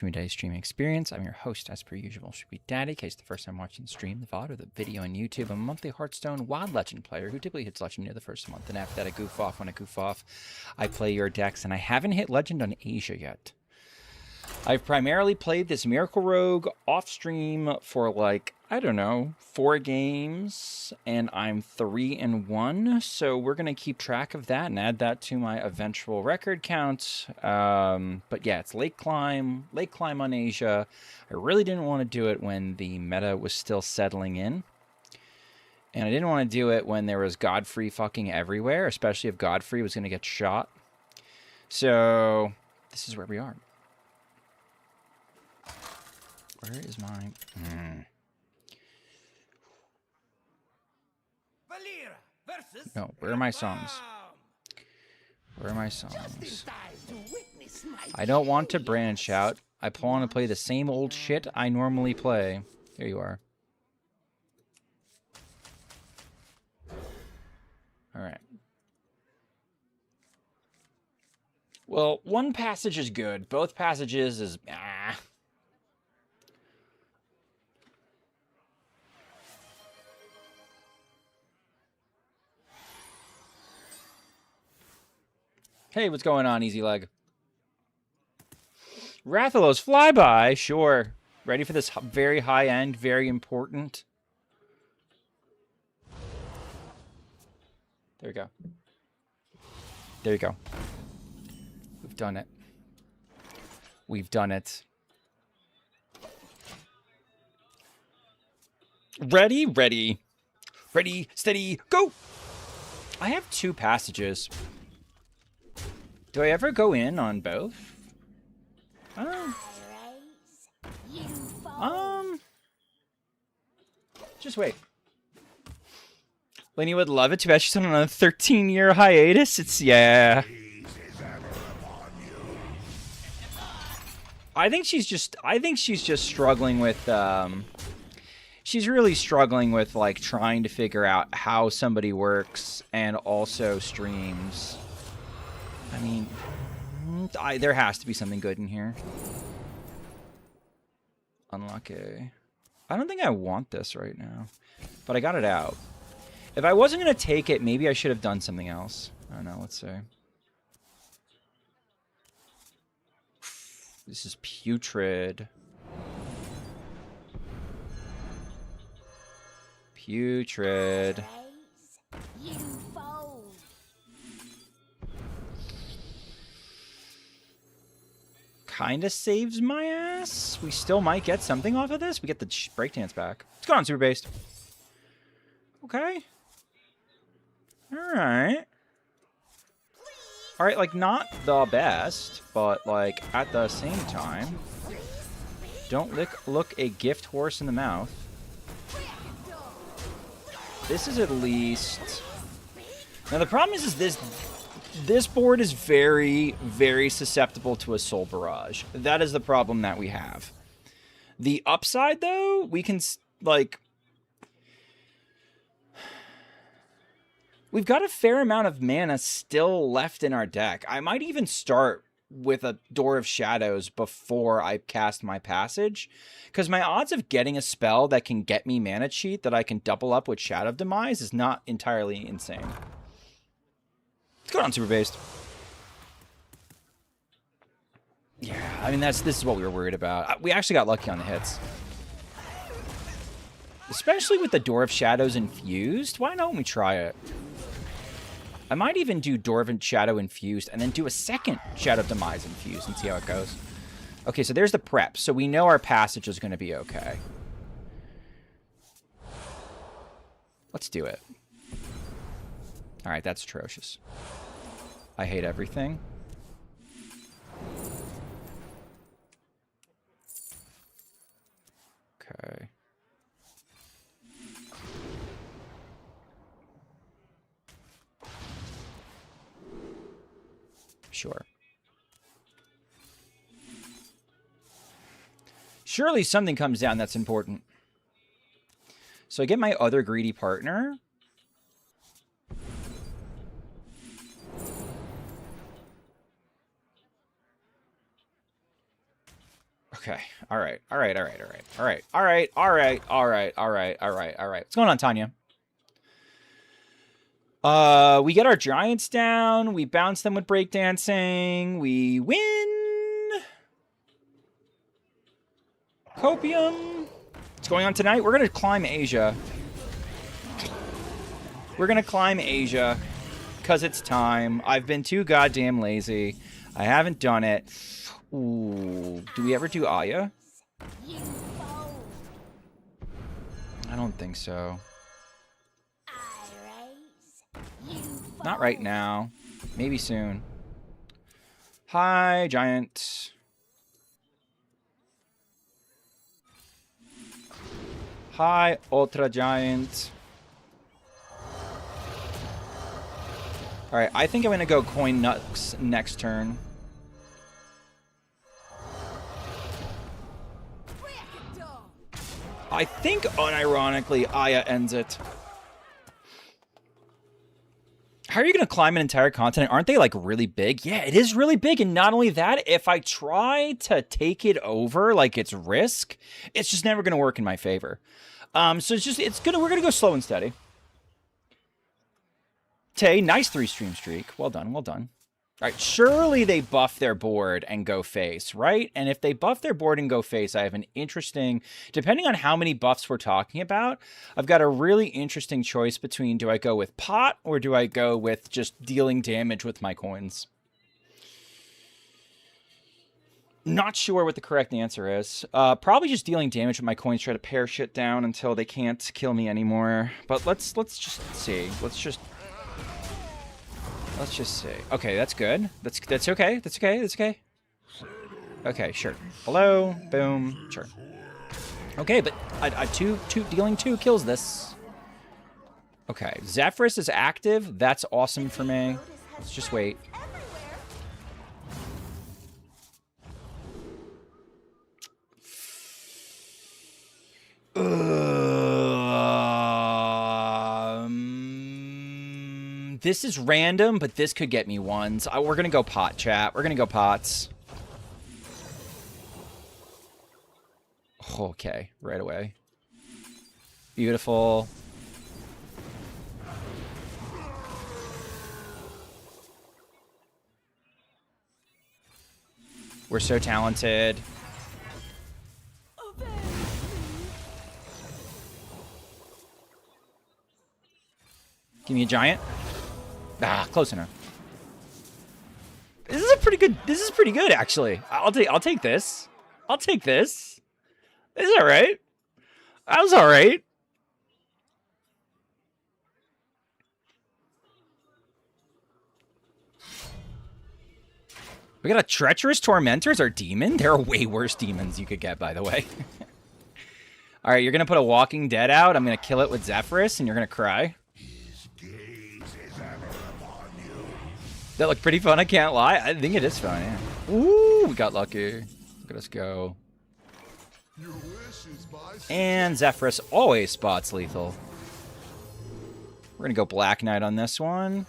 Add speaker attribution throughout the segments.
Speaker 1: Schmoopydady streaming experience. I'm your host, as per usual, Schmoopydady. In case the first time watching the stream, the VOD, or the video on YouTube, I'm a monthly Hearthstone Wild Legend player who typically hits Legend near the first month, and after that I goof off. When I goof off, I play your decks, and I haven't hit Legend on Asia yet. I've primarily played this Miracle Rogue off-stream for, like, I don't know, 4 games, and I'm 3-1, so we're going to keep track of that and add that to my eventual record count. But yeah, it's late climb on Asia. I really didn't want to do it when the meta was still settling in, and I didn't want to do it when there was Godfrey fucking everywhere, especially if Godfrey was going to get shot. So this is where we are. Where is my... No, where are my songs? Where are my songs? I don't want to branch out. I want to play the same old shit I normally play. There you are. Alright. Well, one passage is good. Both passages is... Hey, what's going on, Easy Leg? Rathalos flyby, sure. Ready for this very high end, very important. There we go. There you go. We've done it. We've done it. Ready, ready. Ready, steady, go! I have 2 passages. Do I ever go in on both? Just wait. Lenny would love it. Too bad she's on a 13-year hiatus. It's, yeah. I think she's just struggling with, she's really struggling with, like, trying to figure out how somebody works and also streams. I mean, there has to be something good in here. Unlucky. I don't think I want this right now, but I got it out. If I wasn't going to take it, maybe I should have done something else. I don't know, let's see. This is putrid. Putrid. Kind of saves my ass. We still might get something off of this. We get the breakdance back. What's going on, Super Based? Okay. Alright. Alright, like, not the best, but, like, at the same time, don't look a gift horse in the mouth. This is at least... Now, the problem is this board is very, very susceptible to a Soul Barrage. That is the problem that we have. The upside, though, we can, like... We've got a fair amount of mana still left in our deck. I might even start with a Door of Shadows before I cast my passage, because my odds of getting a spell that can get me mana cheat that I can double up with Shadow Demise is not entirely insane. What's going on, Super Based? Yeah, I mean, this is what we were worried about. We actually got lucky on the hits. Especially with the Door of Shadows infused. Why don't we try it? I might even do Door of Shadow infused and then do a second Shadow Demise infused and see how it goes. Okay, so there's the prep. So we know our passage is going to be okay. Let's do it. All right, that's atrocious. I hate everything. Okay. Sure. Surely something comes down that's important. So I get my other greedy partner. Okay. All right. All right. All right. All right. All right. All right. All right. All right. All right. All right. All right. What's going on, Tanya? We get our giants down. We bounce them with breakdancing. We win. Copium. What's going on tonight? We're going to climb Asia. We're going to climb Asia because it's time. I've been too goddamn lazy. I haven't done it. Ooh. Do we ever do Aya? I don't think so. Not right now. Maybe soon. Hi, giant. Hi, ultra giant. Alright, I think I'm going to go coin nuts next turn. I think, unironically, Aya ends it. How are you going to climb an entire continent? Aren't they, like, really big? Yeah, it is really big. And not only that, if I try to take it over, like it's risk, it's just never going to work in my favor. So we're going to go slow and steady. Tay, nice 3-stream streak. Well done, well done. All right, surely they buff their board and go face, right? And if they buff their board and go face, I have an interesting, depending on how many buffs we're talking about, I've got a really interesting choice between, do I go with pot or do I go with just dealing damage with my coins? Not sure what the correct answer is. Probably just dealing damage with my coins, try to pare shit down until they can't kill me anymore. But let's just see. Let's just see. Okay, that's good. That's okay. That's okay. That's okay. Okay, sure. Hello. Boom. Sure. Okay, but dealing 2 kills this. Okay, Zephyrus is active. That's awesome for me. Let's just wait. This is random, but this could get me ones. We're going to go pot, chat. We're going to go pots. Okay, right away. Beautiful. We're so talented. Give me a giant. Ah, close enough. This is pretty good, actually. I'll take this. I'll take this. Is that right? That was all right. We got a treacherous tormentor as our demon. There are way worse demons you could get, by the way. All right, you're gonna put a Walking Dead out. I'm gonna kill it with Zephyrus, and you're gonna cry. That looked pretty fun, I can't lie. I think it is fun, yeah. Ooh, we got lucky. Look at us go. And Zephyrus always spots lethal. We're going to go Black Knight on this one.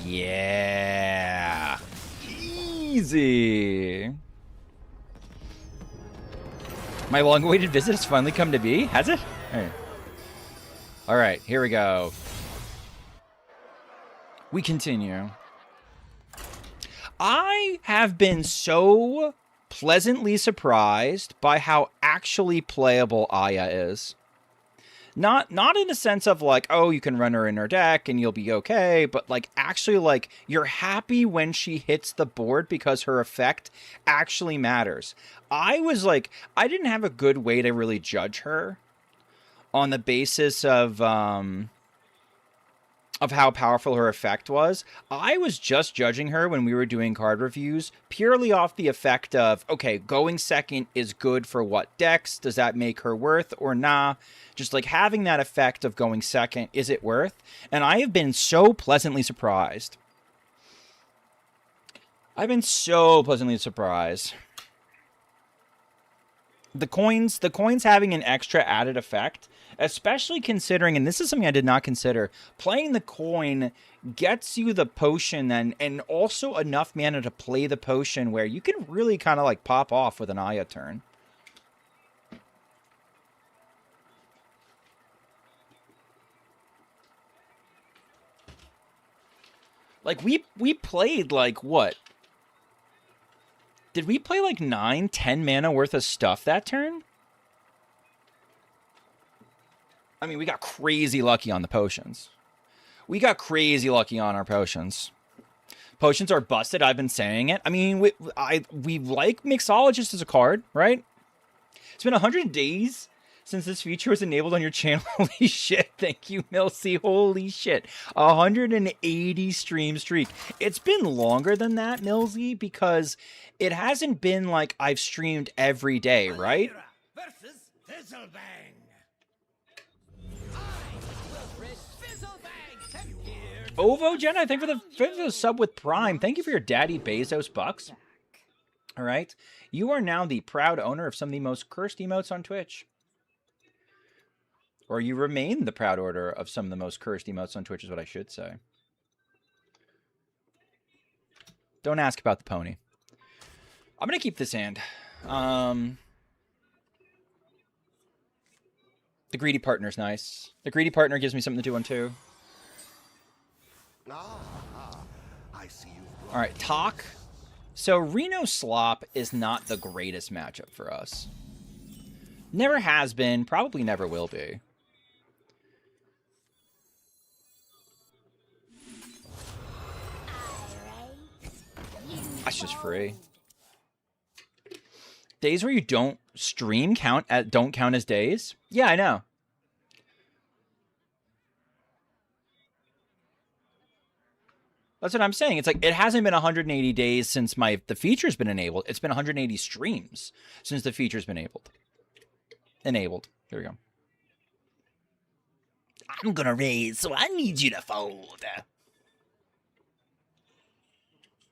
Speaker 1: Yeah. Easy. My long-awaited visit has finally come to be. Has it? All right, here we go. We continue. I have been so pleasantly surprised by how actually playable Aya is. Not in a sense of like, oh, you can run her in her deck and you'll be okay, but like actually like you're happy when she hits the board because her effect actually matters. I was like, I didn't have a good way to really judge her on the basis of how powerful her effect was. I was just judging her when we were doing card reviews purely off the effect of, okay, going second is good for what decks? Does that make her worth or nah? Just like having that effect of going second, is it worth? And I have been so pleasantly surprised. I've been so pleasantly surprised. The coins having an extra added effect, especially considering, and this is something I did not consider, playing the coin gets you the potion and also enough mana to play the potion where you can really kind of like pop off with an Aya turn. Like, we played, like, what? Did we play, like, 9, 10 mana worth of stuff that turn? I mean, we got crazy lucky on the potions. We got crazy lucky on our potions. Potions are busted, I've been saying it. I mean, we like Mixologist as a card, right? It's been 100 days since this feature was enabled on your channel. Holy shit. Thank you, Milsey. Holy shit. 180 stream streak. It's been longer than that, Milsey, because it hasn't been like I've streamed every day, right? Ovo Jenna, thank you for the sub with Prime. Thank you for your Daddy Bezos bucks. All right. You are now the proud owner of some of the most cursed emotes on Twitch. Or you remain the proud owner of some of the most cursed emotes on Twitch is what I should say. Don't ask about the pony. I'm going to keep this hand. The greedy partner's nice. The greedy partner gives me something to do on 2. All right, Talk. So Reno Slop is not the greatest matchup for us. Never has been, probably never will be. That's just free. Days where you don't stream don't count as days? Yeah, I know. That's what I'm saying. It's like, it hasn't been 180 days since the feature's been enabled. It's been 180 streams since the feature's been enabled. There we go. I'm gonna raise, so I need you to fold.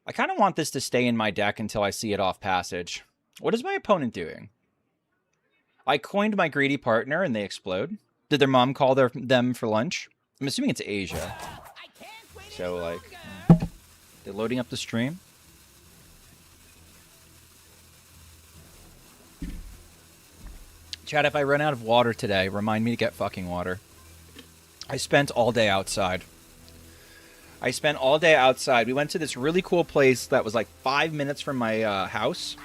Speaker 1: I kind of want this to stay in my deck until I see it off passage. What is my opponent doing? I coined my greedy partner and they explode. Did their mom call them for lunch? I'm assuming it's Asia. So, like, they're loading up the stream. Chat, if I run out of water today, remind me to get fucking water. I spent all day outside. We went to this really cool place that was like 5 minutes from my house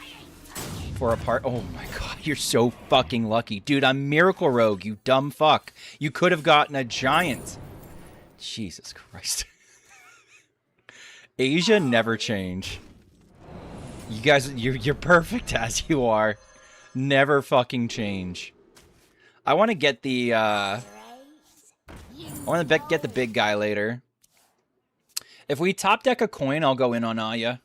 Speaker 1: for a part. Oh my god, you're so fucking lucky. Dude, I'm Miracle Rogue, you dumb fuck. You could have gotten a giant. Jesus Christ. Asia never change. You guys, you're perfect as you are. Never fucking change. I want to get the get the big guy later. If we top deck a coin, I'll go in on Aya.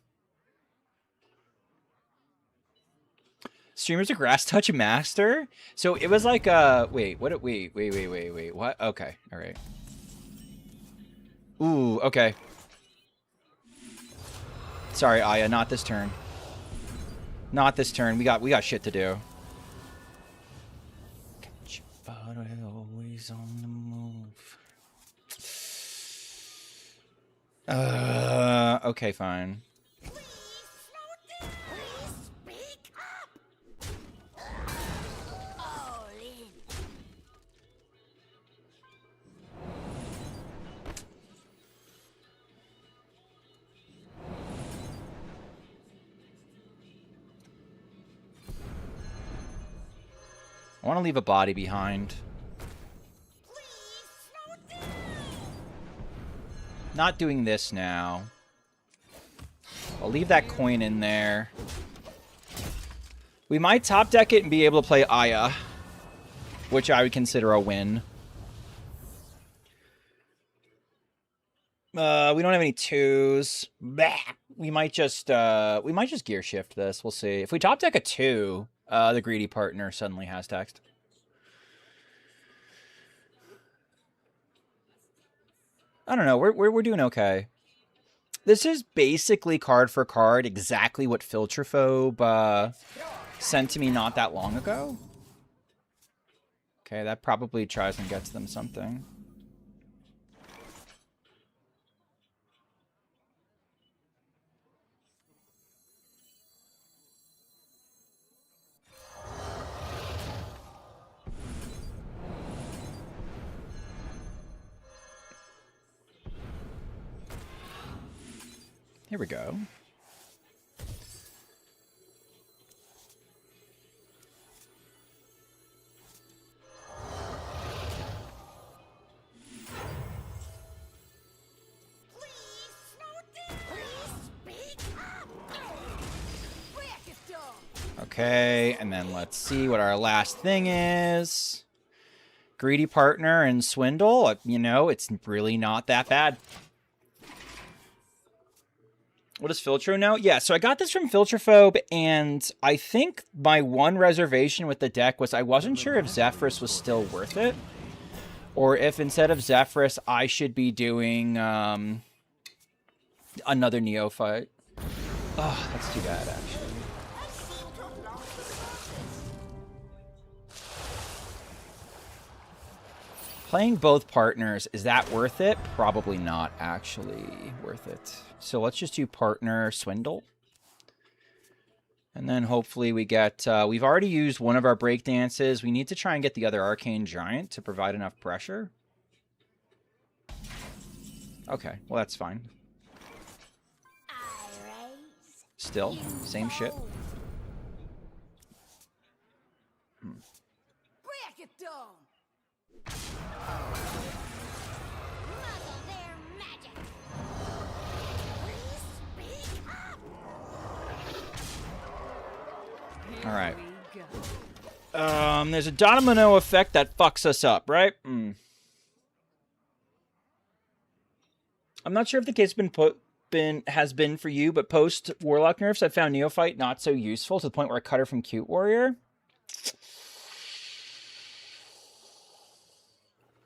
Speaker 1: Streamer's a grass touch master? So it was like wait, what wait, what? Okay, alright. Ooh, okay. Sorry, Aya, not this turn. Not this turn. We got shit to do. Always on the move. Okay, fine. I want to leave a body behind. Not doing this now. I'll leave that coin in there. We might top deck it and be able to play Aya, which I would consider a win. We don't have any 2s. Bah. We might just gear shift this. We'll see. If we top deck a 2, the greedy partner suddenly has text. I don't know. We're doing okay. This is basically card for card exactly what Filtrophobe sent to me not that long ago. Okay, that probably tries and gets them something. Here we go. Okay, and then let's see what our last thing is. Greedy Partner and Swindle. You know, it's really not that bad. What does Filtro know? Yeah, so I got this from Filtrophobe, and I think my one reservation with the deck was I wasn't sure if Zephyrus was still worth it, or if instead of Zephyrus, I should be doing another Neophyte. Oh, that's too bad, actually. Playing both partners, is that worth it? Probably not actually worth it. So let's just do partner Swindle. And then hopefully we get... we've already used one of our breakdances. We need to try and get the other Arcane Giant to provide enough pressure. Okay, well that's fine. Still, same shit. All right. There's a domino effect that fucks us up, right? I'm not sure if the case has been for you, but post Warlock nerfs, I found Neophyte not so useful to the point where I cut her from Cute Warrior.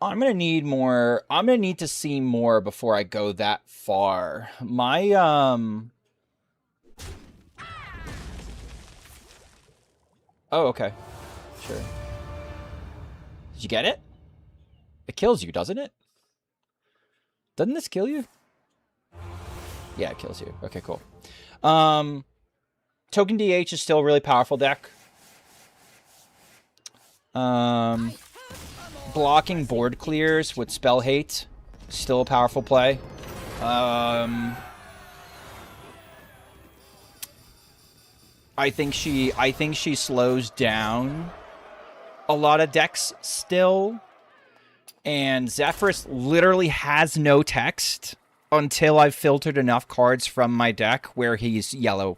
Speaker 1: I'm gonna need more. I'm gonna need to see more before I go that far. My Oh, okay. Sure. Did you get it? It kills you, doesn't it? Doesn't this kill you? Yeah, it kills you. Okay, cool. Token DH is still a really powerful deck. Blocking board clears with spell hate, still a powerful play. I think she slows down a lot of decks still. And Zephyrus literally has no text until I've filtered enough cards from my deck where he's yellow.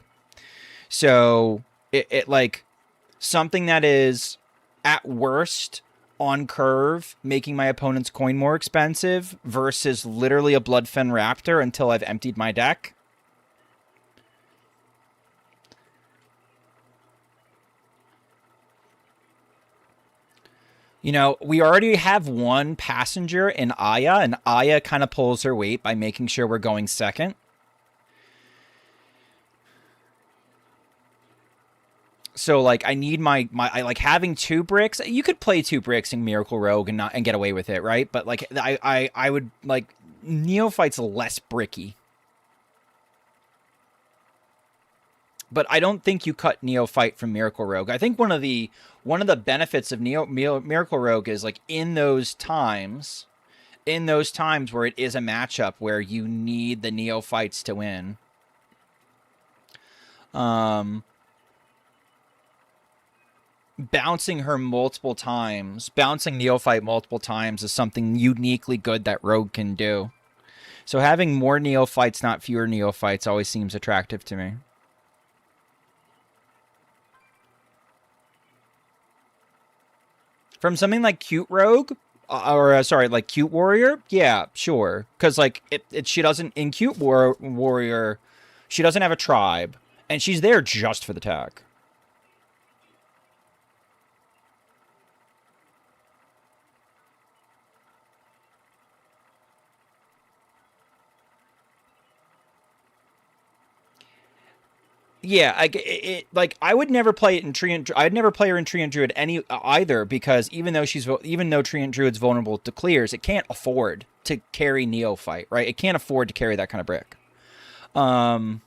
Speaker 1: So it like something that is at worst on curve, making my opponent's coin more expensive versus literally a Bloodfen Raptor until I've emptied my deck. You know, we already have one passenger in Aya, and Aya kind of pulls her weight by making sure we're going second. So, like, I need my like having 2 bricks. You could play 2 bricks in Miracle Rogue and get away with it, right? But like, I would like Neophyte's less bricky. But I don't think you cut Neophyte from Miracle Rogue. I think one of the benefits of Miracle Rogue is like in those times where it is a matchup where you need the Neophytes to win. Bouncing her multiple times, bouncing Neophyte multiple times is something uniquely good that Rogue can do. So having more Neophytes, not fewer Neophytes, always seems attractive to me. From something like Cute Rogue, sorry, like Cute Warrior, yeah, sure. Because, like, she doesn't, in Cute Warrior, she doesn't have a tribe, and she's there just for the tech. Yeah, like I would never play it in Treant. I'd never play her in Treant Druid either, because even though Treant Druid's vulnerable to clears, it can't afford to carry Neophyte, right? It can't afford to carry that kind of brick. I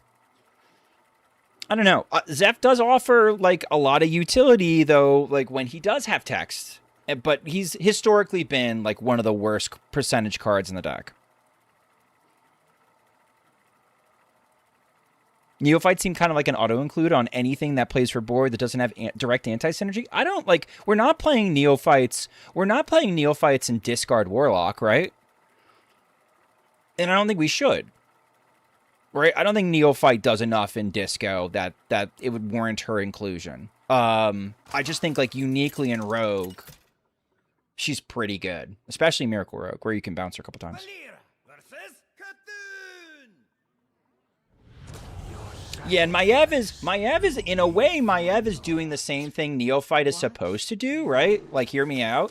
Speaker 1: don't know. Zeph does offer like a lot of utility though, like when he does have text, but he's historically been like one of the worst percentage cards in the deck. Neophytes seem kind of like an auto-include on anything that plays for board that doesn't have direct anti-synergy. I don't like... We're not playing Neophytes. We're not playing Neophytes in Discard Warlock, right? And I don't think we should. Right? I don't think Neophyte does enough in Disco that it would warrant her inclusion. I just think, like, uniquely in Rogue, she's pretty good. Especially Miracle Rogue, where you can bounce her a couple times. Yeah, and Maiev is, in a way, Maiev is doing the same thing Neophyte is supposed to do, right? Like, hear me out.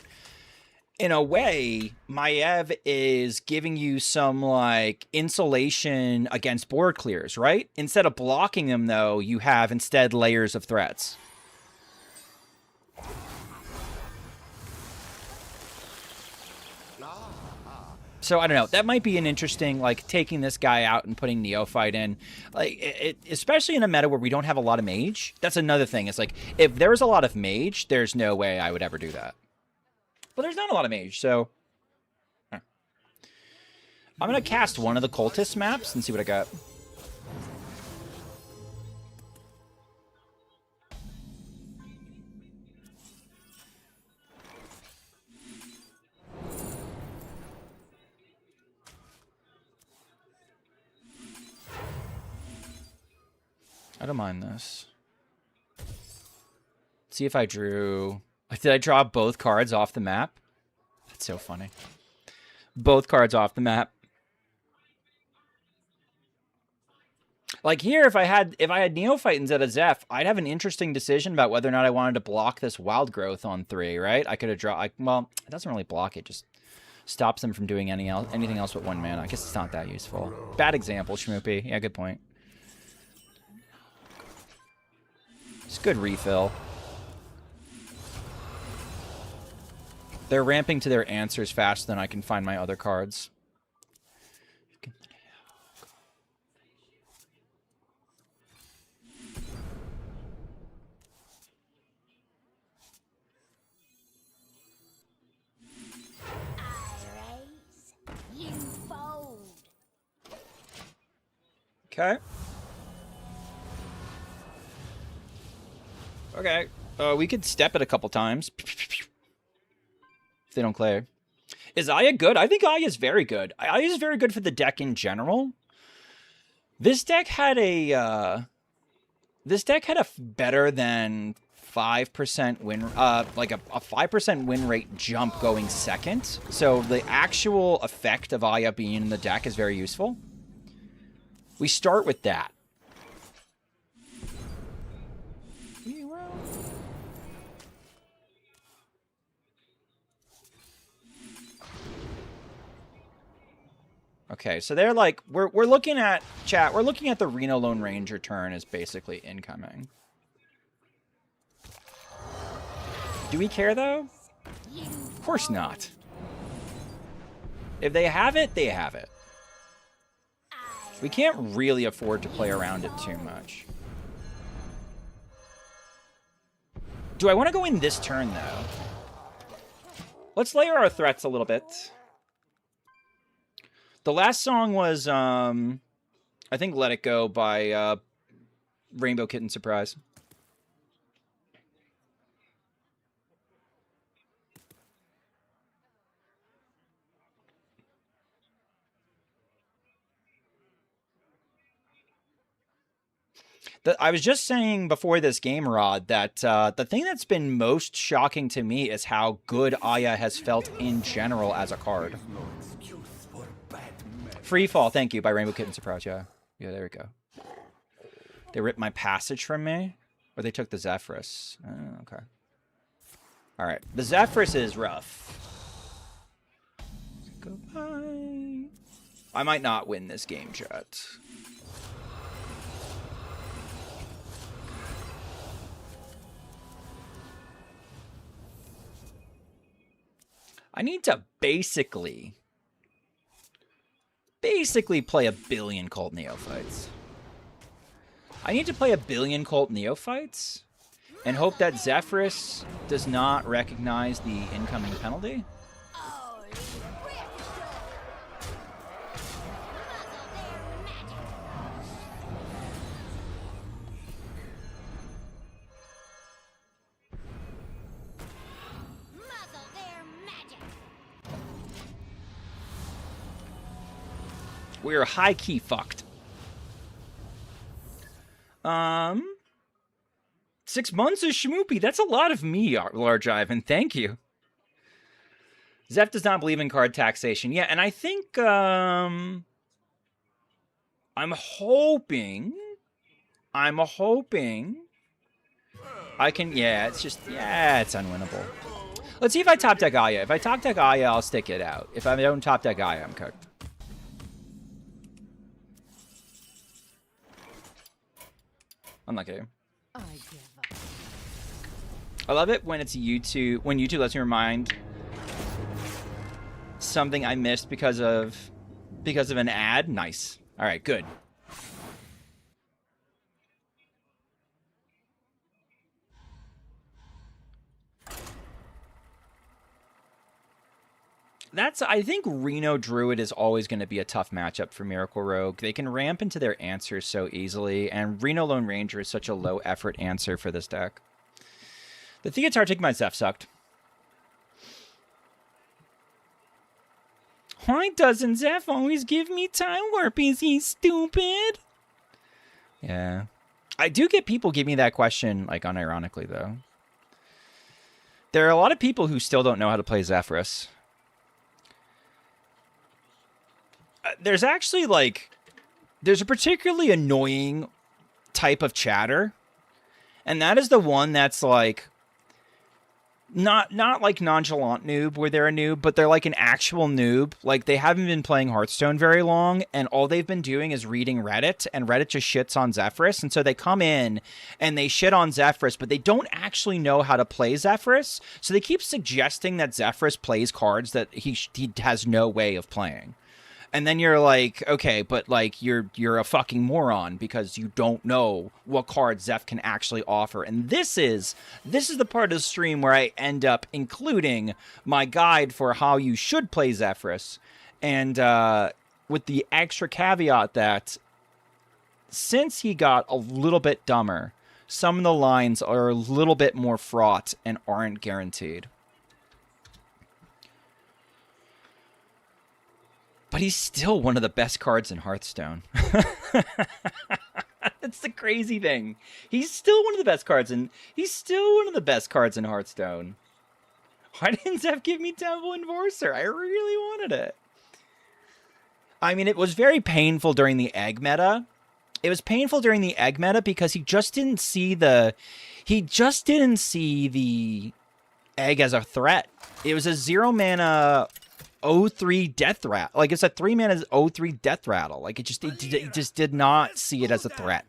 Speaker 1: In a way, Maiev is giving you some, like, insulation against board clears, right? Instead of blocking them, though, you have instead layers of threats. So, I don't know. That might be an interesting, like, taking this guy out and putting Neophyte in. Like, especially in a meta where we don't have a lot of mage. That's another thing. It's like, if there was a lot of mage, there's no way I would ever do that. But there's not a lot of mage, so... I'm going to cast one of the Cultist maps and see what I got. I don't mind this. See if I drew... Did I draw both cards off the map? That's so funny. Both cards off the map. Like here, if I had Neophyte instead of Zeph, I'd have an interesting decision about whether or not I wanted to block this Wild Growth on 3, right? I could have drawn... Well, it doesn't really block it, just stops them from doing anything else but 1 mana. I guess it's not that useful. Bad example, Schmoopy. Yeah, good point. It's good refill. They're ramping to their answers faster than I can find my other cards. Okay. Okay. We could step it a couple times. If they don't clear. Is Aya good? I think Aya is very good. Aya is very good for the deck in general. This deck had a... better than 5% win... like a 5% win rate jump going second. So the actual effect of Aya being in the deck is very useful. We start with that. Okay, so they're like, we're looking at, chat, we're looking at the Reno Lone Ranger turn as basically incoming. Do we care, though? Of course not. If they have it, they have it. We can't really afford to play around it too much. Do I want to go in this turn, though? Let's layer our threats a little bit. The last song was, I think Let It Go by Rainbow Kitten Surprise. I was just saying before this game, Rod, that the thing that's been most shocking to me is how good Aya has felt in general as a card. Free Fall, thank you, by Rainbow Kitten Surprise, yeah. Yeah, there we go. They ripped my Passage from me? Or they took the Zephyrus? Okay. Alright, the Zephyrus is rough. Goodbye. I might not win this game, chat. I need to basically play a billion Cult Neophytes. I need to play a billion Cult Neophytes and hope that Zephyrus does not recognize the incoming penalty. We're high-key fucked. 6 months of Schmoopy. That's a lot of me, Large Ivan. Thank you. Zeph does not believe in card taxation. Yeah, and I think, I'm hoping I can, yeah, it's just, yeah, it's unwinnable. Let's see if I top deck Aya. If I top deck Aya, I'll stick it out. If I don't top deck Aya, I'm cooked. Unlucky. I love it when it's YouTube, when YouTube lets me remind something I missed because of an ad. Nice. All right, good. I think Reno Druid is always going to be a tough matchup for Miracle Rogue. They can ramp into their answers so easily, and Reno Lone Ranger is such a low effort answer for this deck. The Theatar taking my Zeph sucked. Why doesn't Zeph always give me Time Warp? Is he stupid? Yeah. I do get people give me that question, like, unironically, though. There are a lot of people who still don't know how to play Zephyrus. There's actually, like, there's a particularly annoying type of chatter, and that is the one that's, like, not like nonchalant noob where they're a noob, but they're like an actual noob. Like, they haven't been playing Hearthstone very long, and all they've been doing is reading Reddit, and Reddit just shits on Zephyrus, and so they come in and they shit on Zephyrus, but they don't actually know how to play Zephyrus, so they keep suggesting that Zephyrus plays cards that he has no way of playing. And then you're like, okay, but like you're a fucking moron because you don't know what cards Zeph can actually offer. And this is the part of the stream where I end up including my guide for how you should play Zephyrus, and with the extra caveat that since he got a little bit dumber, some of the lines are a little bit more fraught and aren't guaranteed. But he's still one of the best cards in Hearthstone. That's the crazy thing. He's still one of the best cards, and he's still one of the best cards in Hearthstone. Why didn't Zeph give me Temple Enforcer? I really wanted it. I mean, it was very painful during the egg meta. It was painful during the egg meta because he just didn't see the egg as a threat. It was a 0-mana 0-3 Death Rattle. Like, it's a 3-mana 0-3 Death Rattle. Like, it just did not see it as a threat.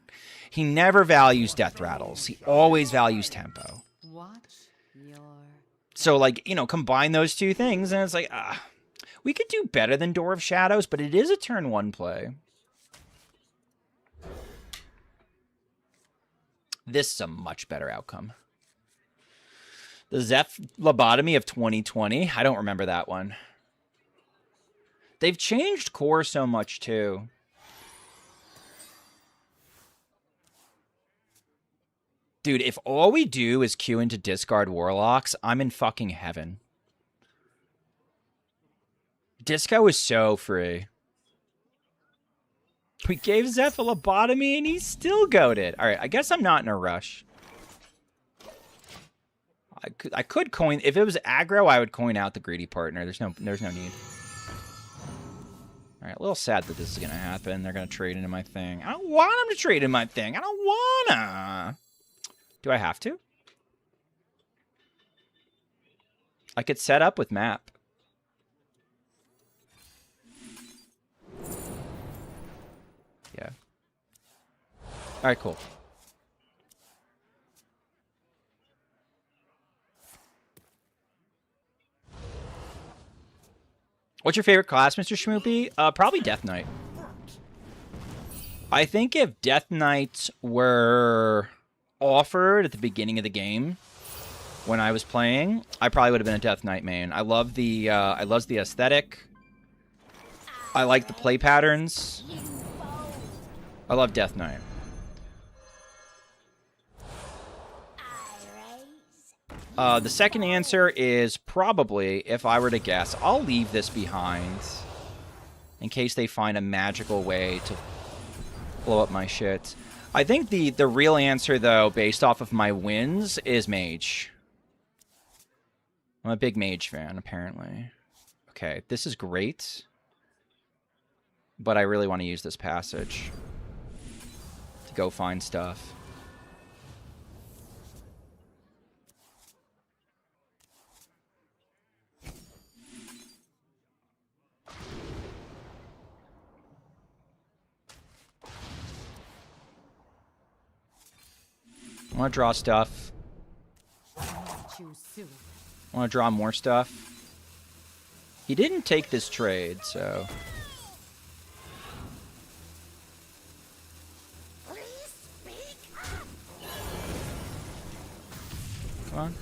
Speaker 1: He never values Death Rattles. He always values tempo. So, like, you know, combine those two things, and it's like, we could do better than Door of Shadows, but it is a turn 1 play. This is a much better outcome. The Zeph Lobotomy of 2020. I don't remember that one. They've changed core so much, too. Dude, if all we do is queue into discard Warlocks, I'm in fucking heaven. Disco is so free. We gave Zeph a Lobotomy and he's still goated. Alright, I guess I'm not in a rush. I could coin... If it was aggro, I would coin out the Greedy Partner. There's no need. Alright, a little sad that this is going to happen. They're going to trade into my thing. I don't want them to trade in my thing. I don't wanna. Do I have to? I could set up with map. Yeah. Alright, cool. What's your favorite class, Mr. Schmoopy? Probably Death Knight. I think if Death Knights were offered at the beginning of the game when I was playing, I probably would have been a Death Knight main. I love the aesthetic. I like the play patterns. I love Death Knight. The second answer is probably, if I were to guess, I'll leave this behind in case they find a magical way to blow up my shit. I think the real answer, though, based off of my wins, is Mage. I'm a big Mage fan, apparently. Okay, this is great. But I really want to use this passage to go find stuff. I want to draw stuff. I want to draw more stuff. He didn't take this trade, so... Come on.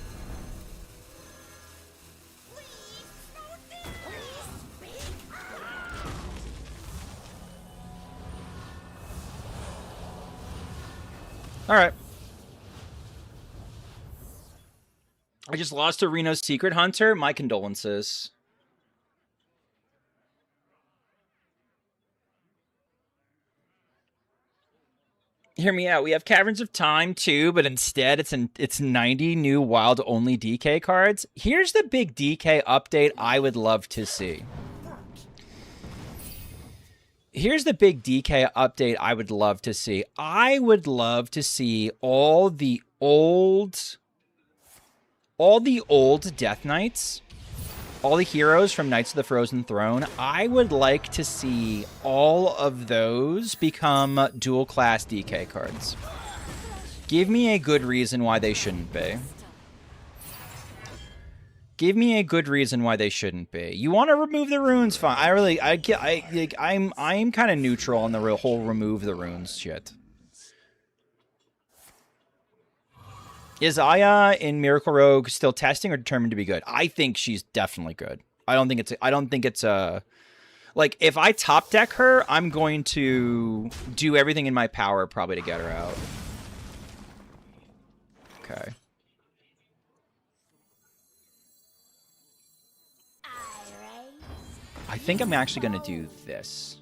Speaker 1: All right. I just lost to Reno's Secret Hunter. My condolences. Hear me out. We have Caverns of Time too, but instead it's 90 new wild only DK cards. Here's the big DK update I would love to see. Here's the big DK update I would love to see. I would love to see all the old Death Knights, all the heroes from Knights of the Frozen Throne. I would like to see all of those become dual class DK cards. Give me a good reason why they shouldn't be. Give me a good reason why they shouldn't be. You want to remove the runes? Fine. I'm kind of neutral on the whole remove the runes shit. Is Aya in Miracle Rogue still testing or determined to be good? I think she's definitely good. I don't think it's a like, if I top deck her, I'm going to do everything in my power probably to get her out. Okay. I think I'm actually going to do this.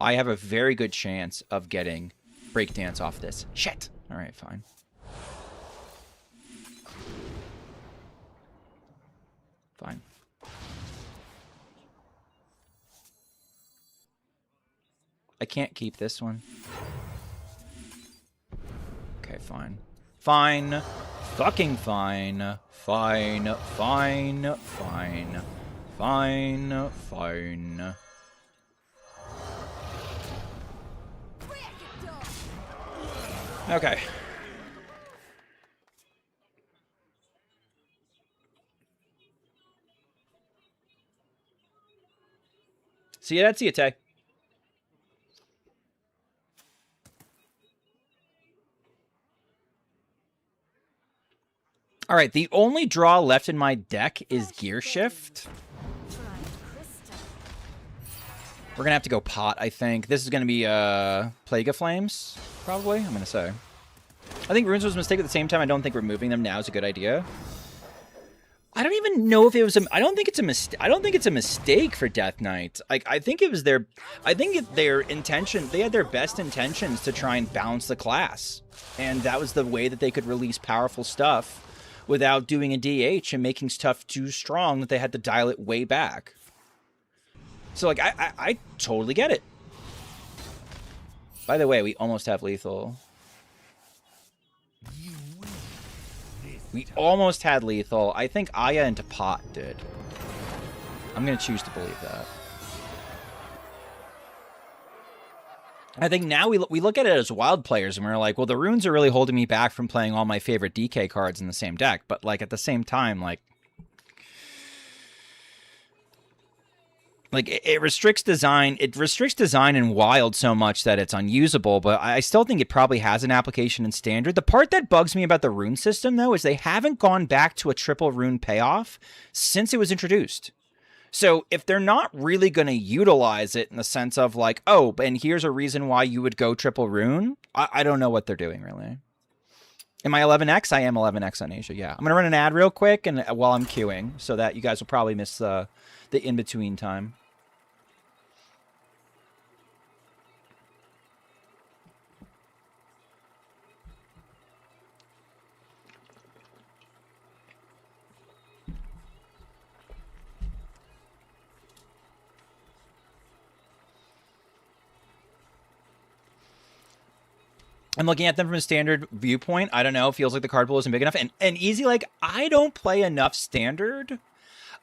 Speaker 1: I have a very good chance of getting Breakdance off this. Shit. All right, fine. Fine. I can't keep this one. Okay, fine. Fine. Fucking fine. Fine. Fine. Fine. Fine. Fine. Okay. See you, that's you, Tay. All right, the only draw left in my deck is Gear Shift. We're going to have to go pot, I think. This is going to be Plague of Flames, probably, I'm going to say. I think Runes was a mistake at the same time. I don't think removing them now is a good idea. I don't even know if it was I don't think it's a mistake. I don't think it's a mistake for Death Knight. I think it was their their intention. They had their best intentions to try and balance the class. And that was the way that they could release powerful stuff without doing a DH and making stuff too strong that they had to dial it way back. So, like, I totally get it. By the way, we almost have lethal. We almost had lethal. I think Aya into pot did. I'm going to choose to believe that. I think now we look at it as wild players, and we're like, well, the runes are really holding me back from playing all my favorite DK cards in the same deck. But, like, at the same time, like, Like, it restricts design. It restricts design in Wild so much that it's unusable, but I still think it probably has an application in Standard. The part that bugs me about the rune system, though, is they haven't gone back to a triple rune payoff since it was introduced. So if they're not really going to utilize it in the sense of like, oh, and here's a reason why you would go triple rune, I don't know what they're doing, really. Am I 11x? I am 11x on Asia, yeah. I'm going to run an ad real quick and while I'm queuing so that you guys will probably miss the in-between time. I'm looking at them from a standard viewpoint. I don't know. It feels like the card pool isn't big enough. And easy, like, I don't play enough standard.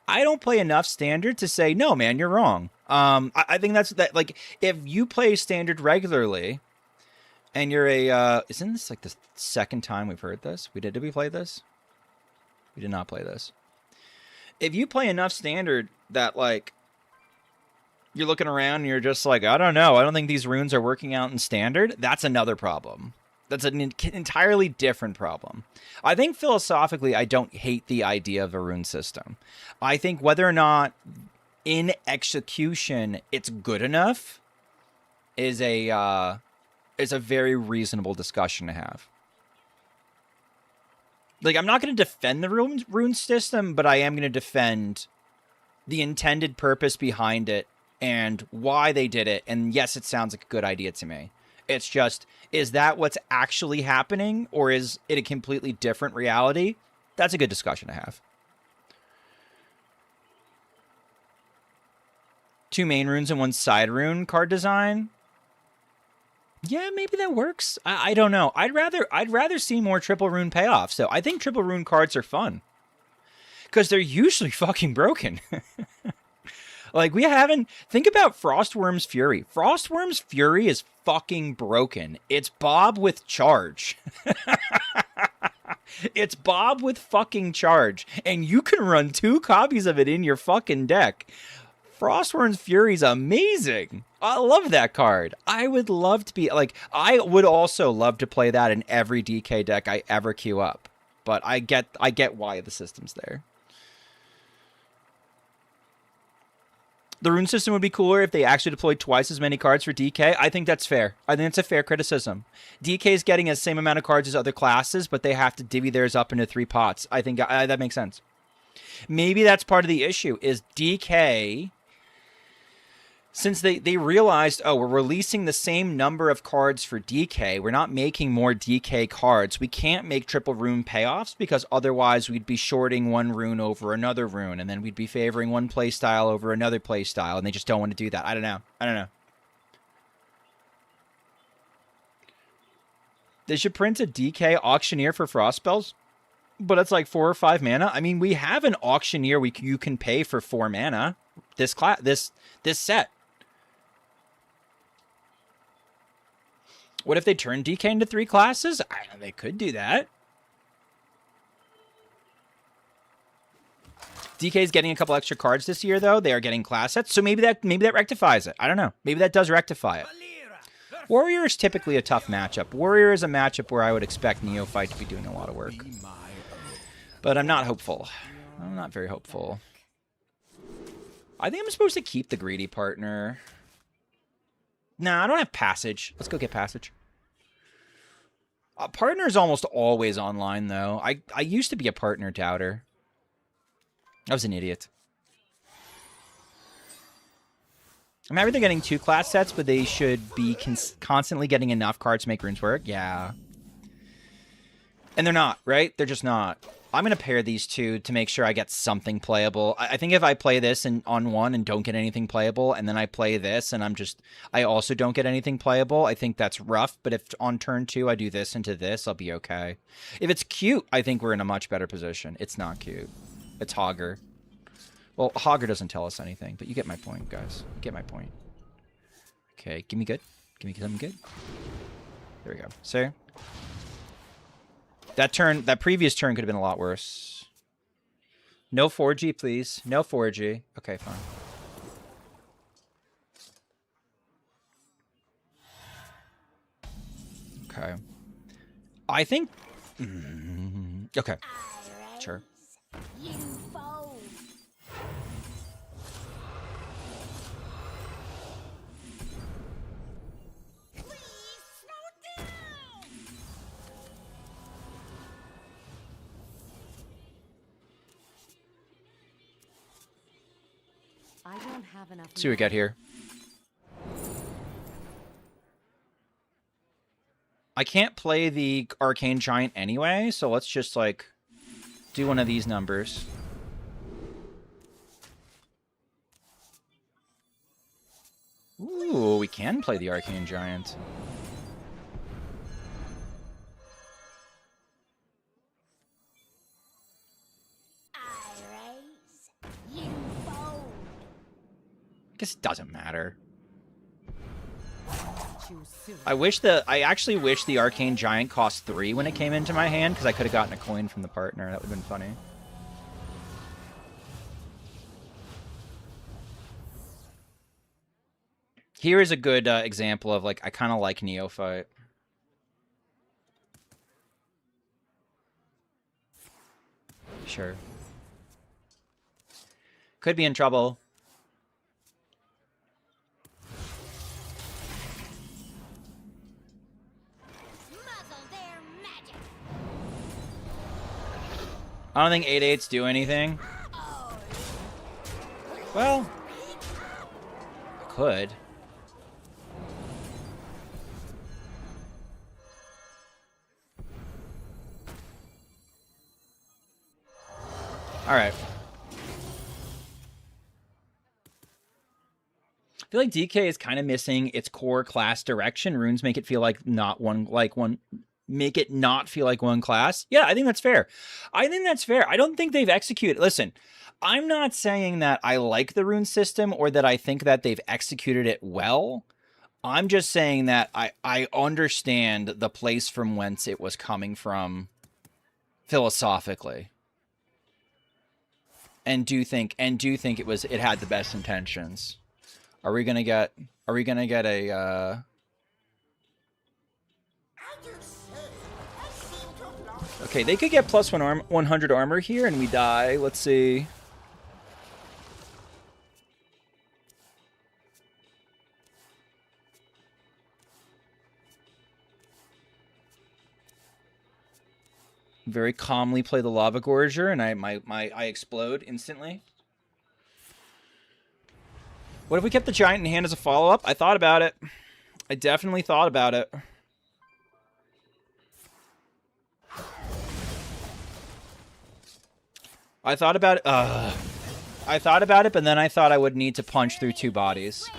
Speaker 1: I don't play enough standard to say, no, man, you're wrong. I think that's that. Like, if you play standard regularly and you're a, isn't this like the second time we've heard this? Did we play this? We did not play this. If you play enough standard that, like, you're looking around and you're just like, I don't know. I don't think these runes are working out in standard. That's another problem. That's an entirely different problem. I think philosophically, I don't hate the idea of a rune system. I think whether or not in execution it's good enough is a very reasonable discussion to have. Like, I'm not going to defend the rune system, but I am going to defend the intended purpose behind it and why they did it. And yes, it sounds like a good idea to me. It's just, is that what's actually happening, or is it a completely different reality? That's a good discussion to have. 2 main runes and 1 side rune card design. Yeah, maybe that works. I don't know. I'd rather see more triple rune payoffs. So I think triple rune cards are fun because they're usually fucking broken. Like, we haven't... Think about Frostworm's Fury. Frostworm's Fury is fucking broken. It's Bob with charge. It's Bob with fucking charge. And you can run 2 copies of it in your fucking deck. Frostworm's Fury's amazing. I love that card. I would love to be... Like, I would also love to play that in every DK deck I ever queue up. But I get why the system's there. The rune system would be cooler if they actually deployed twice as many cards for DK. I think that's fair. I think it's a fair criticism. DK is getting the same amount of cards as other classes, but they have to divvy theirs up into 3 pots. I think that makes sense. Maybe that's part of the issue, is DK... Since they realized, oh, we're releasing the same number of cards for DK, we're not making more DK cards. We can't make triple rune payoffs because otherwise we'd be shorting one rune over another rune, and then we'd be favoring one playstyle over another playstyle, and they just don't want to do that. I don't know. They should print a DK auctioneer for frost spells, but it's like 4 or 5 mana. I mean, we have an auctioneer you can pay for 4 mana. This set. What if they turn DK into 3 classes? They could do that. DK is getting a couple extra cards this year, though. They are getting class sets, so maybe that rectifies it. I don't know. Maybe that does rectify it. Warrior is typically a tough matchup. Warrior is a matchup where I would expect Neophyte to be doing a lot of work. But I'm not hopeful. I'm not very hopeful. I think I'm supposed to keep the greedy partner. Nah, I don't have Passage. Let's go get Passage. Partner is almost always online, though. I used to be a partner doubter. I was an idiot. I'm happy they're getting 2 class sets, but they should be constantly getting enough cards to make runes work. Yeah. And they're not, right? They're just not. I'm going to pair these 2 to make sure I get something playable. I think if I play this on 1 and don't get anything playable, and then I play this and I also don't get anything playable, I think that's rough. But if on turn 2 I do this into this, I'll be okay. If it's cute, I think we're in a much better position. It's not cute. It's Hogger. Well, Hogger doesn't tell us anything, but you get my point, guys. You get my point. Okay, give me good. Give me something good. There we go. Sir? That previous turn could have been a lot worse. No 4G, please. No 4G. Okay, fine. Okay. I think... okay. Sure.
Speaker 2: You fold. Please slow down.
Speaker 3: I don't have enough.
Speaker 1: See what we get here. I can't play the Arcane Giant anyway, so let's just, like, do one of these numbers. Ooh, we can play the Arcane Giant.
Speaker 2: I raise. You fold.
Speaker 1: Guess it doesn't matter.
Speaker 3: Choose soon.
Speaker 1: I actually wish the Arcane Giant cost 3 when it came into my hand, because I could have gotten a coin from the partner. That would have been funny. Here is a good example of, like, I kind of like Neophyte. Sure. Could be in trouble.
Speaker 2: Muzzle their magic.
Speaker 1: I don't think 8/8s do anything.
Speaker 2: Oh,
Speaker 1: Well, I could. All right. I feel like DK is kind of missing its core class direction. Runes make it feel like make it not feel like one class. Yeah, I think that's fair. I think that's fair. I don't think they've executed. Listen, I'm not saying that I like the rune system or that I think that they've executed it well. I'm just saying that I understand the place from whence it was coming from philosophically. And do think it had the best intentions. Are we gonna get a okay, they could get plus 100 armor here and we die. Let's see. Very calmly play the Lava Gorger and I explode instantly. What if we kept the Giant in hand as a follow-up? I thought about it. I definitely thought about it. I thought about it. I thought about it, but then I thought I would need to punch through 2 bodies.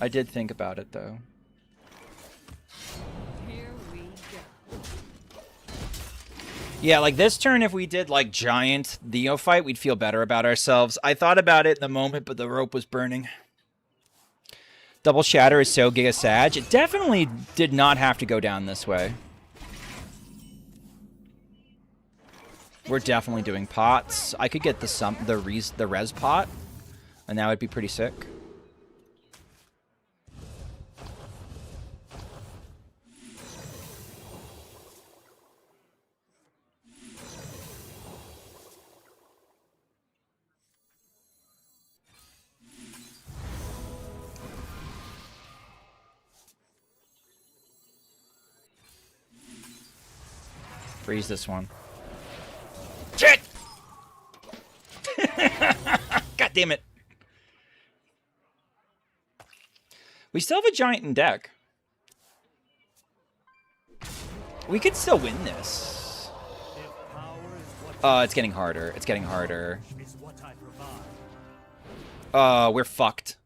Speaker 1: I did think about it, though.
Speaker 3: Here we go.
Speaker 1: Yeah, like this turn, if we did like Giant Neophyte, we'd feel better about ourselves. I thought about it in the moment, but the rope was burning. Double Shatter is so Giga Sag. It definitely did not have to go down this way. We're definitely doing pots. I could get the res pot, and that would be pretty sick. Freeze this one. Shit! God damn it. We still have a Giant in deck. We could still win this. It's getting harder. It's getting harder. We're fucked.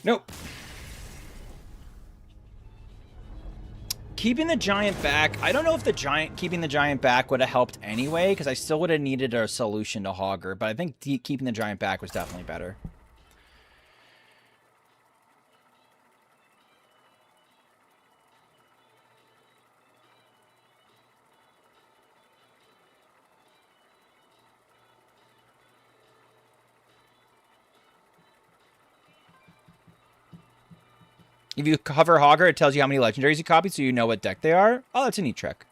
Speaker 1: Nope. Keeping the Giant back, I don't know if keeping the Giant back would have helped anyway, because I still would have needed a solution to Hogger, but I think keeping the Giant back was definitely better. If you cover Hogger, it tells you how many legendaries you copied, so you know what deck they are. Oh, that's a neat trick.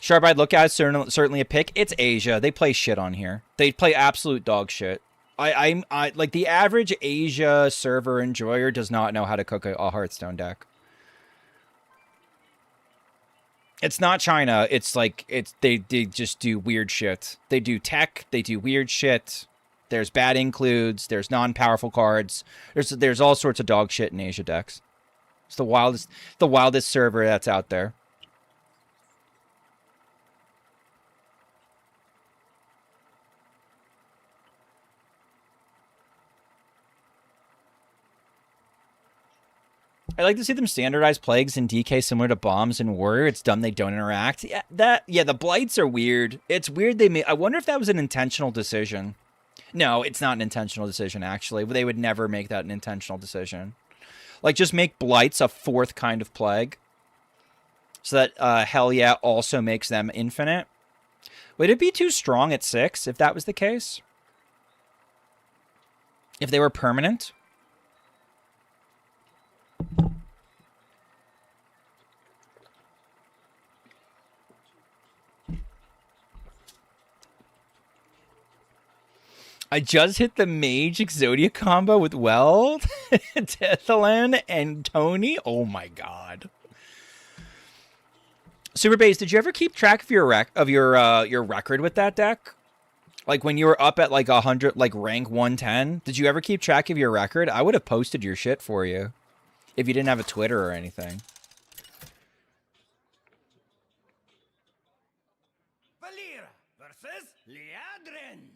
Speaker 1: Sharp-Eyed Lookout is certainly a pick. It's Asia. They play shit on here. They play absolute dog shit. I like the average Asia server enjoyer does not know how to cook a Hearthstone deck. It's not China. It's like they just do weird shit. They do tech. They do weird shit. There's bad includes. There's non-powerful cards. There's all sorts of dog shit in Asia decks. It's the wildest server that's out there. I like to see them standardize plagues in DK similar to bombs and warrior. It's dumb they don't interact. Yeah, the blights are weird. It's weird they made. I wonder if that was an intentional decision. No, it's not an intentional decision, actually. They would never make that an intentional decision. Like, just make blights a fourth kind of plague. So that Hell Yeah also makes them infinite. Would it be too strong at 6 if that was the case? If they were permanent? I just hit the Mage Exodia combo with Weld, Tethalan, and Tony. Oh my god. Super Base, did you ever keep track of your record with that deck? Like when you were up at like 100, like rank 110, did you ever keep track of your record? I would have posted your shit for you if you didn't have a Twitter or anything.
Speaker 4: Valera versus Liadrin.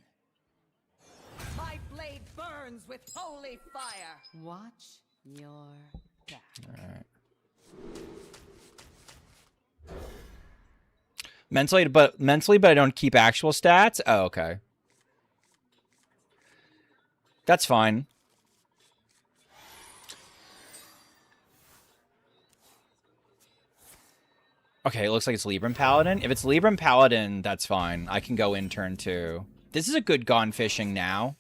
Speaker 3: My blade burns with holy fire. Watch your back.
Speaker 1: All right. Mentally, but I don't keep actual stats. Oh, okay. That's fine. Okay, it looks like it's Libram Paladin. If it's Libram Paladin, that's fine. I can go in turn 2. This is a good Gone Fishing now.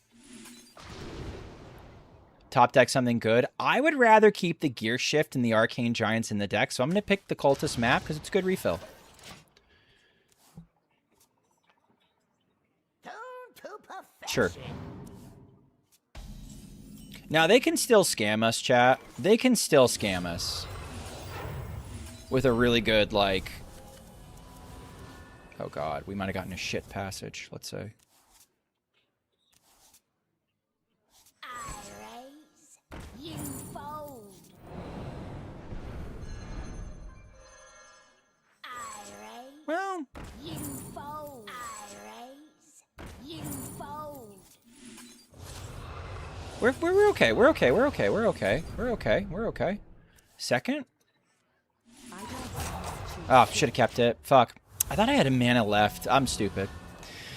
Speaker 1: Top deck something good. I would rather keep the Gear Shift and the Arcane Giants in the deck, so I'm going to pick the Cultist map because it's a good refill. Sure. Now, they can still scam us, chat. They can still scam us. With a really good, like... Oh, God. We might have gotten a shit passage, let's say.
Speaker 2: I raise, you fold. I raise,
Speaker 1: Well...
Speaker 2: you fold. I raise, you fold.
Speaker 1: We're okay. We're okay. We're okay. We're okay. We're okay. We're okay. Second? Oh, should have kept it. Fuck. I thought I had a mana left. I'm stupid.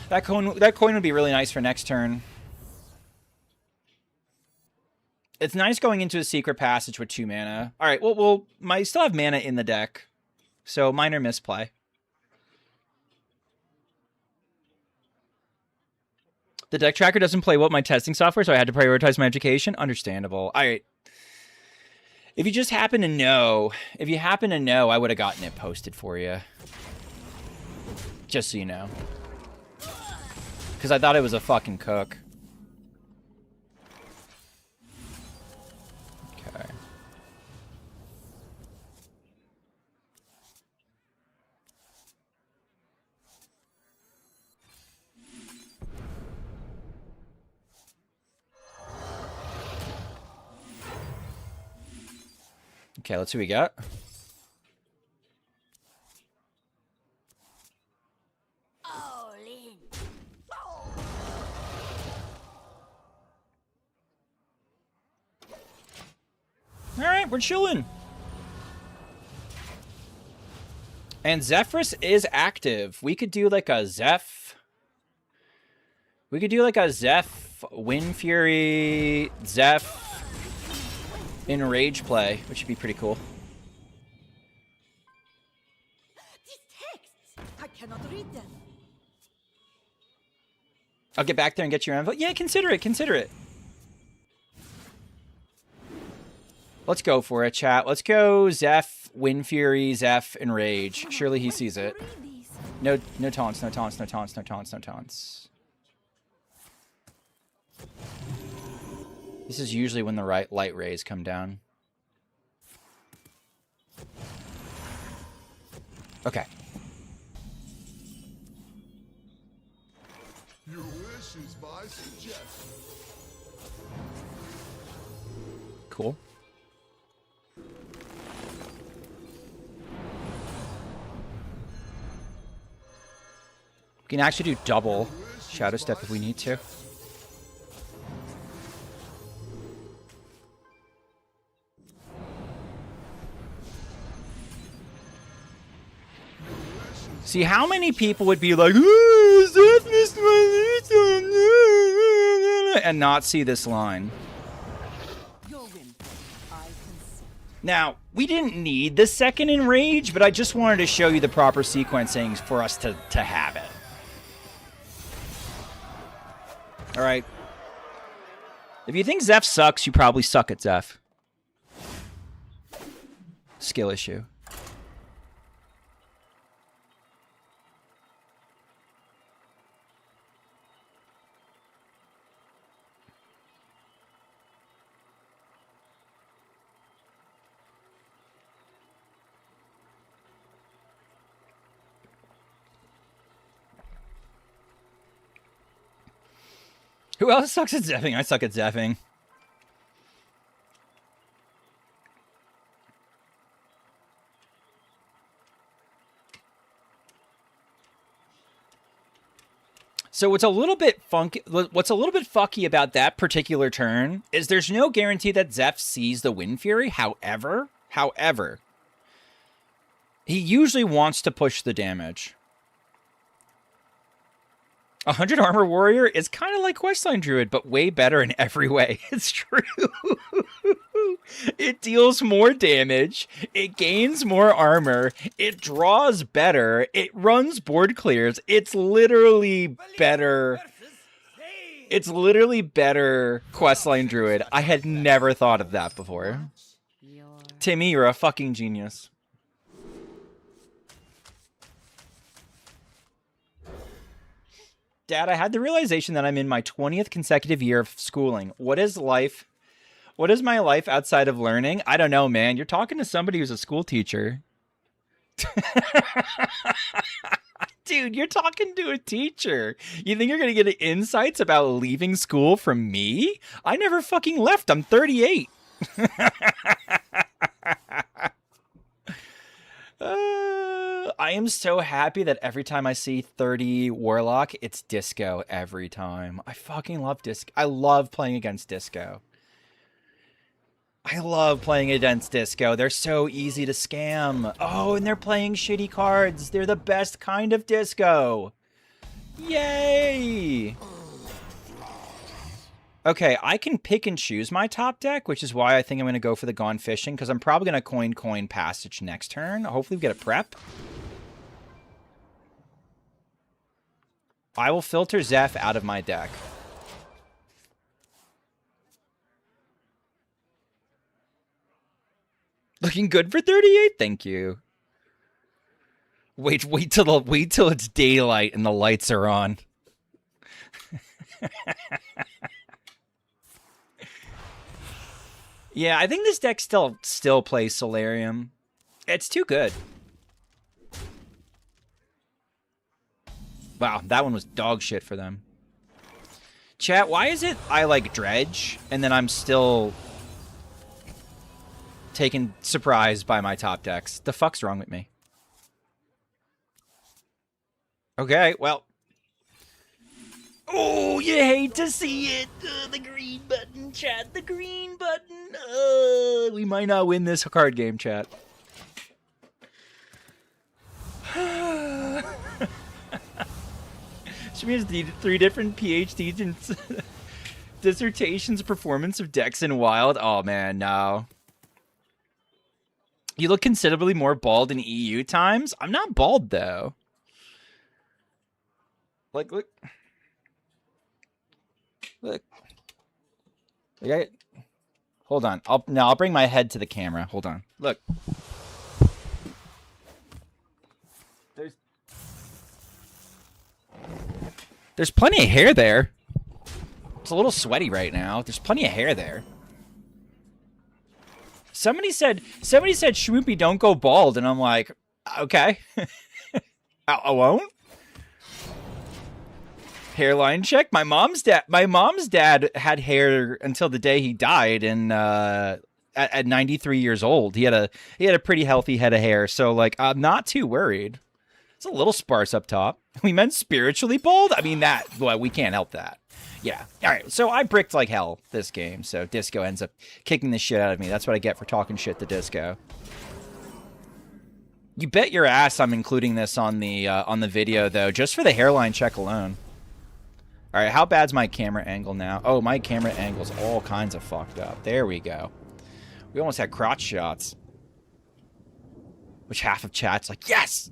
Speaker 1: That coin would be really nice for next turn. It's nice going into a secret passage with 2 mana. All right. Well, I still have mana in the deck, so minor misplay. The deck tracker doesn't play well with my testing software, so I had to prioritize my education. Understandable. All right. If you just happen to know, I would have gotten it posted for you. Just so you know. Because I thought it was a fucking cook. Okay. Okay, let's see what we got.
Speaker 2: All in.
Speaker 1: All right, we're chilling. And Zephyrus is active. We could do like a Zeph. We could do like a Zeph, Wind Fury, Zeph in Rage play, which would be pretty cool.
Speaker 3: These texts! I cannot read them.
Speaker 1: I'll get back there and get your info. Yeah, consider it. Consider it. Let's go for it, chat. Let's go Zeph, Wind Fury, Zeph, and Rage. Surely he sees it. No taunts, no taunts, no taunts, no taunts, no taunts. This is usually when the light rays come down. Okay.
Speaker 5: Your wish is my suggestion.
Speaker 1: Cool. We can actually do double Shadow Step if we need to. See, how many people would be like, and not see this line? Now, we didn't need the second Enrage, but I just wanted to show you the proper sequencing for us to have it. Alright. If you think Zeph sucks, you probably suck at Zeph. Skill issue. Who else sucks at Zephing? I suck at Zephing. So what's a little bit fucky about that particular turn is there's no guarantee that Zeph sees the Wind Fury. However, he usually wants to push the damage. 100 Armor Warrior is kind of like Questline Druid, but way better in every way. It's true. It deals more damage. It gains more armor. It draws better. It runs board clears. It's literally better. It's literally better Questline Druid. I had never thought of that before. Timmy, you're a fucking genius. Dad, I had the realization that I'm in my 20th consecutive year of schooling. What is life? What is my life outside of learning? I don't know, man. You're talking to somebody who's a school teacher. Dude, you're talking to a teacher. You think you're going to get insights about leaving school from me? I never fucking left. I'm 38. I am so happy that every time I see 30 Warlock, it's Disco every time. I fucking love Disco. I love playing against Disco. I love playing against Disco. They're so easy to scam. Oh, and they're playing shitty cards. They're the best kind of Disco. Yay! Okay, I can pick and choose my top deck, which is why I think I'm going to go for the Gone Fishing, because I'm probably going to coin Passage next turn. Hopefully we get a prep. I will filter Zeph out of my deck. Looking good for 38? Thank you. Wait till it's daylight and the lights are on. Yeah, I think this deck still plays Solarium. It's too good. Wow, that one was dog shit for them. Chat, why is it I like Dredge and then I'm still taken surprised by my top decks? The fuck's wrong with me? Okay, well. Oh, you hate to see it. The green button, chat. The green button. We might not win this card game, chat. She means 3 different PhD dissertations performance of decks in Wild. Oh, man, no. You look considerably more bald in EU times. I'm not bald, though. Like, look. Look. Hold Hold on. I'll bring my head to the camera. Hold on. Look. There's plenty of hair there. It's a little sweaty right now. There's plenty of hair there. Somebody said, Schmoopy, don't go bald. And I'm like, okay. I won't. Hairline check. My mom's dad had hair until the day he died, and at 93 years old, he had a pretty healthy head of hair. So like, I'm not too worried. It's a little sparse up top. We meant spiritually bald. I mean well, we can't help that. Yeah. All right. So I bricked like hell this game. So Disco ends up kicking the shit out of me. That's what I get for talking shit to Disco. You bet your ass I'm including this on the video though, just for the hairline check alone. All right, how bad's my camera angle now? Oh, my camera angle's all kinds of fucked up. There we go. We almost had crotch shots. Which half of chat's like, yes!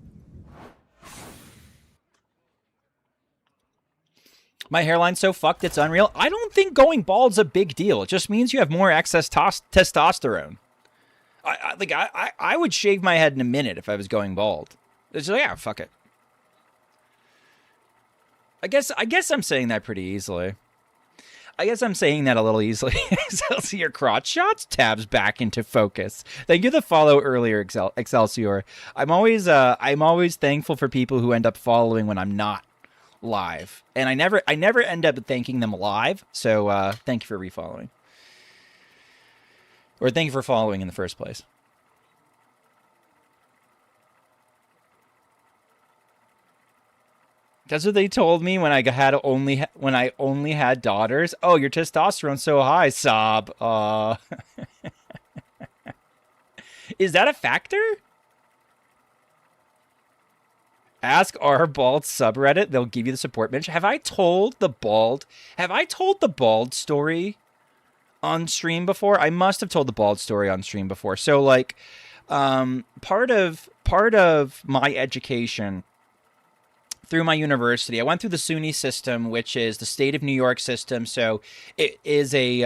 Speaker 1: My hairline's so fucked it's unreal. I don't think going bald's a big deal. It just means you have more excess testosterone. I would shave my head in a minute if I was going bald. It's like, yeah, fuck it. I guess I'm saying that pretty easily. I guess I'm saying that a little easily. Excelsior crotch shots tabs back into focus. Thank you for the follow earlier, Excelsior. I'm always thankful for people who end up following when I'm not live, and I never end up thanking them live. So thank you for refollowing, or thank you for following in the first place. That's what they told me when I only had daughters. Oh, your testosterone's so high, sob. Is that a factor? Ask our bald subreddit. They'll give you the support bench. Have I told the bald story on stream before? I must have told the bald story on stream before. So like, part of my education through my university, I went through the SUNY system, which is the state of New York system. So it is a,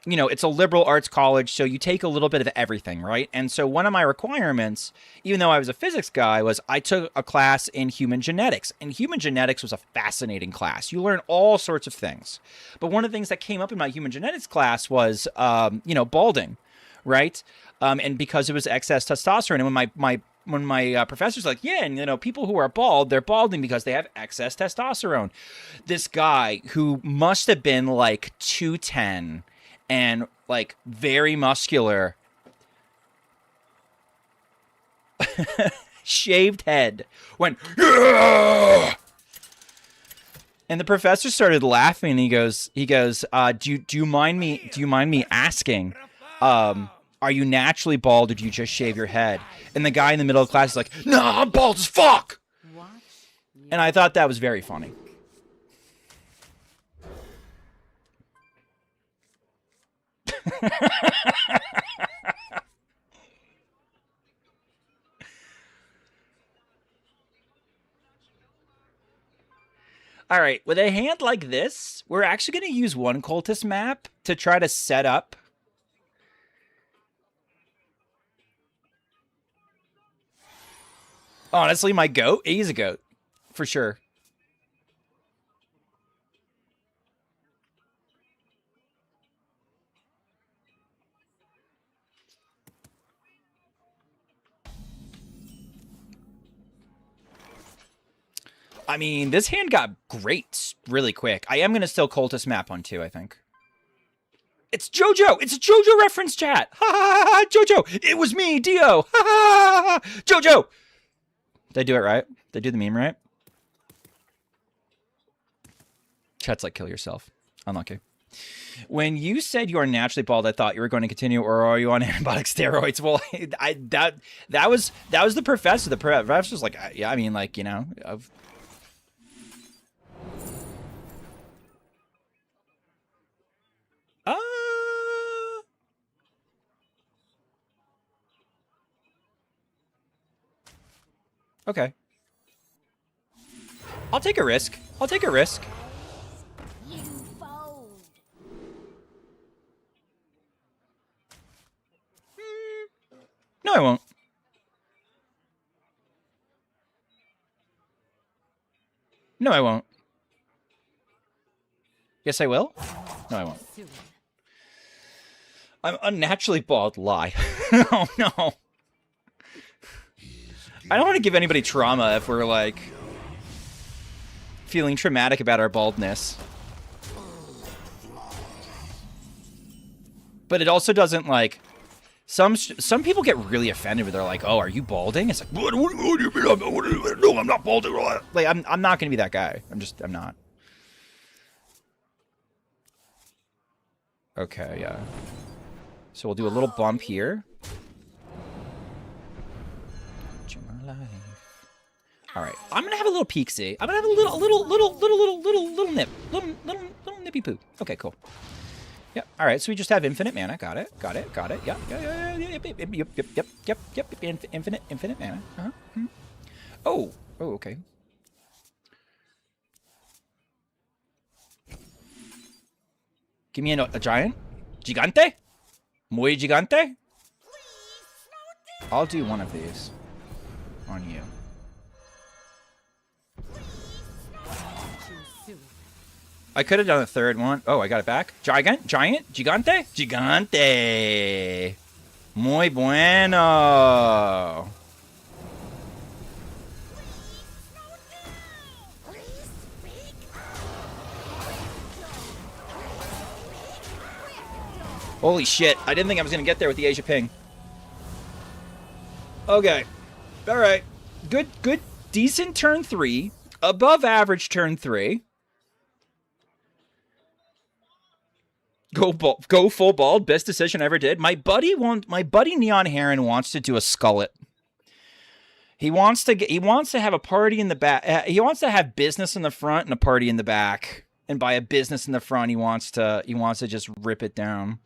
Speaker 1: it's a liberal arts college. So you take a little bit of everything, right? And so one of my requirements, even though I was a physics guy, was I took a class in human genetics. And human genetics was a fascinating class. You learn all sorts of things. But one of the things that came up in my human genetics class was, balding, right? And because it was excess testosterone. And when my professor's like, yeah, and people who are bald, they're balding because they have excess testosterone. This guy who must have been like 210 and like very muscular, shaved head, went, yeah! And the professor started laughing. And he goes, do you mind me asking, are you naturally bald or do you just shave your head? And the guy in the middle of class is like, nah, I'm bald as fuck. And I thought that was very funny. All right, with a hand like this, we're actually going to use one cultist map to try to set up. Honestly, my goat, he's a goat, for sure. I mean, this hand got great really quick. I am going to still cultist map on 2, I think. It's JoJo! It's a JoJo reference chat! Ha ha ha! JoJo! It was me, Dio! Ha ha ha! JoJo! Did I do it right? Did I do the meme right? Chat's like, kill yourself. Unlucky. When you said you are naturally bald, I thought you were going to continue, or are you on antibiotic steroids? Well, that was the professor. The professor was like, yeah, I mean, like, okay. I'll take a risk.
Speaker 2: You fold.
Speaker 1: I won't. No, I won't. Yes, I will. No, I won't.
Speaker 3: Soon.
Speaker 1: I'm unnaturally bald. Lie. Oh, no. I don't want to give anybody trauma if we're, like, feeling traumatic about our baldness. But it also doesn't, like... Some people get really offended when they're like, oh, are you balding? It's like, what do you mean? No, I'm not balding. Like, I'm not going to be that guy. I'm not. Okay, yeah. So we'll do a little bump here. All right, I'm gonna have a little peek. See, I'm gonna have a little nip, little nippy poo. Okay, cool. Yep. All right, so we just have infinite mana. Got it. Yep. Infinite mana. Oh, okay. Give me a giant, gigante, muy gigante. I'll do one of these on you. I could have done a third one. Oh, I got it back. Giant, gigante, gigante. Muy bueno. Holy shit, I didn't think I was going to get there with the Asia ping. Okay. All right. Good, decent turn 3. Above average turn 3. Go full bald. Best decision I ever did. My buddy Neon Heron wants to do a skullet. He wants to have a party in the back. He wants to have business in the front and a party in the back. And by a business in the front, he wants to just rip it down.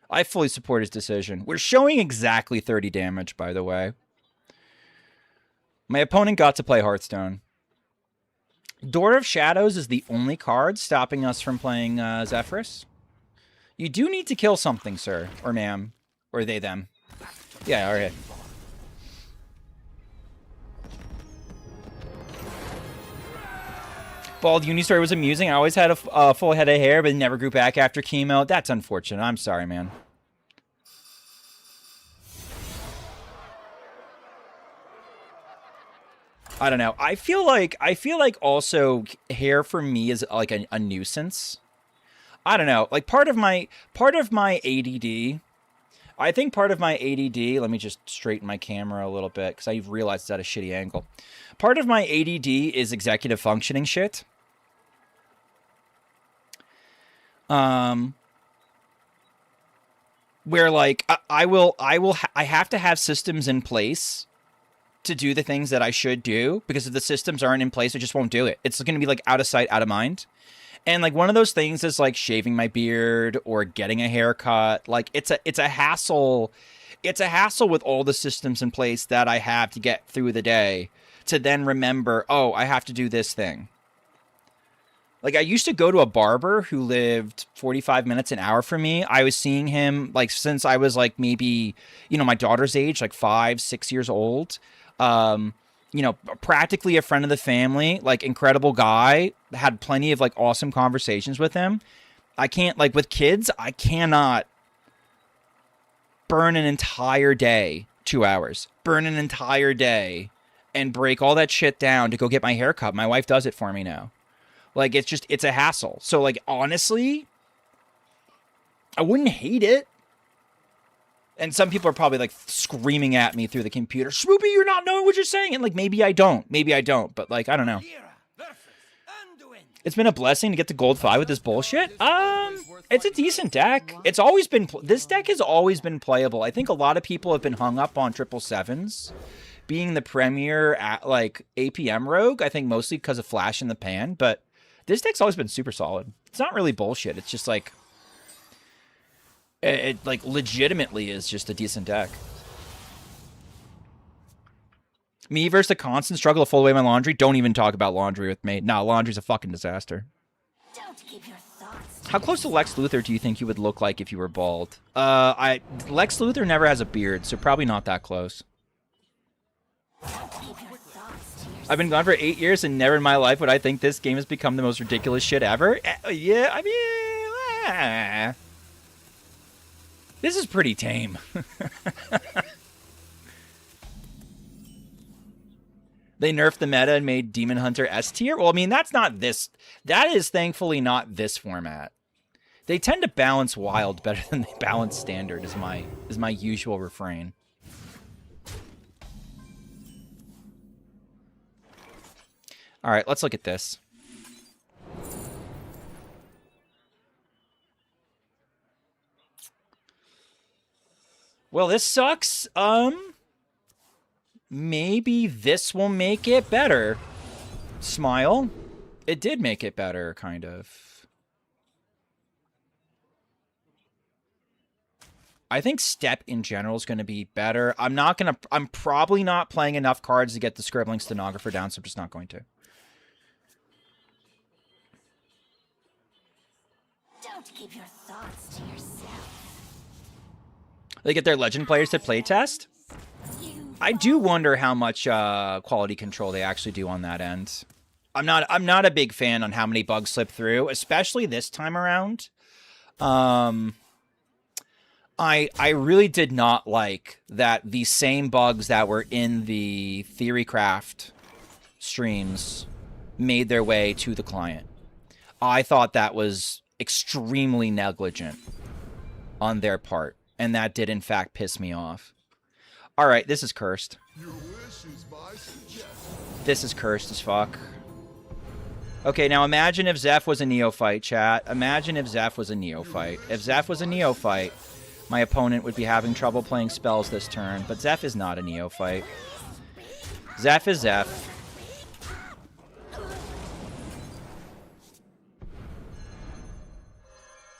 Speaker 1: I fully support his decision. We're showing exactly 30 damage, by the way. My opponent got to play Hearthstone. Door of Shadows is the only card stopping us from playing Zephyrus. You do need to kill something, sir. Or ma'am. Or they, them. Yeah, alright. Bald uni story was amusing. I always had a full head of hair, but never grew back after chemo. That's unfortunate. I'm sorry, man. I don't know. I feel like also hair for me is like a nuisance. I don't know. Like part of my ADD. I think part of my ADD. Let me just straighten my camera a little bit because I realized it's at a shitty angle. Part of my ADD is executive functioning shit. Where like I have to have systems in place to do the things that I should do, because if the systems aren't in place, I just won't do it. It's going to be like out of sight, out of mind. And like one of those things is like shaving my beard or getting a haircut. Like it's a hassle. It's a hassle with all the systems in place that I have to get through the day to then remember, oh, I have to do this thing. Like I used to go to a barber who lived 45 minutes an hour from me. I was seeing him like since I was like maybe, my daughter's age, like 5, 6 years old. Practically a friend of the family, like incredible guy, had plenty of like awesome conversations with him. I can't, like with kids, I cannot burn an entire day, 2 hours, burn an entire day and break all that shit down to go get my hair cut. My wife does it for me now. Like, it's a hassle. So like, honestly, I wouldn't hate it. And some people are probably like screaming at me through the computer, Schmoopy, you're not knowing what you're saying. And like, maybe I don't, but like, I don't know. It's been a blessing to get to gold 5 with this bullshit. It's a decent deck. It's always been, this deck has always been playable. I think a lot of people have been hung up on 777s being the premier at like APM rogue. I think mostly because of flash in the pan, but this deck's always been super solid. It's not really bullshit. It's just like, it like legitimately is just a decent deck. Me versus the constant struggle to fold away my laundry. Don't even talk about laundry with me. Nah, laundry's a fucking disaster.
Speaker 2: Don't keep your thoughts to
Speaker 1: How close to Lex Luthor do you think you would look like if you were bald? Lex Luthor never has a beard, so probably not that close.
Speaker 2: Don't keep your thoughts to yourself.
Speaker 1: I've been gone for 8 years, and never in my life would I think this game has become the most ridiculous shit ever. Yeah, I mean, this is pretty tame. They nerfed the meta and made Demon Hunter S tier. Well, I mean, that's not this. That is thankfully not this format. They tend to balance wild better than they balance standard. Is my usual refrain. All right, let's look at this. Well, this sucks. Maybe this will make it better. Smile. It did make it better, kind of. I think Step in general is going to be better. I'm probably not playing enough cards to get the Scribbling Stenographer down, so I'm just not going to.
Speaker 2: Don't keep your thoughts to yourself.
Speaker 1: They get their Legend players to playtest? I do wonder how much quality control they actually do on that end. I'm not a big fan on how many bugs slip through, especially this time around. I really did not like that the same bugs that were in the Theorycraft streams made their way to the client. I thought that was extremely negligent on their part, and that did in fact piss me off. All right, this is cursed.
Speaker 5: Your wish is my suggestion.
Speaker 1: This is cursed as fuck. Okay, now imagine if Zeph was a neophyte, chat. Imagine if Zeph was a neophyte. If Zeph was a neophyte, my opponent would be having trouble playing spells this turn, but Zeph is not a neophyte. Zeph is Zeph.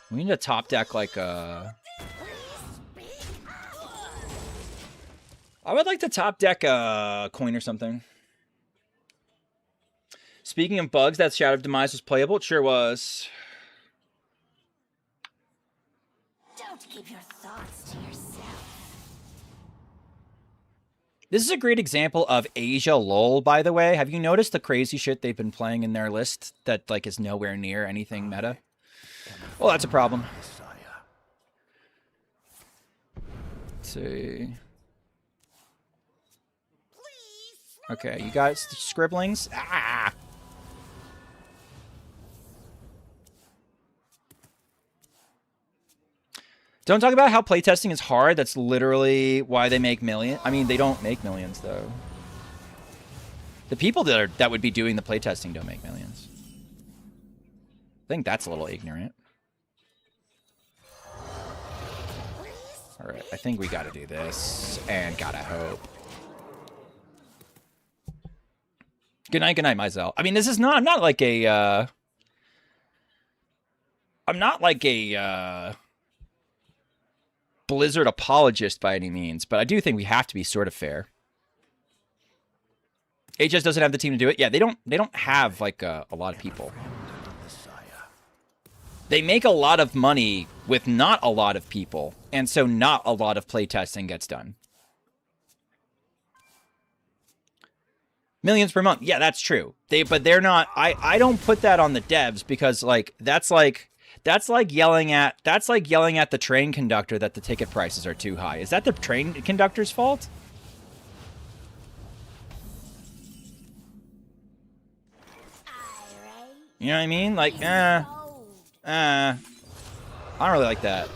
Speaker 1: We need to top deck like a... I would like to top deck a coin or something. Speaking of bugs, that Shadow of Demise was playable. It sure was.
Speaker 2: Don't keep your thoughts to yourself.
Speaker 1: This is a great example of Asia LOL, by the way. Have you noticed the crazy shit they've been playing in their list that like is nowhere near anything meta? Well, that's a problem. Let's see. Okay, you guys, scribblings. Ah! Don't talk about how playtesting is hard. That's literally why they make millions. I mean, they don't make millions, though. The people that would be doing the playtesting don't make millions. I think that's a little ignorant. All right, I think we got to do this, and gotta hope. Good night, myself. I mean, this is not. I'm not like a. I'm not like a Blizzard apologist by any means, but I do think we have to be sort of fair. HS doesn't have the team to do it. Yeah, they don't. They don't have like a lot of people. They make a lot of money with not a lot of people, and so not a lot of playtesting gets done. Millions per month. Yeah, that's true. But they're not. I don't put that on the devs because like that's like yelling at the train conductor that the ticket prices are too high. Is that the train conductor's fault? You know what I mean? Like, I don't really like that.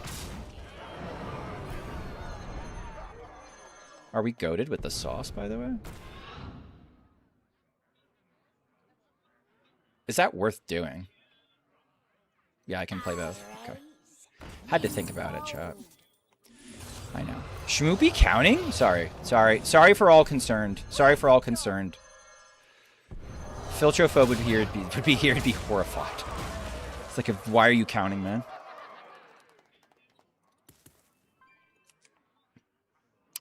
Speaker 1: Are we goated with the sauce, by the way? Is that worth doing? Yeah, I can play both. Okay. Had to think about it, chat. I know. Schmoopy counting? Sorry for all concerned. Sorry for all concerned. Filtrophobe would be here to be horrified. It's like, why are you counting, man?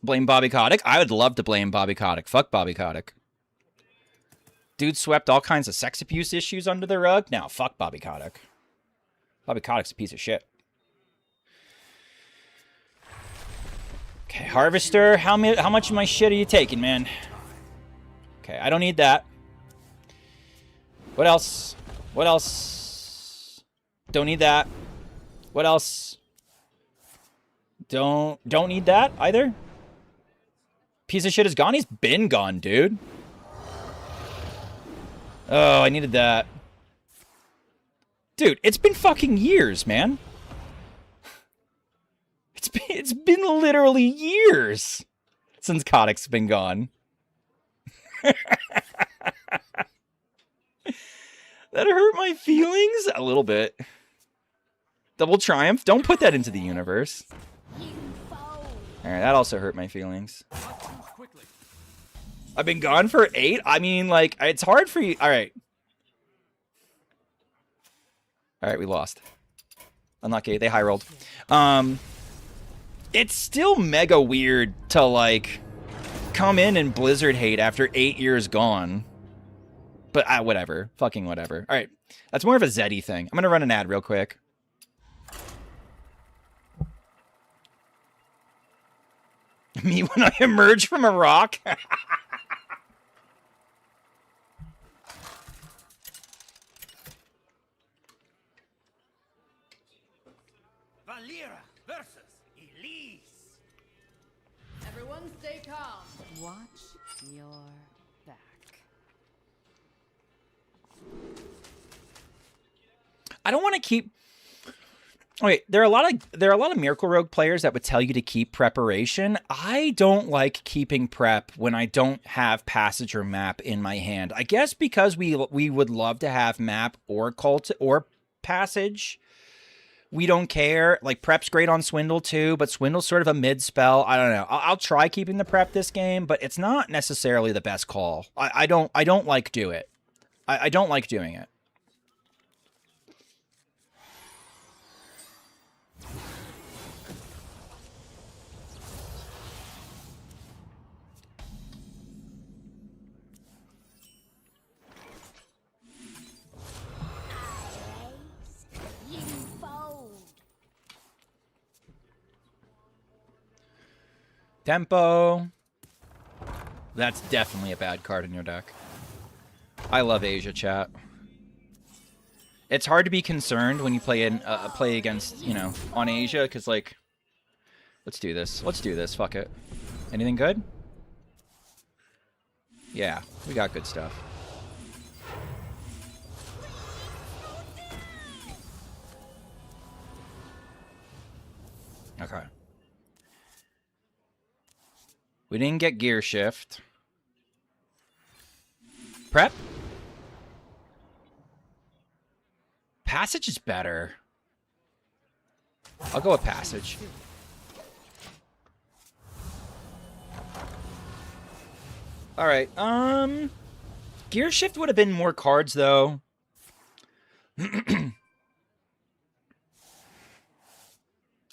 Speaker 1: Blame Bobby Kotick? I would love to blame Bobby Kotick. Fuck Bobby Kotick. Dude swept all kinds of sex abuse issues under the rug? Now, fuck Bobby Kotick. Bobby Kotick's a piece of shit. Okay, Harvester. How much of my shit are you taking, man? Okay, I don't need that. What else? What else? Don't need that. What else? Don't need that either. Piece of shit is gone. He's been gone, dude. Oh, I needed that. Dude, it's been fucking years, man. It's been literally years since Kotick's been gone. That hurt my feelings a little bit. Double Triumph. Don't put that into the universe. Alright, that also hurt my feelings. I've been gone for 8? I mean, like, it's hard for you. Alright. Alright, we lost. Unlucky. They high rolled. It's still mega weird to, like, come in and Blizzard hate after 8 years gone. But, whatever. Fucking whatever. Alright. That's more of a Zeddy thing. I'm gonna run an ad real quick. Me when I emerge from a rock?
Speaker 4: Valera versus Elise.
Speaker 3: Everyone stay calm. Watch your back.
Speaker 1: I don't want to keep... Wait, there are a lot of Miracle Rogue players that would tell you to keep preparation. I don't like keeping prep when I don't have passage or map in my hand. I guess because we would love to have map or cult or passage. We don't care. Like, prep's great on Swindle too, but Swindle's sort of a mid spell. I don't know. I'll try keeping the prep this game, but it's not necessarily the best call. I don't like do it. I don't like doing it. Tempo. That's definitely a bad card in your deck. I love Asia, chat. It's hard to be concerned when you play against, you know, on Asia, because, like, let's do this. Let's do this. Fuck it. Anything good? Yeah, we got good stuff. Okay. We didn't get gear shift. Prep? Passage is better. I'll go with passage. Alright, gear shift would have been more cards, though.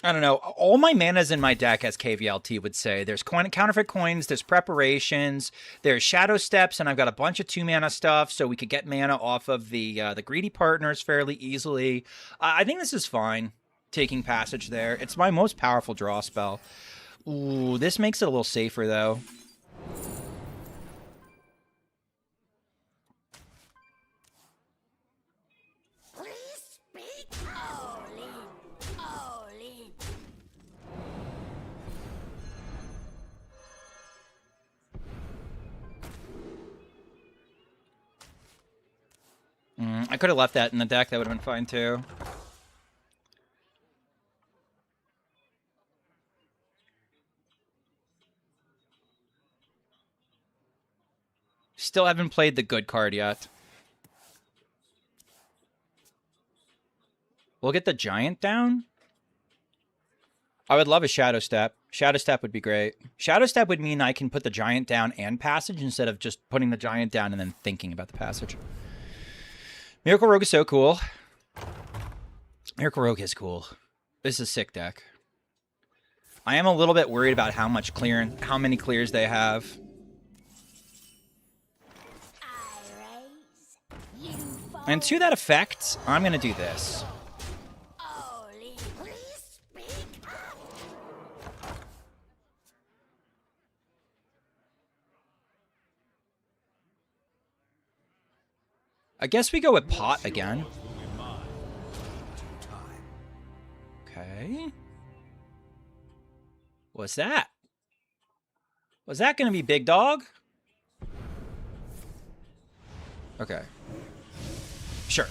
Speaker 1: I don't know. All my mana's in my deck, as KVLT would say. There's counterfeit coins, there's preparations, there's shadow steps, and I've got a bunch of 2-mana stuff, so we could get mana off of the greedy partners fairly easily. I think this is fine, taking passage there. It's my most powerful draw spell. Ooh, this makes it a little safer, though. I could have left that in the deck. That would have been fine, too. Still haven't played the good card yet. We'll get the Giant down? I would love a Shadow Step. Shadow Step would be great. Shadow Step would mean I can put the Giant down and passage instead of just putting the Giant down and then thinking about the passage. Miracle Rogue is so cool. Miracle Rogue is cool. This is a sick deck. I am a little bit worried about how many clears they have. And to that effect, I'm going to do this. I guess we go with pot again. Okay. What's that? Was that going to be big dog? Okay. Sure.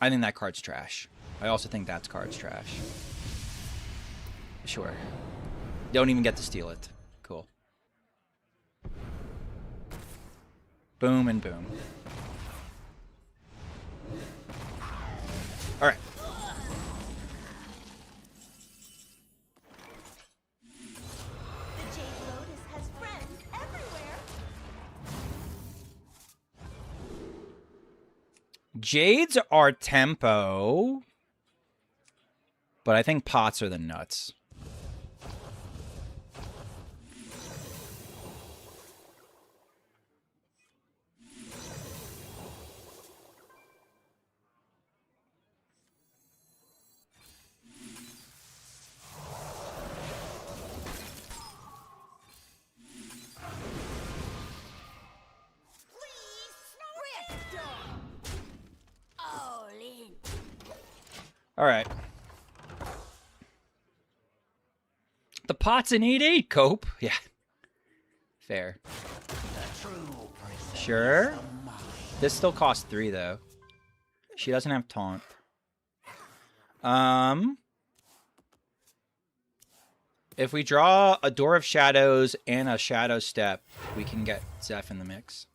Speaker 1: I think that card's trash. I also think that card's trash. Sure. Don't even get to steal it. Cool. Boom and boom. All right.
Speaker 2: The Jade Lotus has friends everywhere.
Speaker 1: Jades are tempo, but I think pots are the nuts.
Speaker 2: All in.
Speaker 1: All right. The pot's an 8/8, Cope. Yeah. Fair. Sure. This still costs 3, though. She doesn't have taunt. If we draw a Door of Shadows and a Shadow Step, we can get Zeph in the mix.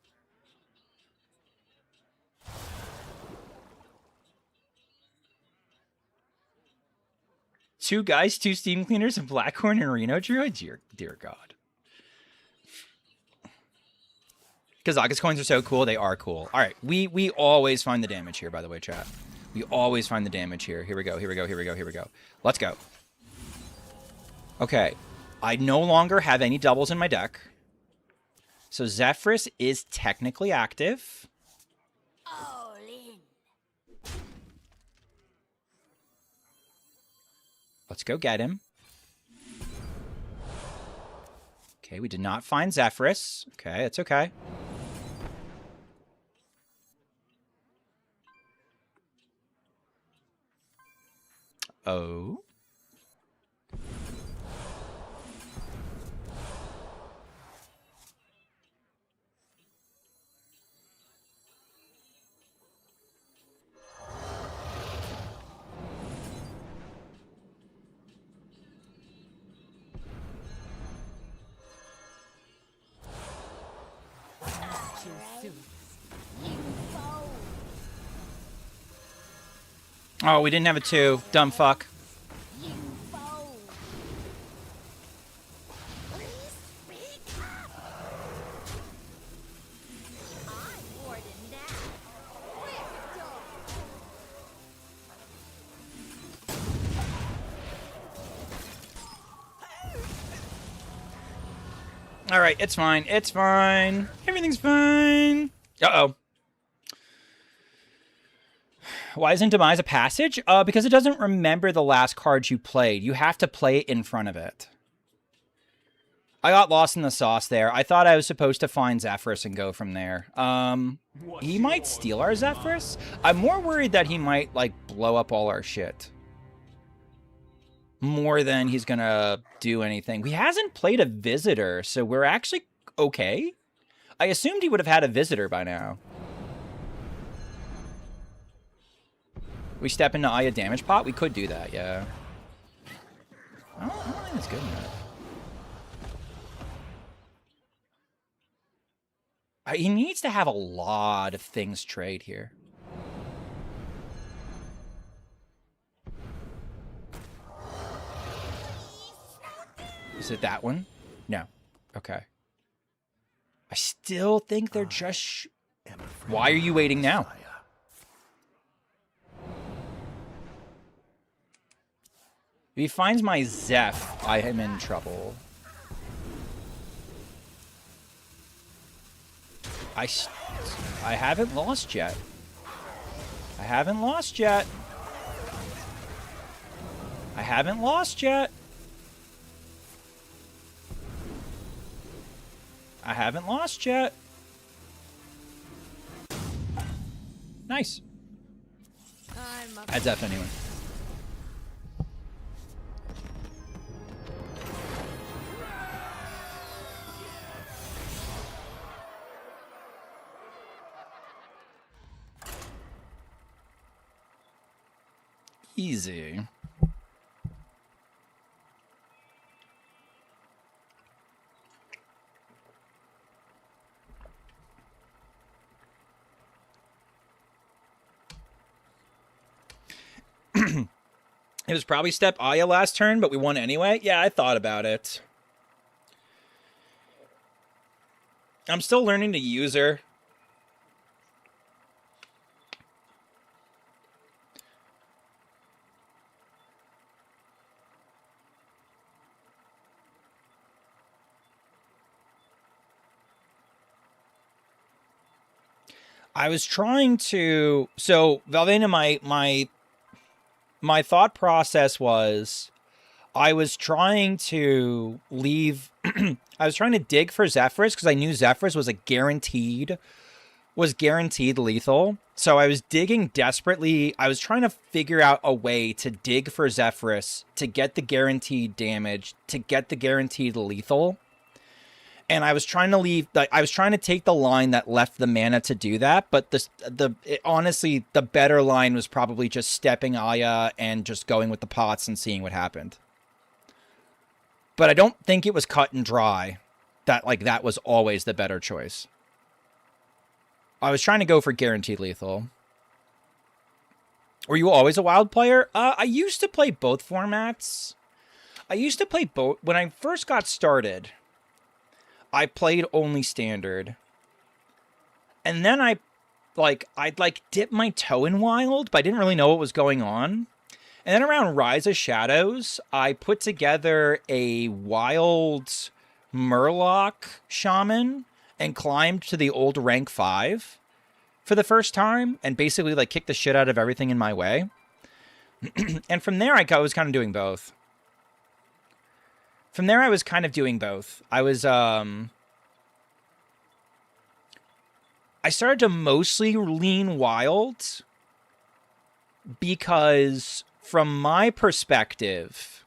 Speaker 1: Two guys, 2 Steam Cleaners, and Blackhorn and Reno Druid? Dear God. Kazakus coins are so cool. They are cool. All right. We always find the damage here, by the way, chat. We always find the damage here. Here we go. Here we go. Here we go. Here we go. Let's go. Okay. I no longer have any doubles in my deck. So Zephyrus is technically active.
Speaker 2: All in.
Speaker 1: Let's go get him. Okay, we did not find Zephyrus. Okay, it's okay. Oh. Oh, we didn't have a 2. Dumb fuck.
Speaker 2: You fool. Please speak up. I'm warden now. Quick, dog.
Speaker 1: All right, it's fine. It's fine. Everything's fine. Uh-oh. Why isn't Demise a passage? Because it doesn't remember the last card you played. You have to play it in front of it. I got lost in the sauce there. I thought I was supposed to find Zephyrus and go from there. He might steal our Zephyrus. I'm more worried that he might, like, blow up all our shit. More than he's gonna do anything. He hasn't played a Visitor, so we're actually okay. I assumed he would have had a Visitor by now. We step into Aya damage pot? We could do that, yeah. I don't think that's good enough. He needs to have a lot of things trade here. Is it that one? No. Okay. I still think they're just... Why are you waiting now? If he finds my Zeph, I am in trouble. I haven't lost yet. I haven't lost yet. I haven't lost yet. I haven't lost yet. Nice.
Speaker 3: I'm up.
Speaker 1: Adds F anyway. Easy. It was probably step Aya last turn, but we won anyway. Yeah, I thought about it. I'm still learning to use her. I was trying to... So, Valvena, my thought process was... I was trying to leave... I was trying to dig for Zephrys because I knew Zephrys was guaranteed lethal. So I was digging desperately. I was trying to figure out a way to dig for Zephrys to get the guaranteed damage, to get the guaranteed lethal. And I was trying to leave... I was trying to take the line that left the mana to do that. But honestly, the better line was probably just stepping Aya and just going with the pots and seeing what happened. But I don't think it was cut and dry that, that was always the better choice. I was trying to go for guaranteed lethal. Were you always a Wild player? I used to play both formats. I used to play both. When I first got started, I played only Standard. And then I'd dip my toe in Wild, but I didn't really know what was going on. And then around Rise of Shadows, I put together a Wild Murloc Shaman and climbed to the old rank 5 for the first time and basically kicked the shit out of everything in my way. And from there, I was kind of doing both. I was, I started to mostly lean Wild because... From my perspective,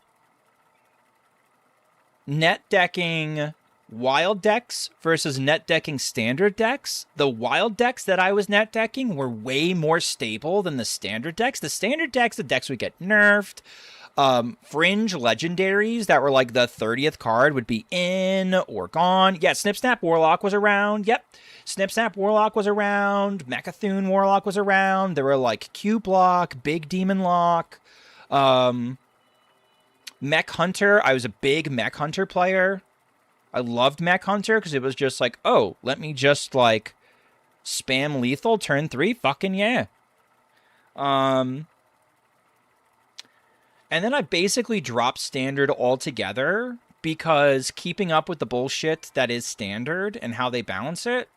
Speaker 1: net decking Wild decks versus net decking Standard decks, the Wild decks that I was net decking were way more stable than the Standard decks. The Standard decks, the decks would get nerfed. Fringe legendaries that were the 30th card would be in or gone. Yeah, Snip Snap Warlock was around. Yep. Snip Snap Warlock was around. Mechathune Warlock was around. There were Q Block, Big Demon Lock. Mech Hunter. I was a big Mech Hunter player. I loved Mech Hunter because it was just oh, let me just spam lethal turn 3. Fucking yeah. And then I basically dropped Standard altogether because keeping up with the bullshit that is Standard and how they balance it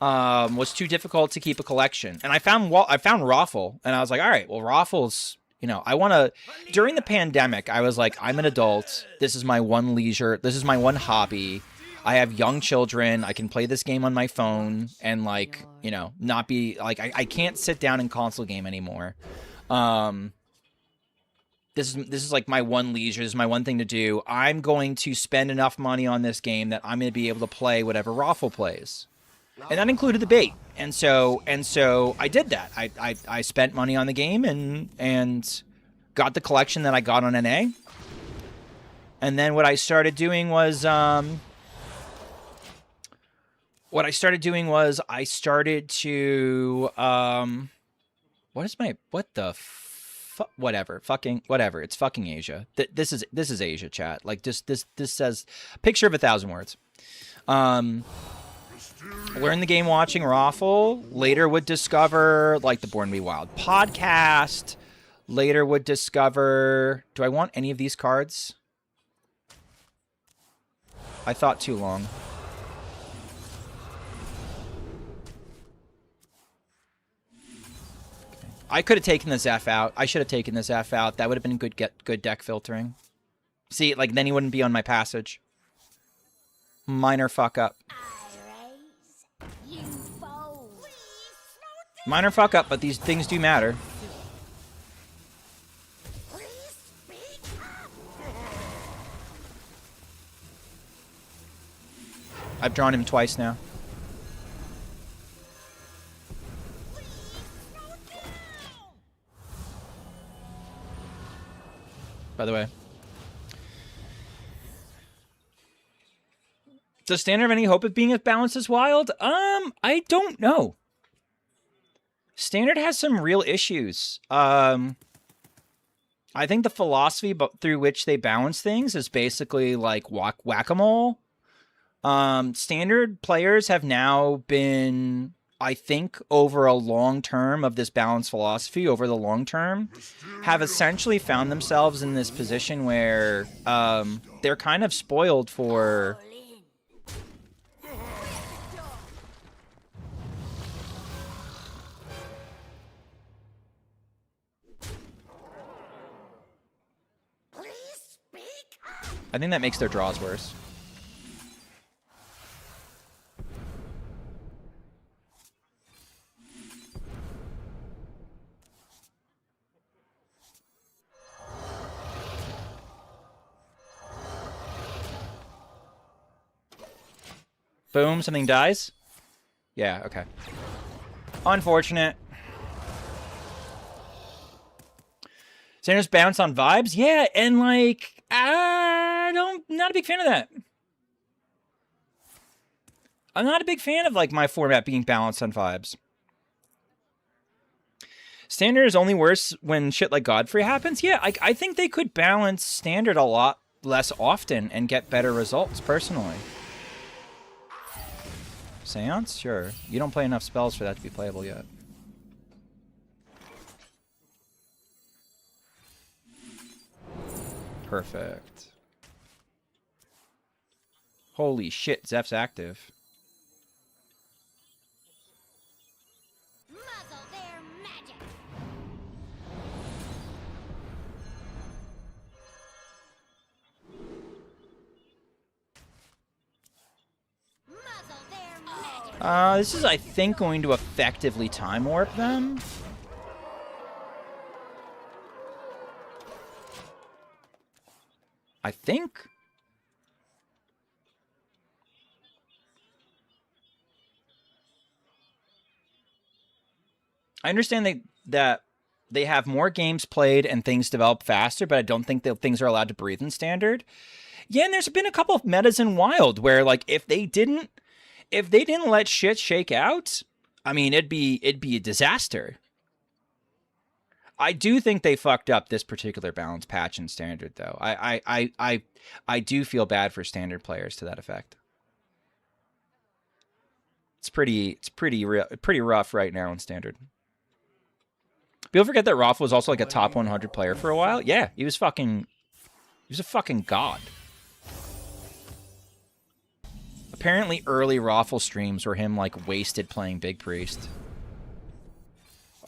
Speaker 1: was too difficult to keep a collection. And I found Raffle, and I was like, all right, well, Raffle's, I want to... During the pandemic, I was like, I'm an adult. This is my one leisure. This is my one hobby. I have young children. I can play this game on my phone and, not be... I can't sit down and console game anymore. This is my one leisure. This is my one thing to do. I'm going to spend enough money on this game that I'm going to be able to play whatever Raffle plays. And that included the bait. And so I did that. I spent money on the game and got the collection that I got on NA. And then what I started doing was I started to whatever. It's fucking Asia. This is Asia, chat. This says picture of 1,000 words. Learn the game watching Raffle. Later would discover the Born to Be Wild podcast. Later would discover... Do I want any of these cards? I thought too long. I could have taken this F out. I should have taken this F out. That would have been good deck filtering. See, then he wouldn't be on my passage. Minor fuck up.
Speaker 2: You fold. Please,
Speaker 1: Minor fuck up, but these things do matter. I've drawn him twice now. By the way. Does Standard have any hope of being as balanced as Wild? I don't know. Standard has some real issues. I think the philosophy through which they balance things is basically like whack-a-mole. Standard players have now been, I think, over a long term of this balanced philosophy, over the long term, have essentially found themselves in this position where they're kind of spoiled for... I think that makes their draws worse. Boom, something dies? Yeah, okay. Unfortunate. Sanders bounce on vibes? Yeah, and like, not a big fan of that. I'm not a big fan of like my format being balanced on vibes. Standard is only worse when shit like Godfrey happens. Yeah, I think they could balance Standard a lot less often and get better results, personally. Seance? Sure. You don't play enough spells for that to be playable yet. Perfect. Holy shit, Zeph's active.
Speaker 2: Muzzle their magic. Muzzle their magic.
Speaker 1: This is, I think, going to effectively time warp them. I think. I understand that they have more games played and things develop faster, but I don't think that things are allowed to breathe in Standard. Yeah, and there's been a couple of metas in Wild where, like, if they didn't let shit shake out, I mean, it'd be a disaster. I do think they fucked up this particular balance patch in Standard, though. I do feel bad for Standard players to that effect. It's pretty rough right now in Standard. People forget that Roth was also like a top 100 player for a while. Yeah, he was a fucking god. Apparently early Raffle streams were him like wasted playing Big Priest.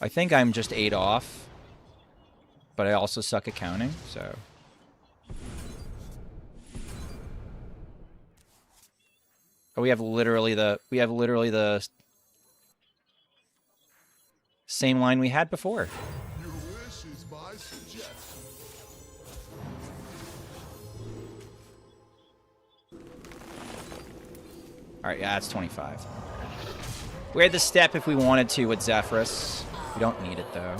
Speaker 1: I think I'm just 8 off. But I also suck at counting, so. Oh, we have literally the same line we had before.
Speaker 5: Your wish is my suggestion.
Speaker 1: All right, yeah, that's 25. We had the step if we wanted to with Zephyrus. We don't need it though.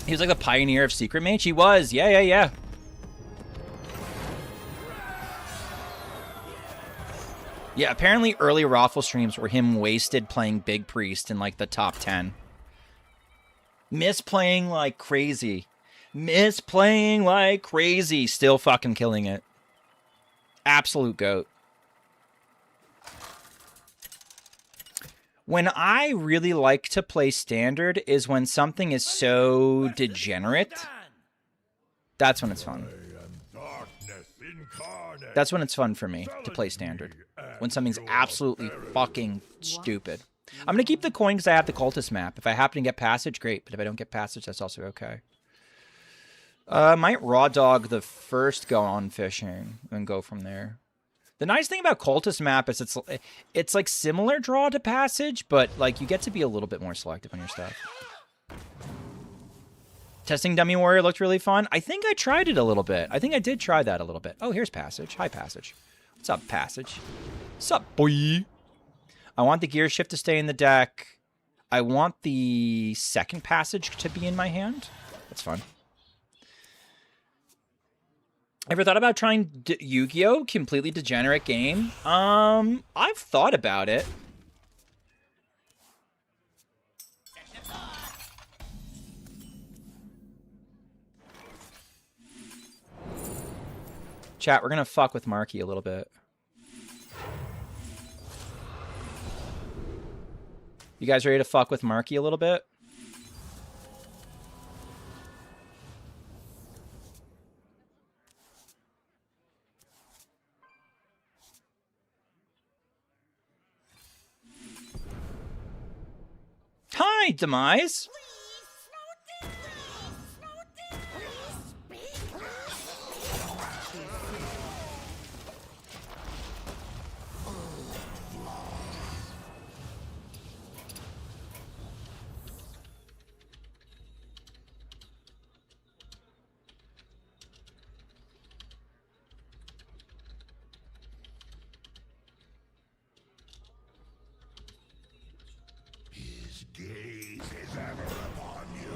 Speaker 1: He was like the pioneer of Secret Mage. He was. Yeah. Yeah, apparently early Raffle streams were him wasted playing Big Priest in like the top 10. Misplaying like crazy. Still fucking killing it. Absolute goat. When I really like to play Standard is when something is so degenerate. That's when it's fun. That's when it's fun for me to play Standard. When something's absolutely fucking stupid. I'm going to keep the coin because I have the Cultist map. If I happen to get Passage, great. But if I don't get Passage, that's also okay. I might Raw Dog the first go on fishing and go from there. The nice thing about Cultist map is it's like similar draw to Passage, but like you get to be a little bit more selective on your stuff. Testing Dummy Warrior looked really fun. I think I tried it a little bit. I think I did try that a little bit. Oh, here's Passage. Hi, Passage. What's up, Passage? What's up, boy? I want the gear shift to stay in the deck. I want the second Passage to be in my hand. That's fun. Ever thought about trying Yu-Gi-Oh! Completely degenerate game? I've thought about it. Chat, we're gonna fuck with Marky a little bit. You guys ready to fuck with Marky a little bit? Hi, Demise.
Speaker 5: His gaze is ever upon you.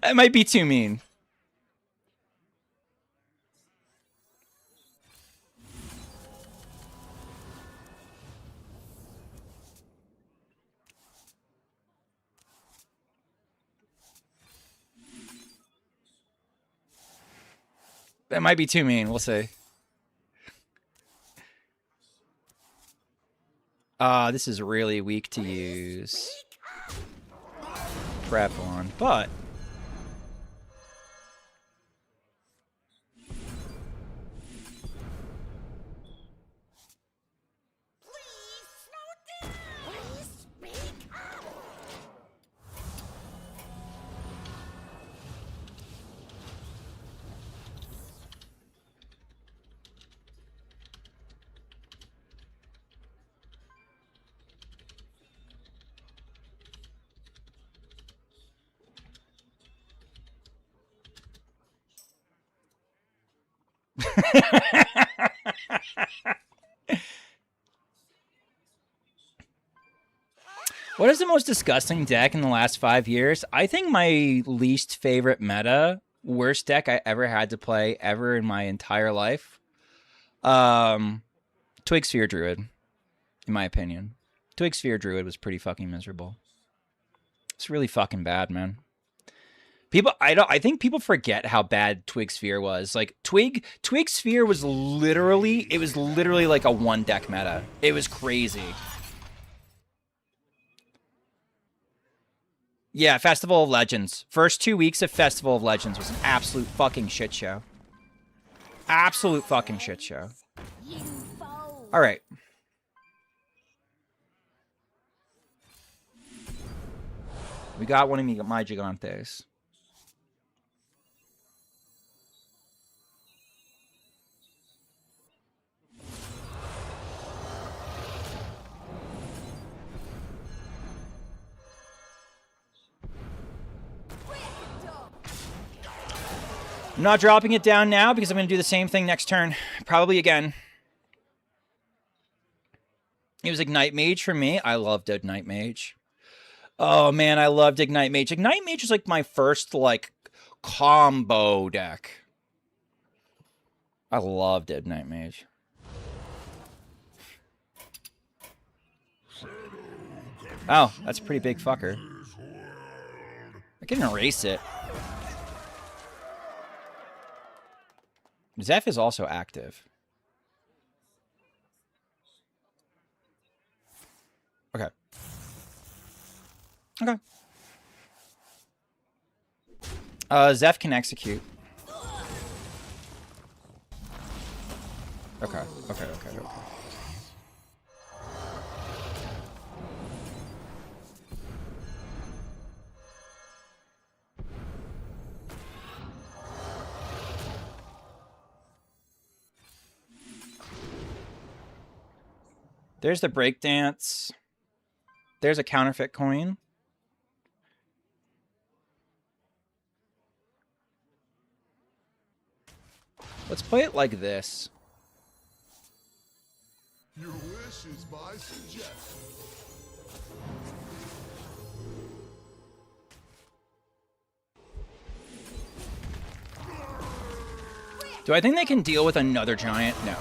Speaker 1: That might be too mean. That might be too mean. We'll see. This is really weak to use prep on, but what is the most disgusting deck in the last 5 years? I think my least favorite meta, worst deck I ever had to play ever in my entire life. Twig Sphere Druid, in my opinion. Twig Sphere Druid was pretty fucking miserable. It's really fucking bad, man. I think people forget how bad Twig Sphere was. Like Twig Sphere was literally like a one deck meta. It was crazy. Yeah, Festival of Legends. First 2 weeks of Festival of Legends was an absolute fucking shit show. Absolute fucking shit show. All right. We got one of my Gigantes. I'm not dropping it down now because I'm going to do the same thing next turn. Probably again. It was Ignite Mage for me. I loved Ignite Mage. Oh, man, I loved Ignite Mage. Ignite Mage was like my first, like, combo deck. I loved Ignite Mage. Oh, that's a pretty big fucker. I can erase it. Zeph is also active. Okay. Okay. Zeph can execute. Okay, okay, okay, okay. There's the breakdance. There's a counterfeit coin. Let's play it like this.
Speaker 5: Your wish is my suggestion.
Speaker 1: Do I think they can deal with another giant? No.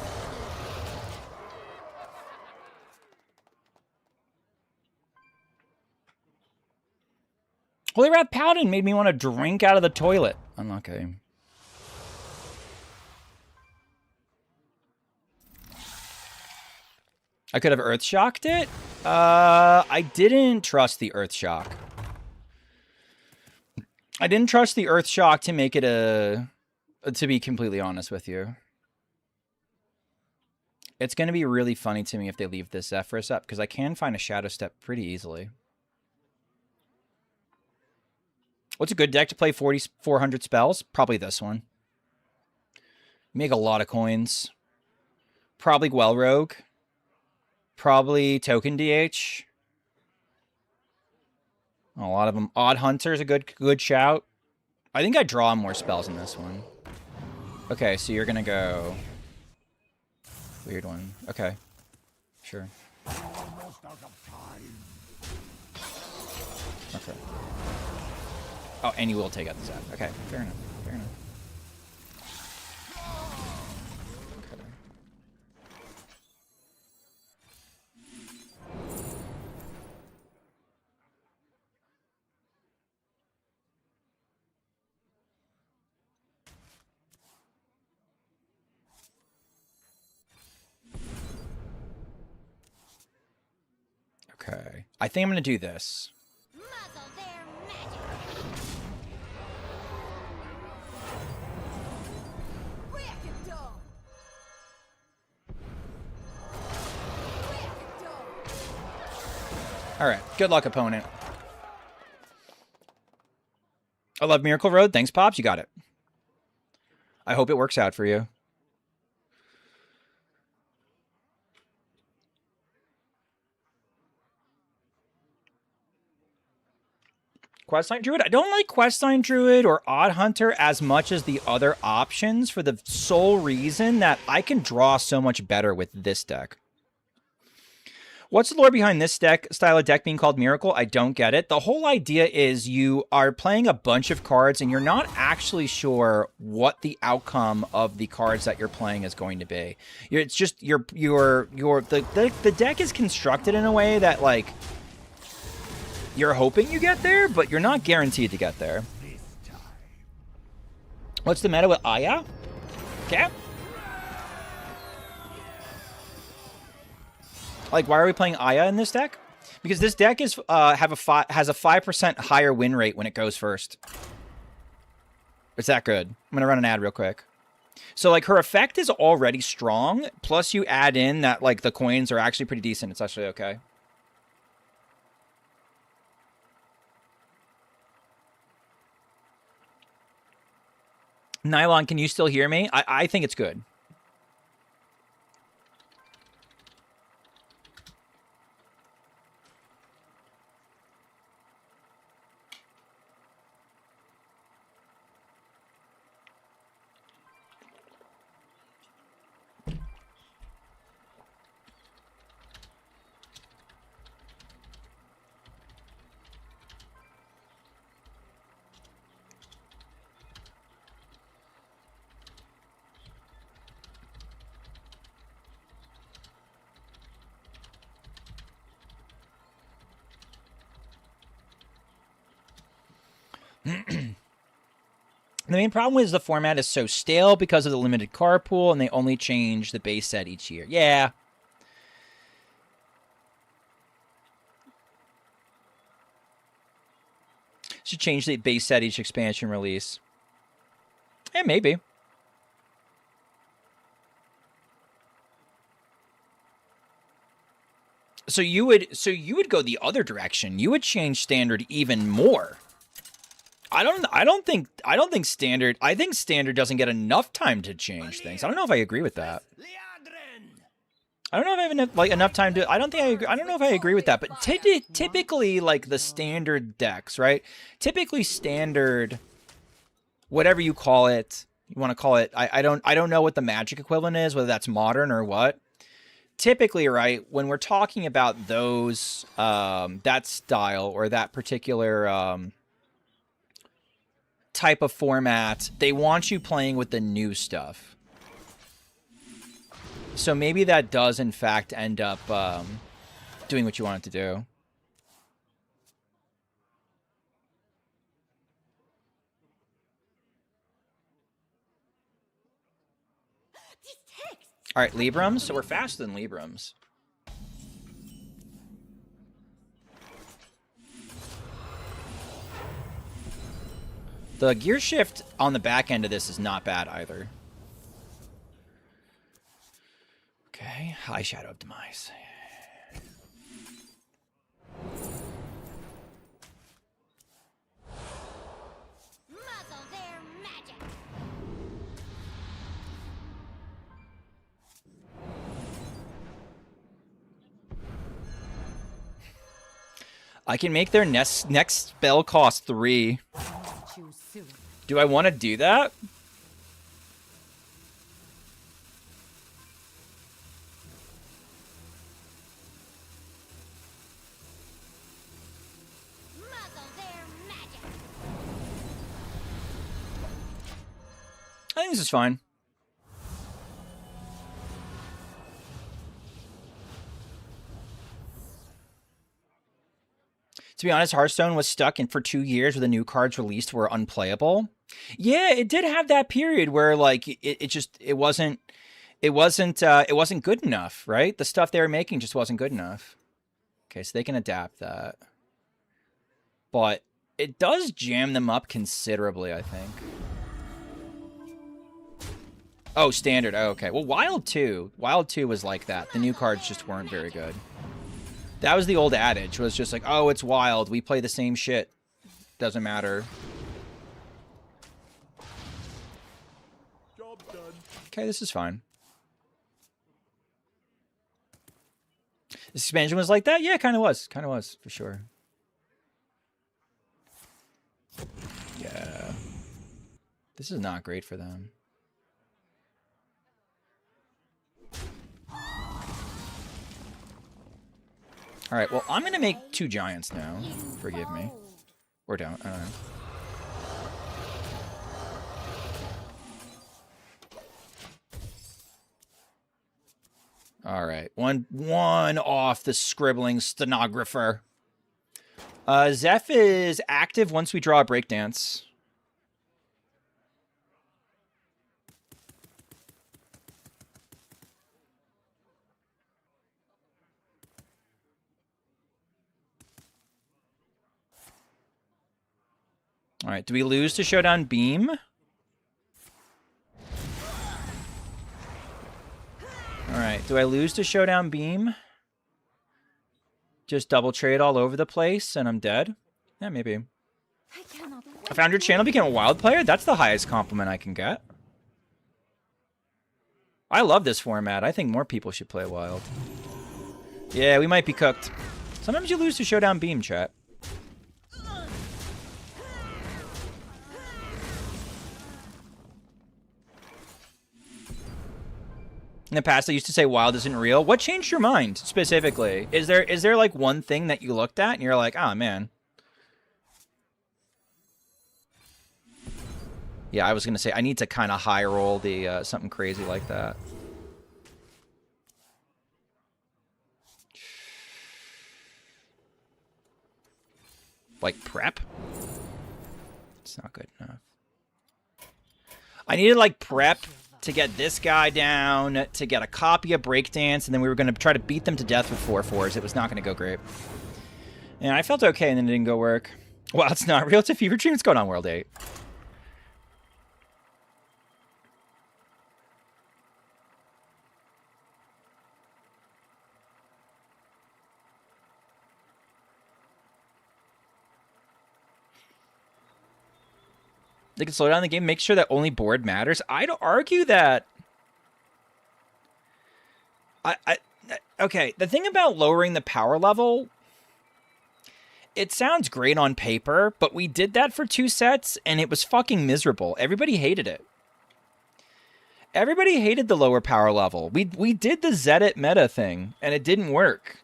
Speaker 1: Holy Wrath Paladin made me want to drink out of the toilet. Unlucky. I could have Earth Shocked it. I didn't trust the Earth Shock. I didn't trust the Earth Shock to make it a... To be completely honest with you. It's going to be really funny to me if they leave this Zephyrus up, because I can find a Shadow Step pretty easily. What's a good deck to play 400 spells? Probably this one. Make a lot of coins. Probably Gwell Rogue. Probably Token DH. A lot of them. Odd Hunter's a good shout. I think I draw more spells in this one. Okay, so you're going to go... Weird one. Okay. Sure. Okay. Oh, and you will take out the Zap. Okay, fair enough. Fair enough. Okay. I think I'm going to do this.
Speaker 2: Muzzle their magic.
Speaker 3: Break it down. Break it down.
Speaker 1: All right. Good luck, opponent. I love Miracle Road. Thanks, Pops. You got it. I hope it works out for you. Questline Druid? I don't like Questline Druid or Odd Hunter as much as the other options for the sole reason that I can draw so much better with this deck. What's the lore behind this style of deck being called Miracle? I don't get it. The whole idea is you are playing a bunch of cards and you're not actually sure what the outcome of the cards that you're playing is going to be. It's just the deck is constructed in a way that, like, you're hoping you get there, but you're not guaranteed to get there. What's the meta with Aya? Okay. Like, why are we playing Aya in this deck? Because this deck is has a 5% higher win rate when it goes first. It's that good. I'm gonna run an ad real quick. So, like, her effect is already strong. Plus, you add in that, like, the coins are actually pretty decent. It's actually okay. Nylon, can you still hear me? I think it's good. The main problem is the format is so stale because of the limited card pool, and they only change the base set each year. Yeah. Should change the base set each expansion release. Yeah, maybe. So you would go the other direction. You would change standard even more. I don't think standard. I think standard doesn't get enough time to change things. I don't know if I agree with that. I don't know if I have enough time to. I don't think I agree. I don't know if I agree with that. But typically, like the standard decks, right? Typically, standard, whatever you call it, you want to call it. I don't know what the Magic equivalent is, whether that's modern or what. Typically, right, when we're talking about those, that style or that particular type of format, they want you playing with the new stuff. So maybe that does, in fact, end up doing what you want it to do. All right, Librams. So we're faster than Librams. The gear shift on the back end of this is not bad either. Okay, High Shadow of Demise.
Speaker 2: Muzzle their magic.
Speaker 1: I can make their next spell cost 3. Do I want to do that? I think this is fine. To be honest, Hearthstone was stuck in for 2 years where the new cards released were unplayable. Yeah, it did have that period where like it wasn't good enough, right? The stuff they were making just wasn't good enough. Okay, so they can adapt that. But it does jam them up considerably, I think. Oh, standard. Oh, okay. Well, Wild 2 was like that. The new cards just weren't very good. That was the old adage, was just like, oh, it's Wild. We play the same shit. Doesn't matter.
Speaker 5: Job done.
Speaker 1: Okay, this is fine. This expansion was like that? Yeah, kind of was. Kind of was, for sure. Yeah. This is not great for them. All right, well, I'm going to make 2 giants now. Forgive me. Or don't. I don't know. All right. One off the scribbling stenographer. Zeph is active once we draw a breakdance. All right, do we lose to Showdown Beam? All right, do I lose to Showdown Beam? Just double trade all over the place and I'm dead? Yeah, maybe. I found your channel, became a Wild player? That's the highest compliment I can get. I love this format. I think more people should play Wild. Yeah, we might be cooked. Sometimes you lose to Showdown Beam, chat. In the past, I used to say Wild isn't real. What changed your mind, specifically? Is there like one thing that you looked at and you're like, oh, man. Yeah, I was going to say, I need to kind of high roll the something crazy like that. Like prep? It's not good enough. I needed like prep to get this guy down, to get a copy of Breakdance, and then we were going to try to beat them to death with 4/4s. It was not going to go great. And I felt okay, and then it didn't go work. Well, it's not real. It's a fever dream. It's going on World 8. They can slow down the game, make sure that only board matters. I'd argue that... Okay, the thing about lowering the power level... It sounds great on paper, but we did that for 2 sets, and it was fucking miserable. Everybody hated it. Everybody hated the lower power level. We did the Zedit meta thing, and it didn't work.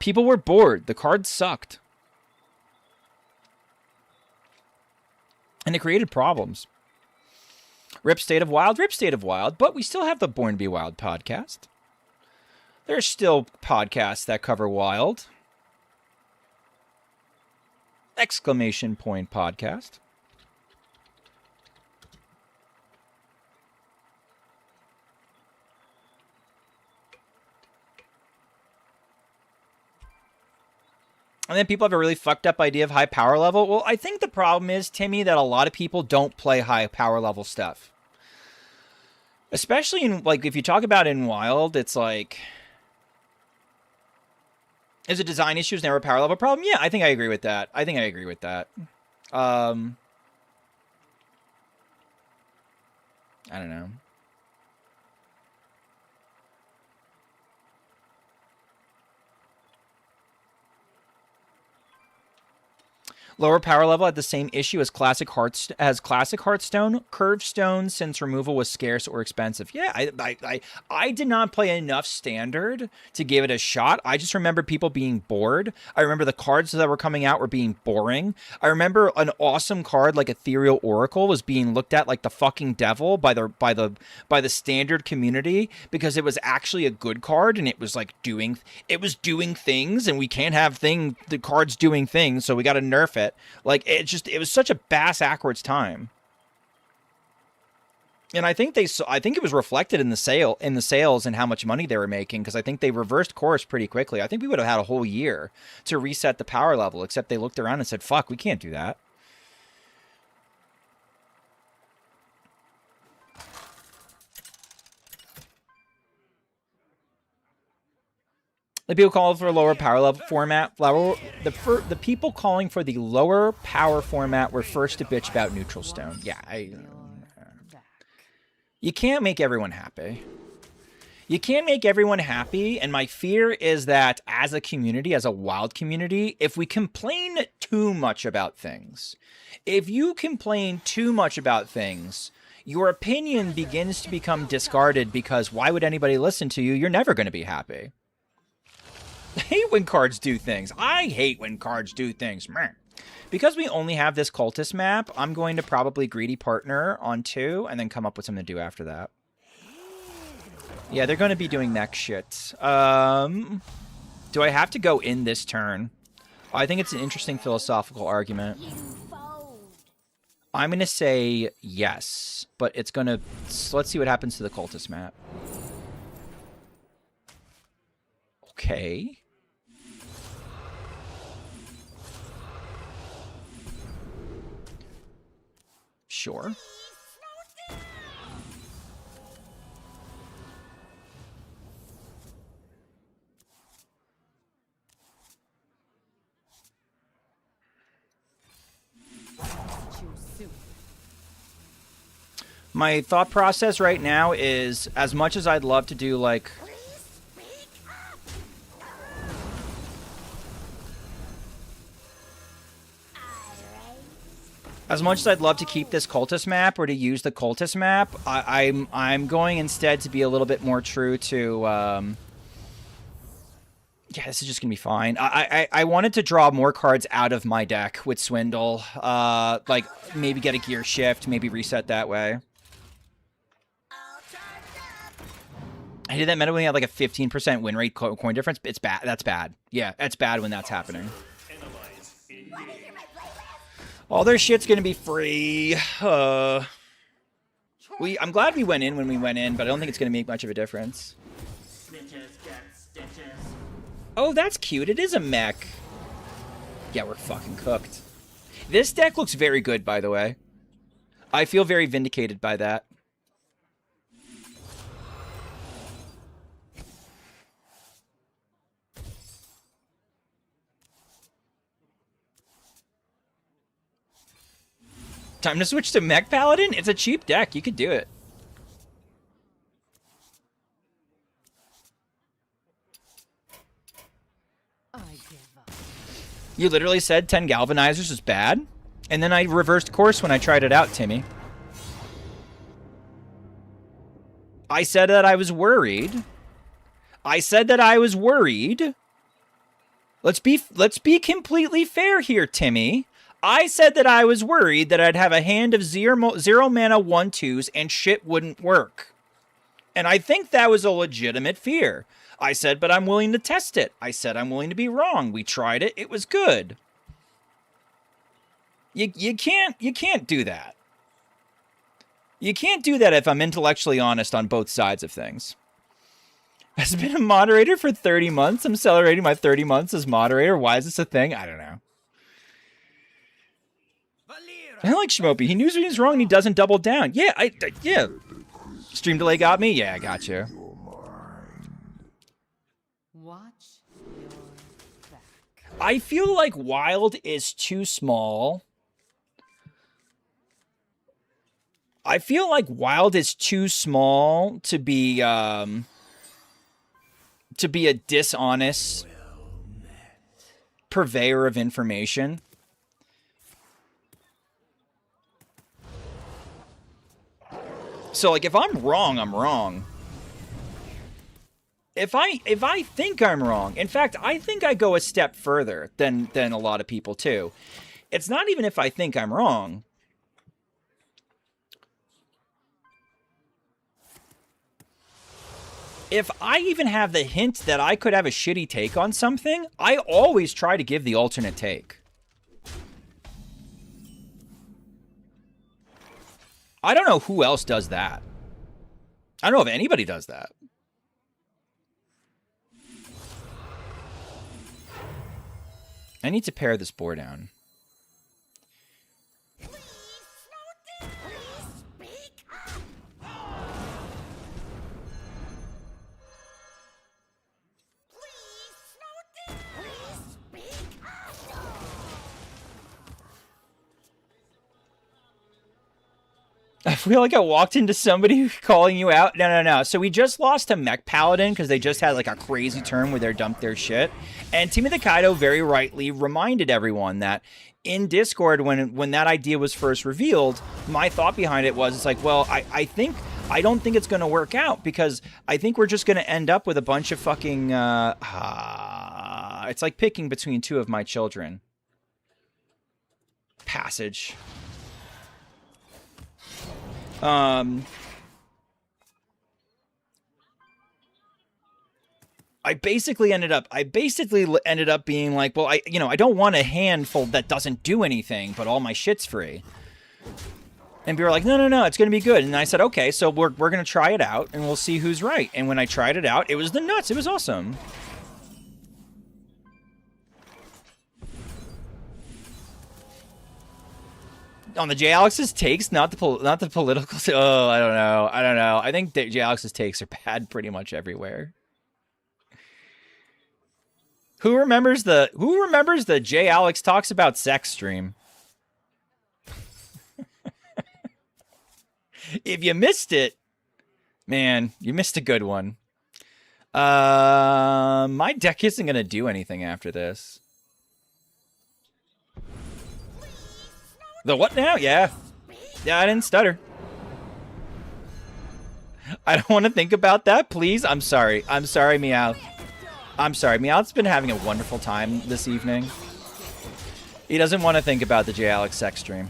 Speaker 1: People were bored. The cards sucked. And it created problems. Rip State of Wild, Rip State of Wild, but we still have the Born to Be Wild podcast. There's still podcasts that cover Wild. Exclamation point podcast. And then people have a really fucked up idea of high power level. Well, I think the problem is, Timmy, that a lot of people don't play high power level stuff. Especially in, like, if you talk about in Wild, it's like... Is it design issues, never a power level problem? Yeah, I think I agree with that. I don't know. Lower power level had the same issue as classic Hearthstone. Curved stones, since removal was scarce or expensive. Yeah, I did not play enough standard to give it a shot. I just remember people being bored. I remember the cards that were coming out were being boring. I remember an awesome card like Ethereal Oracle was being looked at like the fucking devil by the standard community because it was actually a good card and it was like doing things, and we can't have the cards doing things, so we got to nerf it. Like, it was such a bass-ackwards time. And I think it was reflected in the sales and how much money they were making, because I think they reversed course pretty quickly. I think we would have had a whole year to reset the power level, except they looked around and said, fuck, we can't do that. The people calling for a lower power level format. The people calling for the lower power format were first to bitch about neutral stone. Yeah, you can't make everyone happy. You can't make everyone happy, and my fear is that as a community, as a Wild community, if we complain too much about things, your opinion begins to become discarded, because why would anybody listen to you? You're never going to be happy. I hate when cards do things. I hate when cards do things. Because we only have this cultist map, I'm going to probably greedy partner on 2 and then come up with something to do after that. Yeah, they're going to be doing next shit. Do I have to go in this turn? I think it's an interesting philosophical argument. I'm going to say yes, but it's going to... Let's see what happens to the cultist map. Okay. Sure. My thought process right now is, as much as I'd love to do, like... As much as I'd love to keep this cultist map or to use the cultist map, I'm going instead to be a little bit more true to... Yeah, this is just going to be fine. I wanted to draw more cards out of my deck with Swindle. Like, maybe get a gear shift, maybe reset that way. I did that meta when we had like a 15% win rate coin difference. It's bad. That's bad. Yeah, it's bad when that's happening. All their shit's gonna be free. I'm glad we went in when we went in, but I don't think it's gonna make much of a difference. Oh, that's cute. It is a mech. Yeah, we're fucking cooked. This deck looks very good, by the way. I feel very vindicated by that. Time to switch to Mech Paladin? It's a cheap deck. You could do it.
Speaker 3: I give up.
Speaker 1: You literally said 10 Galvanizers is bad? And then I reversed course when I tried it out, Timmy. I said that I was worried. I said that I was worried. Let's be completely fair here, Timmy. I said that I was worried that I'd have a hand of zero mana 1/2s and shit wouldn't work. And I think that was a legitimate fear. I said, but I'm willing to test it. I said I'm willing to be wrong. We tried it. It was good. You can't do that. You can't do that if I'm intellectually honest on both sides of things. Has been a moderator for 30 months. I'm celebrating my 30 months as moderator. Why is this a thing? I don't know. I like Schmoopy. He knows when he's wrong and he doesn't double down. Yeah, yeah. Stream delay got me? Yeah, I got you.
Speaker 3: Watch your back.
Speaker 1: I feel like Wild is too small. I feel like Wild is too small to be a dishonest purveyor of information. So, like, if I'm wrong, I'm wrong. If I think I'm wrong, in fact, I think I go a step further than a lot of people too. It's not even if I think I'm wrong. If I even have the hint that I could have a shitty take on something, I always try to give the alternate take. I don't know who else does that. I don't know if anybody does that. I need to pare this board down. I feel like I walked into somebody calling you out. No. So we just lost to Mech Paladin because they just had like a crazy turn where they dumped their shit. And Timmy the Kaido very rightly reminded everyone that in Discord, when that idea was first revealed, my thought behind it was, it's like, well, I don't think it's going to work out because I think we're just going to end up with a bunch of fucking, it's like picking between two of my children. Passage. I basically ended up being like, well, I don't want a handful that doesn't do anything, but all my shit's free. And people were like, no, it's going to be good. And I said, okay, so we're going to try it out and we'll see who's right. And when I tried it out, it was the nuts. It was awesome. On the J Alex's takes, not the political. Oh, I don't know. I think J Alex's takes are bad pretty much everywhere. Who remembers the J Alex talks about sex stream? If you missed it, man, you missed a good one. My deck isn't gonna do anything after this. The what now? Yeah, I didn't stutter. I don't want to think about that, please. I'm sorry, Meow. I'm sorry, Meow's been having a wonderful time this evening. He doesn't want to think about the J Alex sex stream.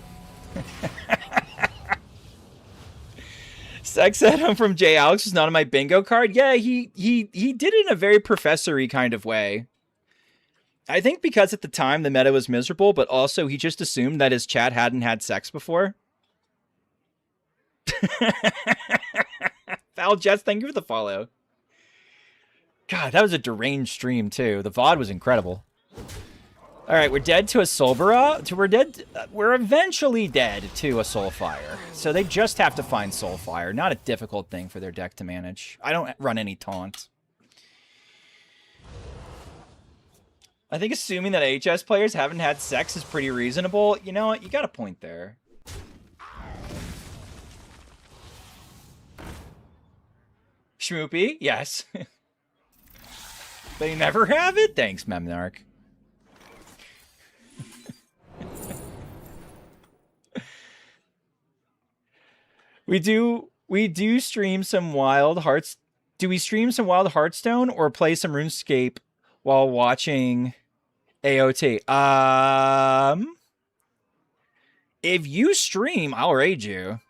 Speaker 1: Sex at home from J Alex was not on my bingo card. Yeah, he did it in a very professory kind of way. I think because at the time the meta was miserable, but also he just assumed that his chat hadn't had sex before. Foul Jets, thank you for the follow. God, that was a deranged stream too. The VOD was incredible. All right, we're dead to a Solvara. We're eventually dead to a Soulfire. So they just have to find Soulfire. Not a difficult thing for their deck to manage. I don't run any taunt. I think assuming that HS players haven't had sex is pretty reasonable. You know what? You got a point there. Schmoopy, yes. They never have it? Thanks, Memnarch. We do stream some Wild Hearts. Do we stream some Wild Hearthstone or play some RuneScape while watching AOT? If you stream, I'll raid you.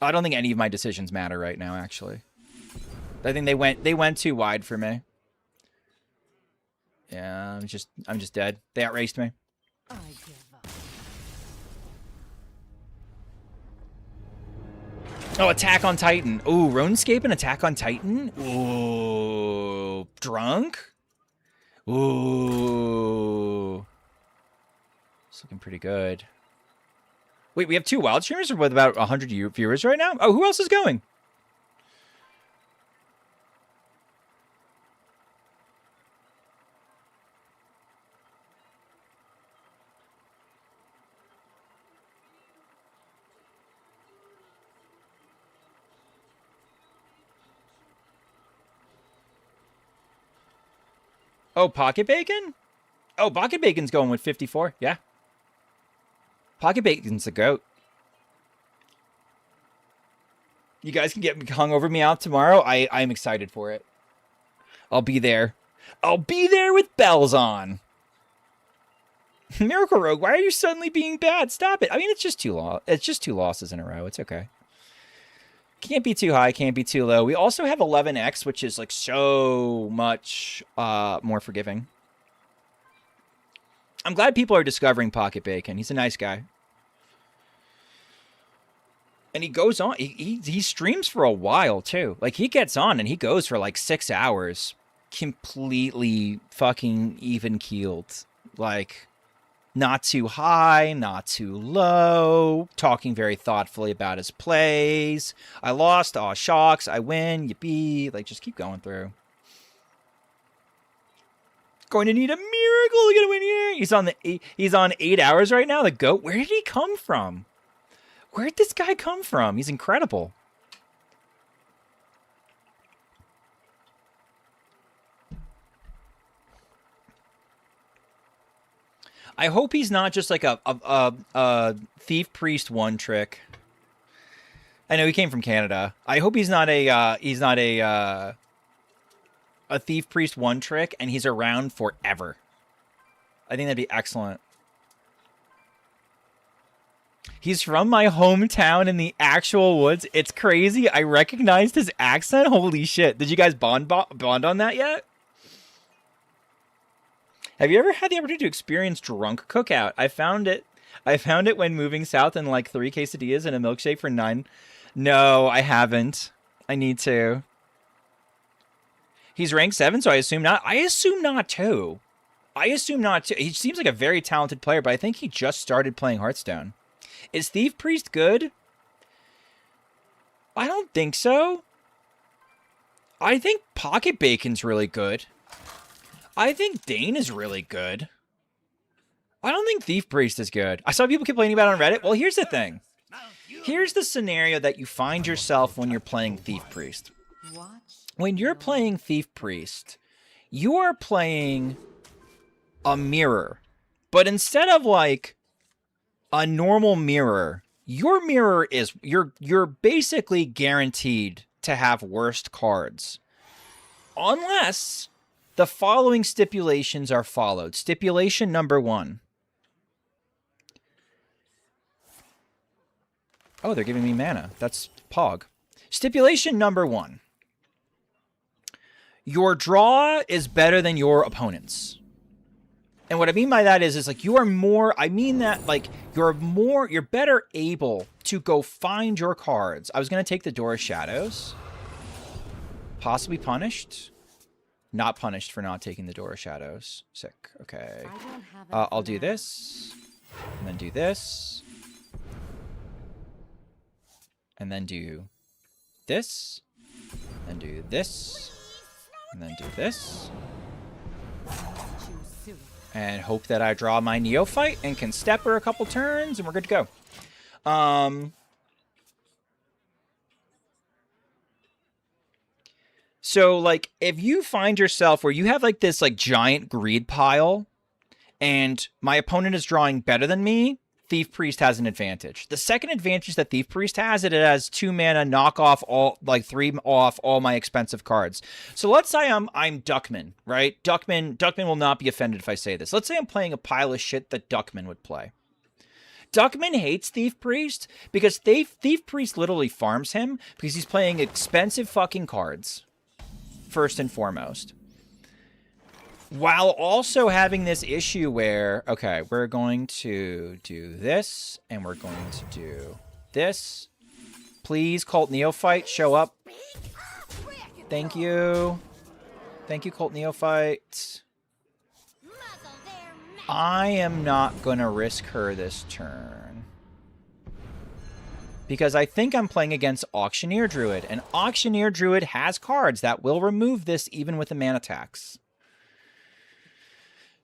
Speaker 1: I don't think any of my decisions matter right now, actually. I think they went too wide for me. Yeah, I'm just dead. They outraced me.
Speaker 3: I give up.
Speaker 1: Oh, Attack on Titan. Ooh, RuneScape and Attack on Titan? Ooh, drunk? Ooh. It's looking pretty good. Wait, we have 2 wild streamers with about 100 viewers right now? Oh, who else is going? Oh, Pocket Bacon? Oh, Pocket Bacon's going with 54. Yeah. Pocket Bacon's the GOAT. You guys can get hung over me out tomorrow. I'm excited for it. I'll be there. I'll be there with bells on. Miracle Rogue, why are you suddenly being bad? Stop it. I mean, it's just 2 losses in a row. It's okay. Can't be too high, can't be too low. We also have 11x, which is like so much more forgiving. I'm glad people are discovering Pocket Bacon. He's a nice guy. And he goes on. He streams for a while, too. Like, he gets on and he goes for like 6 hours. Completely fucking even-keeled. Like, not too high, not too low. Talking very thoughtfully about his plays. I lost. Aw, shocks. I win. Yippee. Like, just keep going through. Going to need a miracle to get a win here. He's on 8 hours right now. The GOAT. Where did he come from? Where did this guy come from? He's incredible. I hope he's not just like a thief priest one trick. I know he came from Canada. I hope he's not a thief priest one trick and he's around forever. I think that'd be excellent. He's from my hometown in the actual woods. It's crazy. I recognized his accent. Holy shit. Did you guys bond on that yet? Have you ever had the opportunity to experience drunk cookout? I found it when moving south in like 3 quesadillas and a milkshake for 9. No, I haven't. I need to. He's ranked 7, so I assume not. I assume not too. He seems like a very talented player, but I think he just started playing Hearthstone. Is Thief Priest good? I don't think so. I think Pocket Bacon's really good. I think Dane is really good. I don't think Thief Priest is good. I saw people complaining about it on Reddit. Well, here's the thing. Here's the scenario that you find yourself when you're playing Thief Priest. When you're playing Thief Priest, you are playing a mirror. But instead of like a normal mirror, your mirror is you're basically guaranteed to have worst cards. Unless the following stipulations are followed. Stipulation number 1. Oh, they're giving me mana. That's Pog. Stipulation number 1. Your draw is better than your opponent's. And what I mean by that is like you are more, I mean that like you're better able to go find your cards. I was going to take the Door of Shadows. Possibly punished. Not punished for not taking the Door of Shadows. Sick. Okay. I'll do this. And then do this. And then do this. And do this. And then do this. And hope that I draw my Neophyte and can step her a couple turns and we're good to go. So, like, if you find yourself where you have, like, this, like, giant greed pile, and my opponent is drawing better than me, Thief Priest has an advantage. The second advantage that Thief Priest has, it has 2 mana, knock off all, like, 3 off all my expensive cards. So let's say I'm Duckman, right? Duckman will not be offended if I say this. Let's say I'm playing a pile of shit that Duckman would play. Duckman hates Thief Priest because Thief Priest literally farms him because he's playing expensive fucking cards, first and foremost. While also having this issue where, okay, we're going to do this, and we're going to do this. Please, Cult Neophyte, show up. Thank you. Thank you, Cult Neophyte. I am not going to risk her this turn. Because I think I'm playing against Auctioneer Druid, and Auctioneer Druid has cards that will remove this even with the mana tax.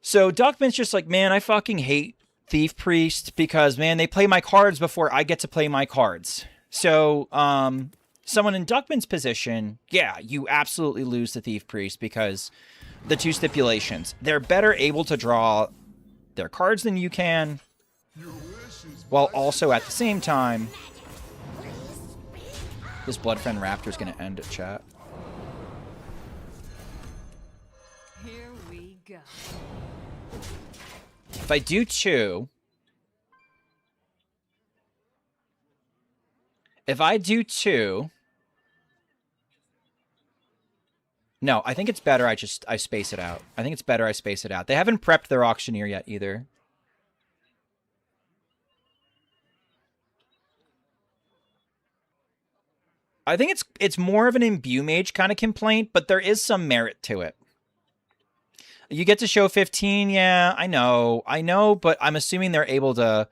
Speaker 1: So Duckman's just like, man, I fucking hate Thief Priest because, man, they play my cards before I get to play my cards. So, someone in Duckman's position, yeah, you absolutely lose the Thief Priest because the 2 stipulations. They're better able to draw their cards than you can, while also at the same time, this Bloodfen Raptor is going to end at chat.
Speaker 3: Here we go.
Speaker 1: If I do 2, no, I think it's better I space it out. I think it's better I space it out. They haven't prepped their Auctioneer yet either. I think it's more of an Imbue Mage kind of complaint, but there is some merit to it. You get to show 15, yeah, I know, but I'm assuming they're able to...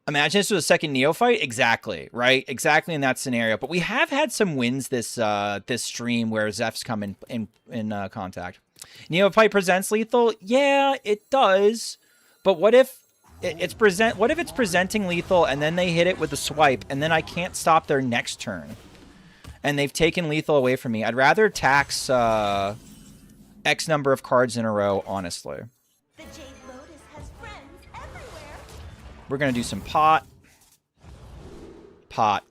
Speaker 1: Imagine this was a second Neophyte? Exactly, right? Exactly in that scenario. But we have had some wins this this stream where Zeph's come in contact. Neophyte presents lethal? Yeah, it does. But what if it's presenting lethal and then they hit it with a swipe and then I can't stop their next turn? And they've taken lethal away from me. I'd rather tax... X number of cards in a row, honestly.
Speaker 2: The Jade Lotus has friends everywhere.
Speaker 1: We're going to do some pot. Pot.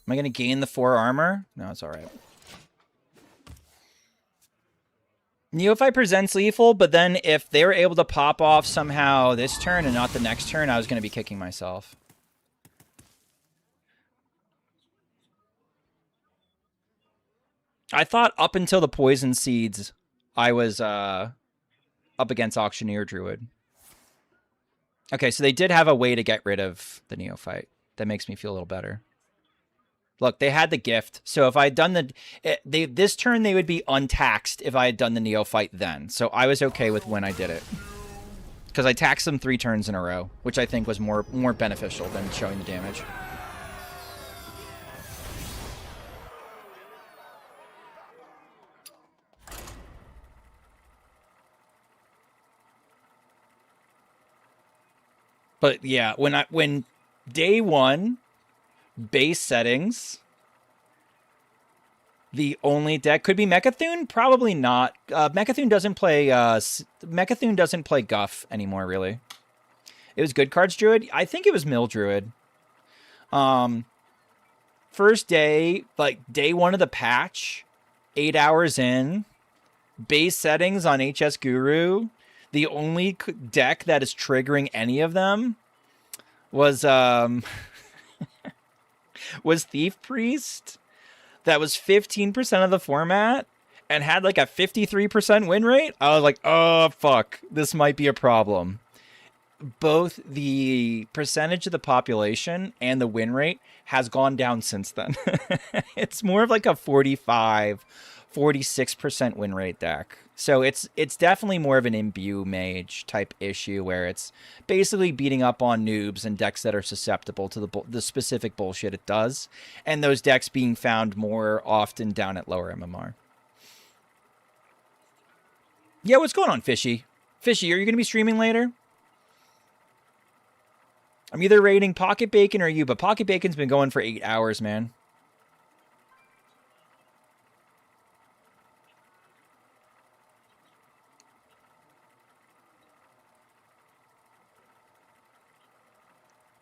Speaker 1: Am I going to gain the 4 armor? No, it's all right. Neophyte presents lethal, but then if they were able to pop off somehow this turn and not the next turn, I was going to be kicking myself. I thought up until the Poison Seeds, I was up against Auctioneer Druid. Okay, so they did have a way to get rid of the Neophyte. That makes me feel a little better. Look, they had the gift. So if I had done this turn, they would be untaxed if I had done the Neophyte then. So I was okay with when I did it. Because I taxed them 3 turns in a row, which I think was more beneficial than showing the damage. But yeah, when day 1... base settings. The only deck could be Mechathune? Probably not. Mechathune doesn't play Guff anymore, really. It was Good Cards Druid. I think it was Mill Druid. First day, like day 1 of the patch, 8 hours in, base settings on HS Guru. The only deck that is triggering any of them was was Thief Priest. That was 15% of the format and had like a 53% win rate. I was like, oh, fuck. This might be a problem. both the percentage of the population and the win rate has gone down since then. It's more of like a 45, 46% win rate deck. So it's definitely more of an imbue mage type issue where it's basically beating up on noobs and decks that are susceptible to the specific bullshit it does, and those decks being found more often down at lower MMR. Yeah, what's going on, Fishy? Fishy, are you going to be streaming later? I'm either rating Pocket Bacon or you, but Pocket Bacon's been going for 8 hours, man.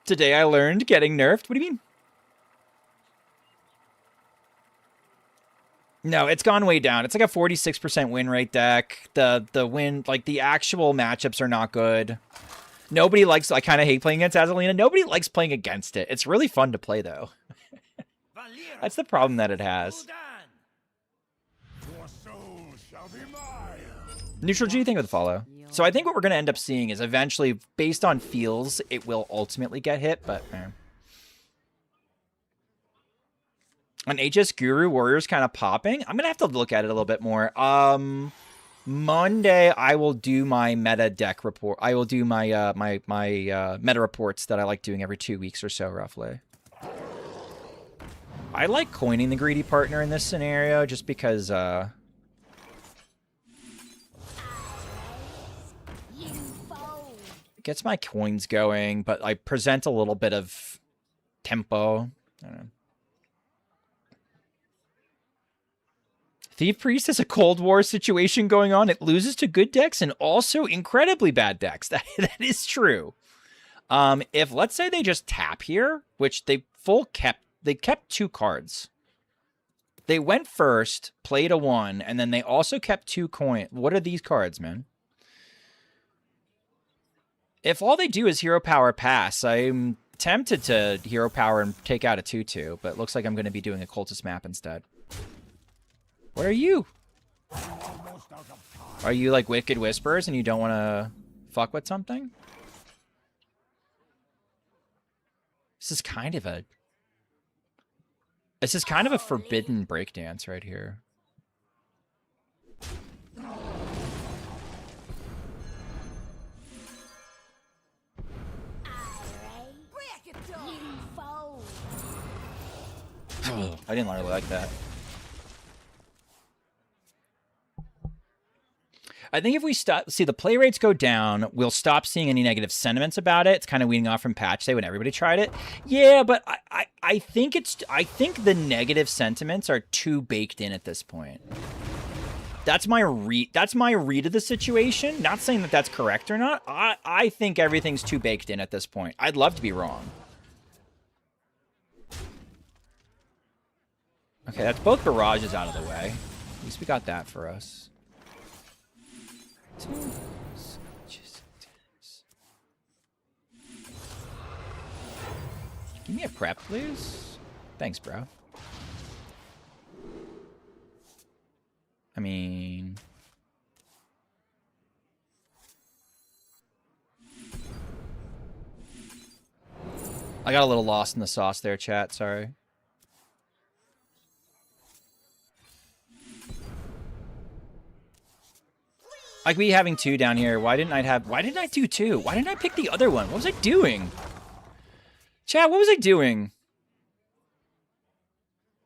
Speaker 1: Today I learned getting nerfed. What do you mean? No, it's gone way down. It's like a 46% win rate deck. The win, like the actual matchups are not good. Nobody likes, I kind of hate playing against Azalina. Nobody likes playing against it. It's really fun to play though. That's the problem that it has.
Speaker 5: Your soul shall be mine.
Speaker 1: Neutral, what do you think of the follow? So I think what we're going to end up seeing is eventually, based on feels, it will ultimately get hit, but... On HS Guru, Warrior's kind of popping. I'm going to have to look at it a little bit more. Monday, I will do my meta deck report. I will do my meta reports that I like doing every 2 weeks or so, roughly. I like coining the greedy partner in this scenario just because... it gets my coins going, but I present a little bit of tempo. I don't know. Thief Priest has a Cold War situation going on. It loses to good decks and also incredibly bad decks. That is true. If let's say they just tap here, which they kept 2 cards. They went first, played a 1, and then they also kept 2 coin. What are these cards, man? If all they do is Hero Power pass, I'm tempted to Hero Power and take out a 2/2, but it looks like I'm going to be doing a Cultist map instead. What are you? Are you like Wicked Whispers and you don't want to fuck with something? This is kind of a forbidden breakdance right here. I didn't really like that. I think if we see the play rates go down, we'll stop seeing any negative sentiments about it. It's kind of weaning off from patch day when everybody tried it. Yeah, but I think the negative sentiments are too baked in at this point. That's my read of the situation. Not saying that that's correct or not. I think everything's too baked in at this point. I'd love to be wrong. Okay, that's both barrages out of the way. At least we got that for us. Give me a prep, please. Thanks, bro. I mean... I got a little lost in the sauce there, chat. Sorry. Like me having 2 down here. Why didn't I do 2? Why didn't I pick the other one? What was I doing? Chat, what was I doing?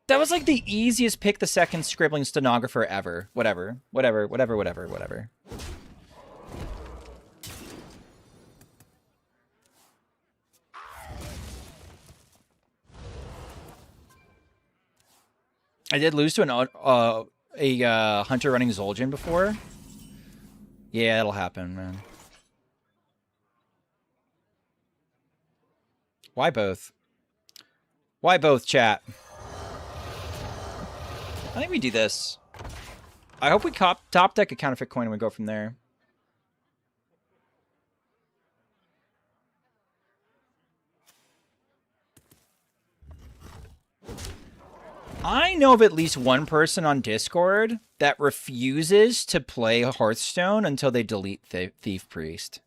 Speaker 1: That was like the easiest pick the second scribbling stenographer ever. Whatever. I did lose to a hunter running Zul'jin before. Yeah, it'll happen, man. Why both? Why both, chat? I think we do this. I hope we top deck a counterfeit coin and we go from there. I know of at least one person on Discord that refuses to play Hearthstone until they delete Thief Priest.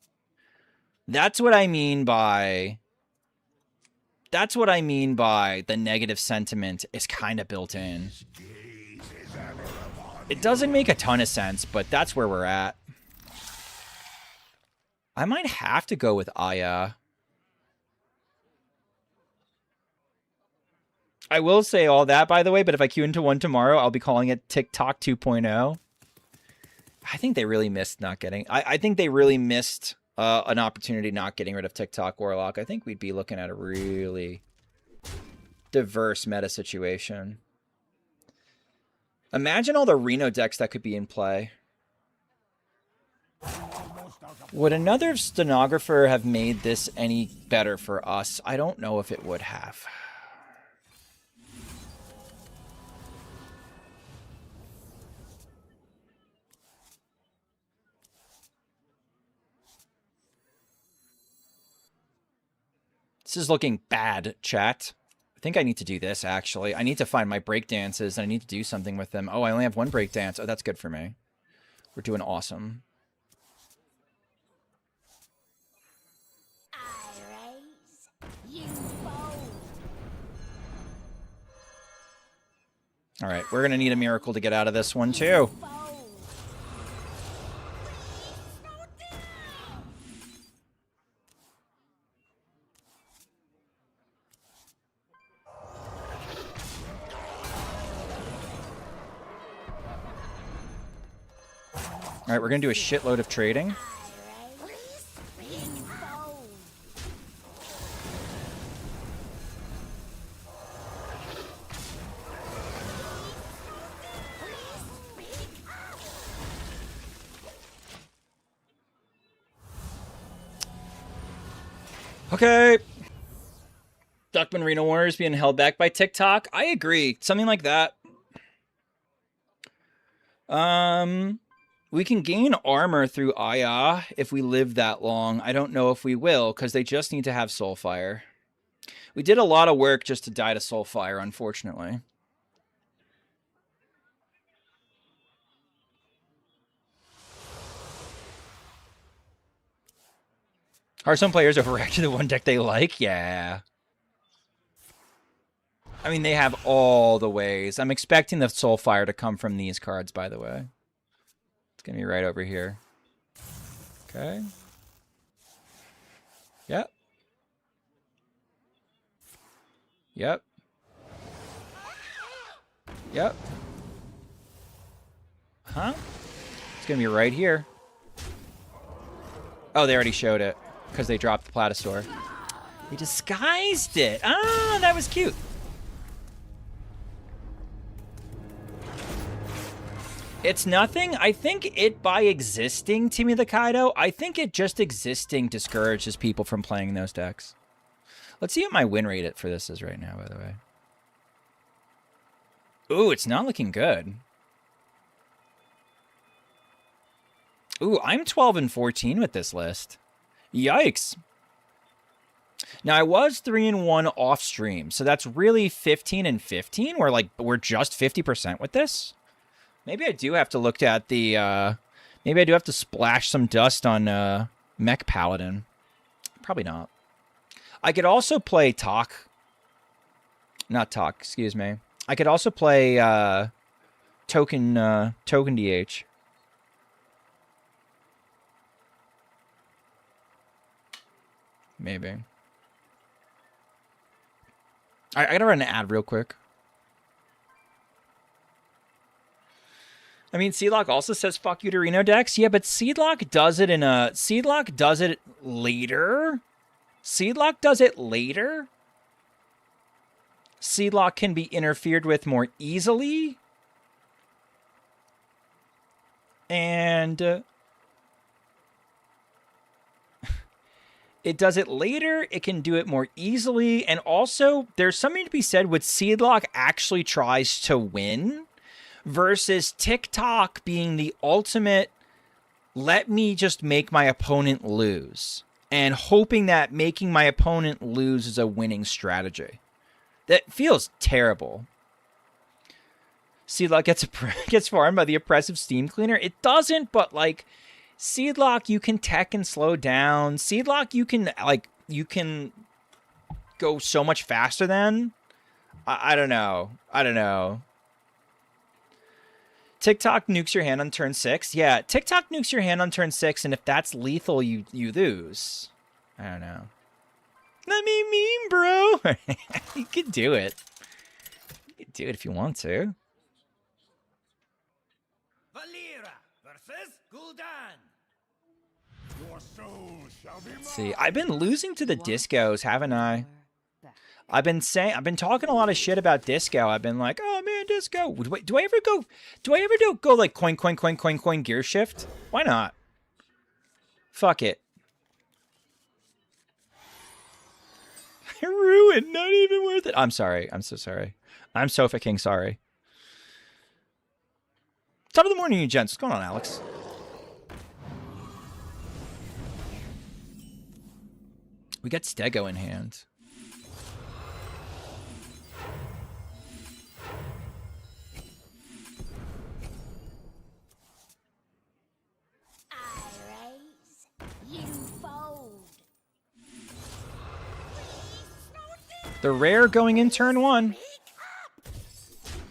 Speaker 1: That's what I mean by... That's what I mean by the negative sentiment is kind of built in. It doesn't make a ton of sense, but that's where we're at. I might have to go with Aya. I will say all that, by the way, but if I queue into one tomorrow, I'll be calling it TikTok 2.0. I think they really missed not getting... I think they really missed an opportunity not getting rid of TikTok Warlock. I think we'd be looking at a really diverse meta situation. Imagine all the Reno decks that could be in play. Would another stenographer have made this any better for us? I don't know if it would have. This is looking bad, chat. I think I need to do this, actually. I need to find my breakdances, and I need to do something with them. Oh, I only have one breakdance. Oh, that's good for me. We're doing awesome. All right, we're going to need a miracle to get out of this one, too. All right, we're going to do a shitload of trading. Okay. Duckman Reno Warriors being held back by TikTok. I agree. Something like that. We can gain armor through Aya if we live that long. I don't know if we will, because they just need to have Soulfire. We did a lot of work just to die to Soulfire, unfortunately. Hearthstone players overreact to the one deck they like? Yeah. I mean, they have all the ways. I'm expecting the Soulfire to come from these cards, by the way. It's going to be right over here. Okay. Yep. Yep. Yep. Huh? It's going to be right here. Oh, they already showed it because they dropped the Platosaur. They disguised it. Ah, that was cute. It's nothing. I think it, by existing, Timmy the Kaido, I think it just existing discourages people from playing those decks. Let's see what my win rate for this is right now, by the way. Ooh, it's not looking good. Ooh, I'm 12-14 with this list. Yikes. Now, I was 3-1 off stream, so that's really 15-15. We're just 50% with this. Maybe I do have to look at the, maybe I do have to splash some dust on Mech Paladin. Probably not. I could also play Not Talk, excuse me. I could also play Token DH. Maybe. I gotta run an ad real quick. I mean, Seedlock also says fuck you to Reno decks. Yeah, but Seedlock does it in a... Seedlock does it later. Seedlock does it later. Seedlock can be interfered with more easily. And... it does it later. It can do it more easily. And also, there's something to be said with Seedlock actually tries to win versus TikTok being the ultimate, let me just make my opponent lose, and hoping that making my opponent lose is a winning strategy. That feels terrible. Seedlock gets farmed by the oppressive steam cleaner. It doesn't, but like, Seedlock, you can tech and slow down. Seedlock, you can go so much faster than. I don't know. I don't know. TikTok nukes your hand on turn 6. Yeah, TikTok nukes your hand on turn 6, and if that's lethal, you lose. I don't know. Let me mean, bro. You could do it. You could do it if you want to.
Speaker 4: Valera versus Gul'dan.
Speaker 5: Your soul shall be mine.
Speaker 1: See, I've been losing to the discos, haven't I? I've been talking a lot of shit about disco. I've been like, oh man, disco. Do I ever go like coin gear shift? Why not? Fuck it. Ruined, not even worth it. I'm sorry. I'm so sorry. I'm so fucking sorry. Top of the morning, you gents. What's going on, Alex? We got Stego in hand. The rare going in turn 1.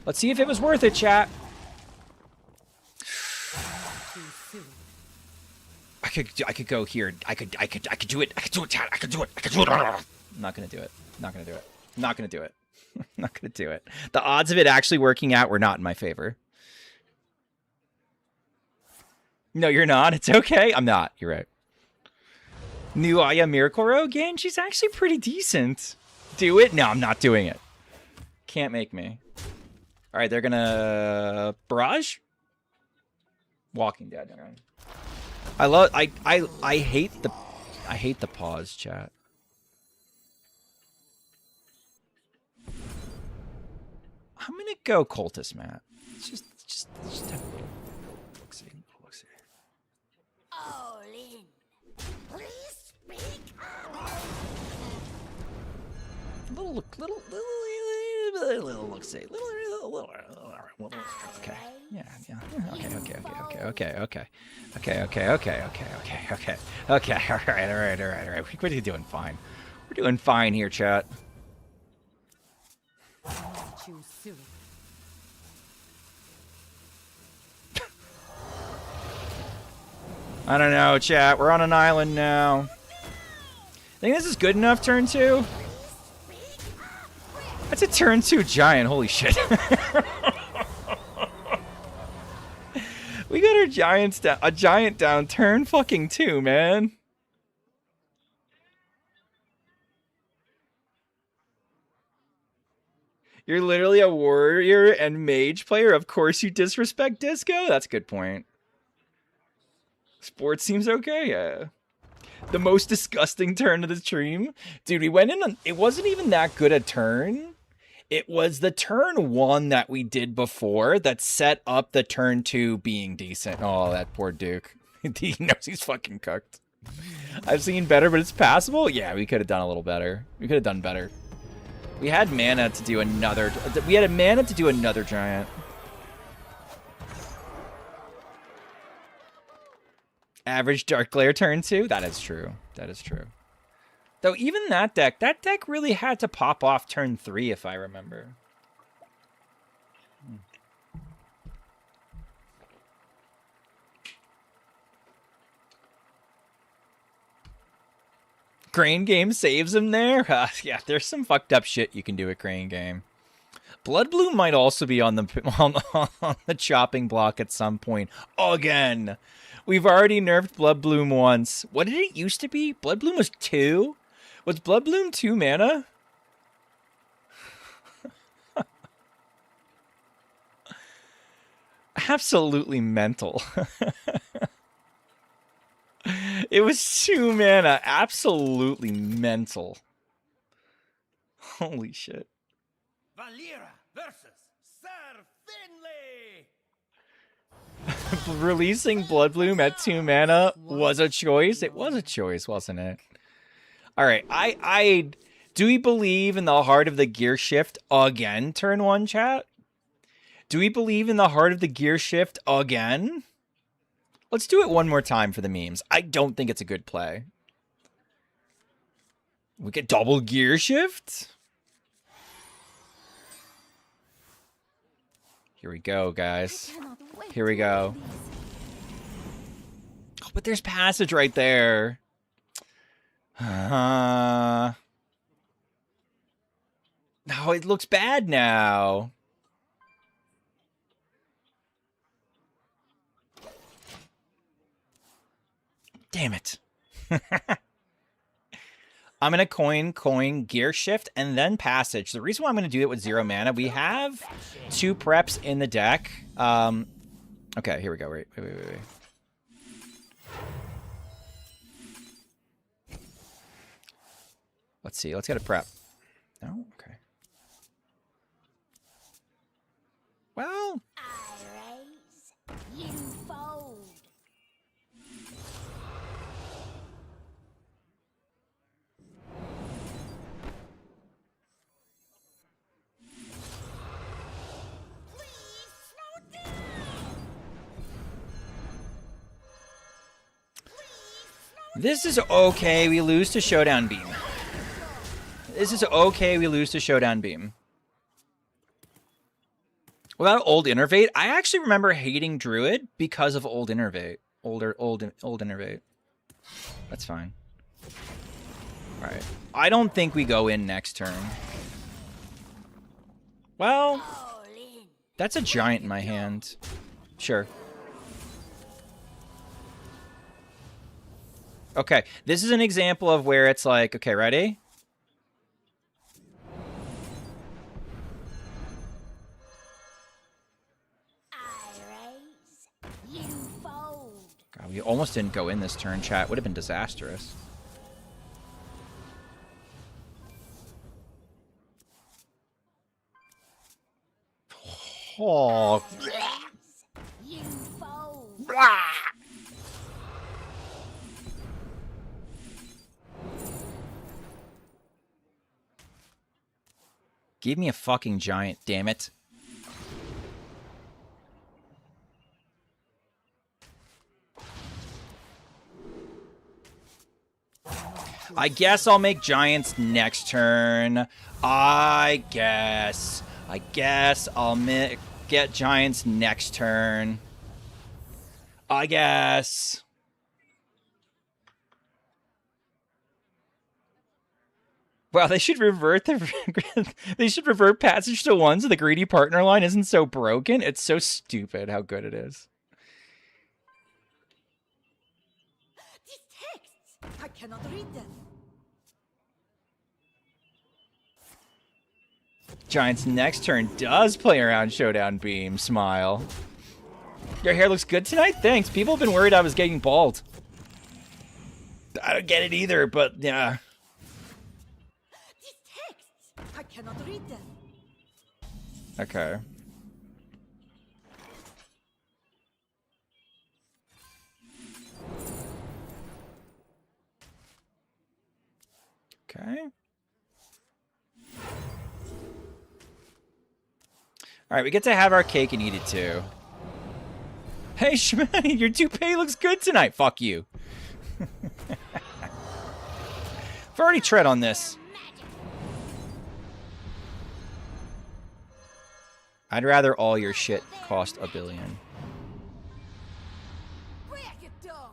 Speaker 1: Let's see if it was worth it, chat. I could go here. I could do it. I could do it, chat. I could do it. I'm not gonna do it. Not gonna do it. Not gonna do it. Not gonna do it. The odds of it actually working out were not in my favor. No, you're not. It's okay. I'm not. You're right. New Aya Miracle Rogue game? She's actually pretty decent. Do it? No, I'm not doing it. Can't make me. All right, they're gonna barrage. Walking Dead. Right. I hate the pause, chat. I'm gonna go Cultist, Matt. Just have look see.
Speaker 2: All in. Please speak up.
Speaker 1: Little look see. Little. Okay. Yeah. Okay. All right. We're doing fine. We're doing fine here, chat. I don't know, chat. We're on an island now. Think this is good enough, turn 2? That's a turn 2 giant. Holy shit. We got our giants down. A giant down turn fucking 2, man. You're literally a warrior and mage player. Of course you disrespect disco. That's a good point. Sports seems okay, yeah. The most disgusting turn of the stream. Dude, we went in on... It wasn't even that good a turn. It was the turn 1 that we did before that set up the turn 2 being decent. Oh, that poor Duke. He knows he's fucking cooked. I've seen better, but it's passable? Yeah, we could have done a little better. We could have done better. We had mana to do another... We had a mana to do another giant. Average Dark Glare turn 2? That is true. That is true. Though even that deck really had to pop off turn 3, if I remember. Grain Game saves him there? Yeah, there's some fucked up shit you can do at Grain Game. Blood Bloom might also be on the chopping block at some point. Again. We've already nerfed Blood Bloom once. What did it used to be? Blood Bloom was 2? Was Blood Bloom 2 mana? Absolutely mental. It was 2 mana. Absolutely mental. Holy shit.
Speaker 4: Valera versus Sir Finley.
Speaker 1: Releasing Blood Bloom at 2 mana was a choice. It was a choice, wasn't it? All right, do we believe in the heart of the gear shift again? Turn 1, chat. Do we believe in the heart of the gear shift again? Let's do it one more time for the memes. I don't think it's a good play. We get double gear shift. Here we go, guys. Here we go. Oh, but there's passage right there. No, it looks bad now. Damn it. I'm going to coin, gear shift, and then passage. The reason why I'm going to do it with 0 mana, we have 2 preps in the deck. Okay, here we go. Wait. Let's see. Let's get a prep. No? Okay. Well.
Speaker 2: I raise, you fold.
Speaker 1: This is okay. We lose to Showdown Beam. This is okay. We lose to Showdown Beam. Without Old Innervate, I actually remember hating Druid because of Old Innervate. Old Innervate. That's fine. All right. I don't think we go in next turn. Well, that's a giant in my hand. Sure. Okay, this is an example of where it's like, okay, ready? God, we almost didn't go in this turn, chat. Would have been disastrous. Oh. Give me a fucking giant, damn it. I guess I'll make giants next turn. I guess I'll get giants next turn. I guess. Wow, they should revert they should revert passage to 1 so the greedy partner line isn't so broken. It's so stupid how good it is.
Speaker 3: These texts! I cannot read them.
Speaker 1: Giants next turn does play around Showdown Beam. Smile. Your hair looks good tonight? Thanks. People have been worried I was getting bald. I don't get it either, but yeah.
Speaker 3: I cannot read them.
Speaker 1: Okay. Okay. All right, we get to have our cake and eat it too. Hey, Shmoney, your toupee looks good tonight. Fuck you. I've already tread on this. I'd rather all your shit cost $1 billion.
Speaker 3: Break it down.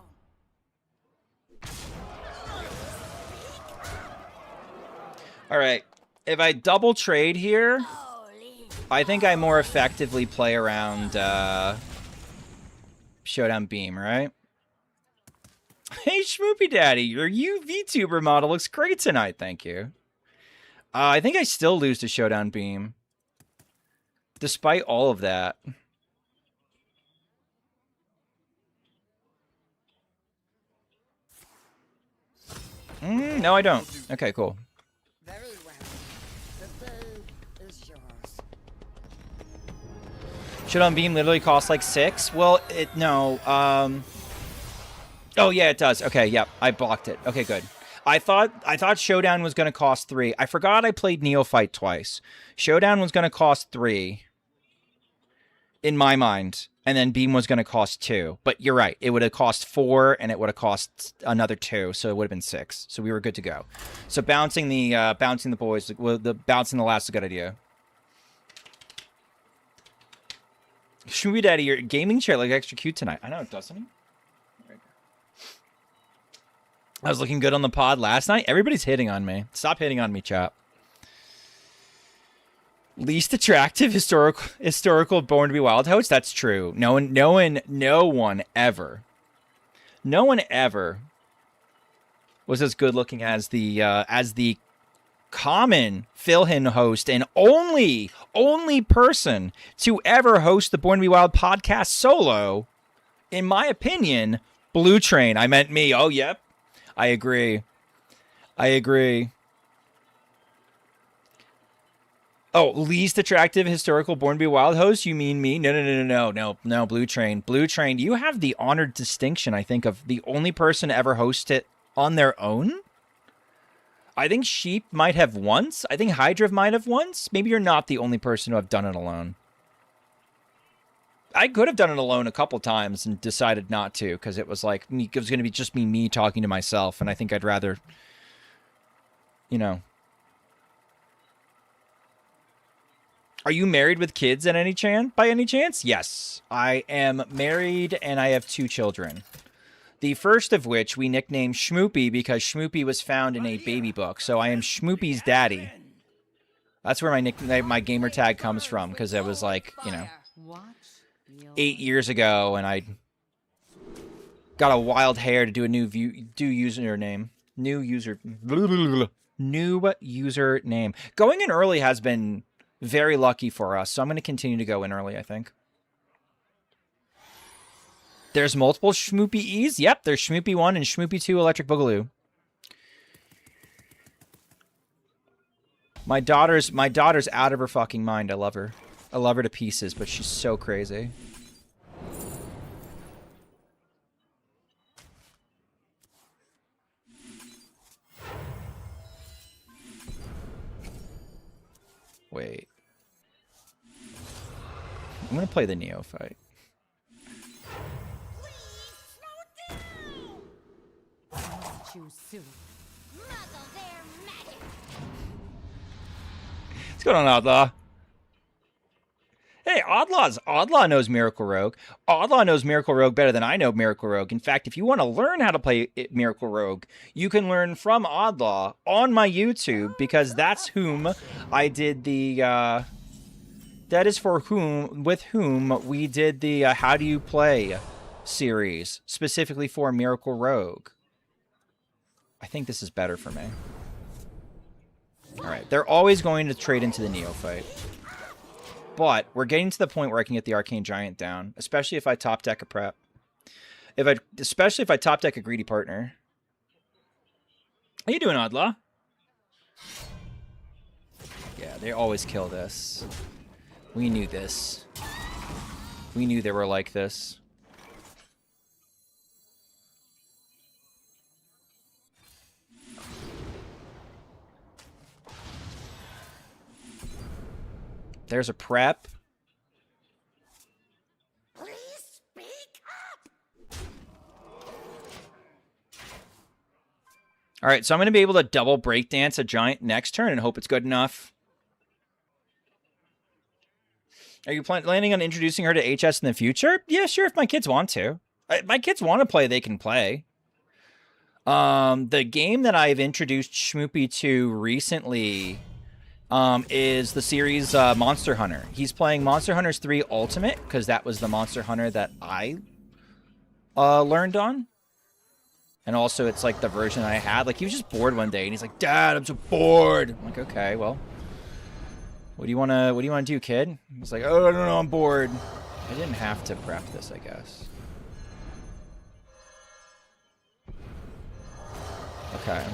Speaker 1: All right. If I double trade here, I think I more effectively play around Showdown Beam, right? Hey, Schmoopydady, your VTuber model looks great tonight. Thank you. I think I still lose to Showdown Beam. Despite all of that. No, I don't. Okay, cool.
Speaker 3: Very well. The bow is yours.
Speaker 1: Showdown Beam literally costs like 6? Well, no. Oh, yeah, it does. Okay, yep. I blocked it. Okay, good. I thought Showdown was going to cost 3. I forgot I played Neophyte twice. Showdown was going to cost 3. in my mind. And then Beam was going to cost 2. But you're right. It would have cost 4, and it would have cost another 2, so it would have been 6. So we were good to go. So bouncing the boys, bouncing the last is a good idea. Schmoopydady, your gaming chair look extra cute tonight. I know, it doesn't he? I was looking good on the pod last night. Everybody's hitting on me. Stop hitting on me, chap. Least attractive historical Born to Be Wild host. That's true. No one ever was as good looking as the common fill-in host and only person to ever host the Born to Be Wild podcast solo. In my opinion, Blue Train. I meant me. Oh, yep. I agree. Oh, least attractive historical Born to Be Wild host? You mean me? No, Blue Train. Blue Train, you have the honored distinction, I think, of the only person to ever host it on their own? I think Sheep might have once. I think Hydra might have once. Maybe you're not the only person to have done it alone. I could have done it alone a couple times and decided not to because it was like, it was going to be just me talking to myself, and I think I'd rather, you know. Are you married with kids by any chance? Yes, I am married and I have 2 children. The first of which we nicknamed Schmoopy because Schmoopy was found in a baby book. So I am Schmoopy's daddy. That's where my gamer tag comes from because it was like, you know, 8 years ago and I got a wild hair to do a new username. New username. Going in early has been very lucky for us, so I'm going to continue to go in early, I think. There's multiple Schmoopy-Es? Yep, there's Schmoopy 1 and Schmoopy 2 Electric Boogaloo. My daughter's out of her fucking mind. I love her. I love her to pieces, but she's so crazy. Wait. I'm going to play the Neophyte. What's going on, Outlaw? Hey, Oddlaw knows Miracle Rogue. Oddlaw knows Miracle Rogue better than I know Miracle Rogue. In fact, if you want to learn how to play Miracle Rogue, you can learn from Oddlaw on my YouTube because that's whom I did the... that is with whom we did the How Do You Play series, specifically for Miracle Rogue. I think this is better for me. Alright, they're always going to trade into the Neophyte. But we're getting to the point where I can get the Arcane Giant down, especially if I top deck a prep. Especially if I top deck a Greedy Partner. How you doing, Oddlaw? Yeah, they always kill this. We knew this. We knew they were like this. There's a prep.
Speaker 2: Please speak up.
Speaker 1: All right, so I'm going to be able to double breakdance a giant next turn and hope it's good enough. Are you planning on introducing her to HS in the future? Yeah, sure, if my kids want to. If my kids want to play, they can play. The game that I've introduced Schmoopy to recently... is the series Monster Hunter. He's playing Monster Hunters 3 Ultimate, because that was the Monster Hunter that I learned on. And also, it's like the version I had. Like, he was just bored one day, and he's like, Dad, I'm so bored. I'm like, okay, well, what do you want to do, kid? He's like, oh, I don't know, I'm bored. I didn't have to prep this, I guess. Okay.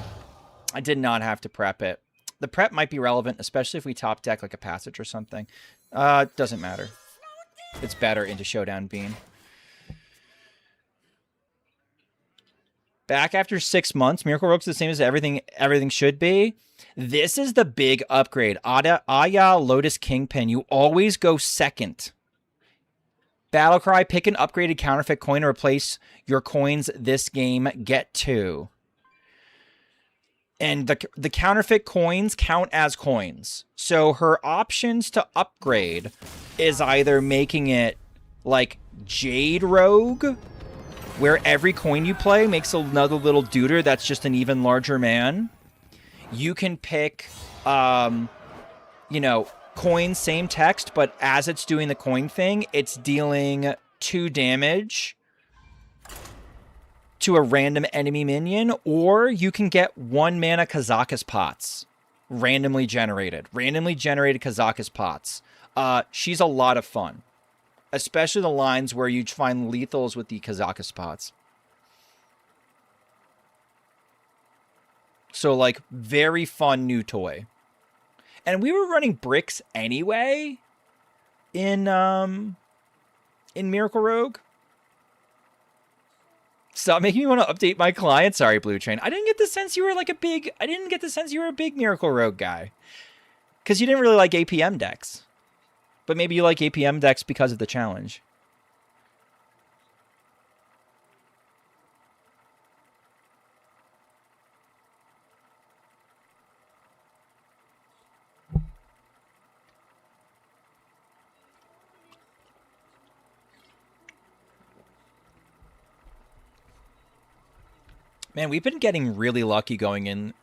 Speaker 1: I did not have to prep it. The prep might be relevant, especially if we top deck like a passage or something. Doesn't matter. It's better into Showdown Bean. Back after 6 months, Miracle Rogue's the same as everything should be. This is the big upgrade. Aya, Lotus, Kingpin. You always go second Battlecry, pick an upgraded counterfeit coin to replace your coins this game. Get 2. And the counterfeit coins count as coins. So her options to upgrade is either making it like Jade Rogue, where every coin you play makes another little duder that's just an even larger man. You can pick, you know, coin, same text, but as it's doing the coin thing, it's dealing 2 damage to a random enemy minion, or you can get 1 mana Kazakus pots. Randomly generated. Randomly generated Kazakus pots. She's a lot of fun. Especially the lines where you find lethals with the Kazakus pots. So, like, very fun new toy. And we were running bricks anyway in Miracle Rogue. Stop making me want to update my client. Sorry, Blue Train. I didn't get the sense you were like a big... I didn't get the sense you were a big Miracle Rogue guy. Because you didn't really like APM decks. But maybe you like APM decks because of the challenge. Man, we've been getting really lucky going in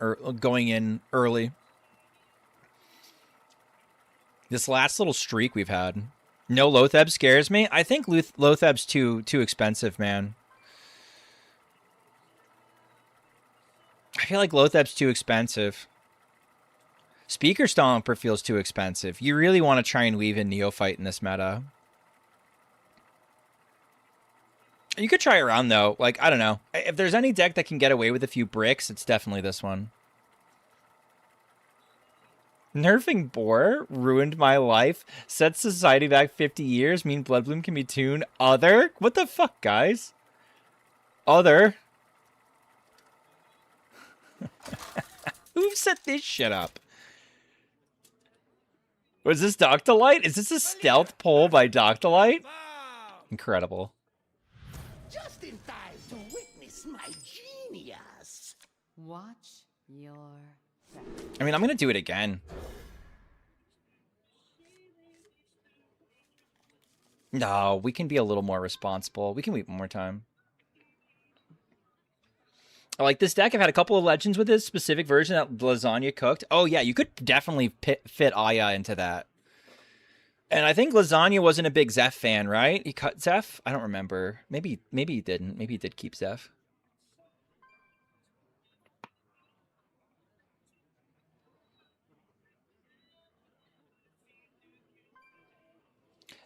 Speaker 1: early. This last little streak we've had. No Lotheb scares me. I think Lotheb's too expensive, man. I feel like Lotheb's too expensive. Speaker Stomper feels too expensive. You really want to try and weave in Neophyte in this meta. You could try around, though. Like, I don't know. If there's any deck that can get away with a few bricks, it's definitely this one. Nerfing Boar ruined my life. Set society back 50 years. Mean Bloodbloom can be tuned. Other? What the fuck, guys? Other? Who set this shit up? Was this Doctolite? Is this a stealth poll by Doctolite? Incredible.
Speaker 5: Just in time to witness my genius.
Speaker 3: Watch your back.
Speaker 1: I mean, I'm going to do it again. No, we can be a little more responsible. We can wait one more time. I like this deck. I've had a couple of legends with this specific version that Lasagna cooked. Oh, yeah, you could definitely fit Aya into that. And I think Lasagna wasn't a big Zeph fan, right? He cut Zeph? I don't remember. Maybe he didn't. Maybe he did keep Zeph.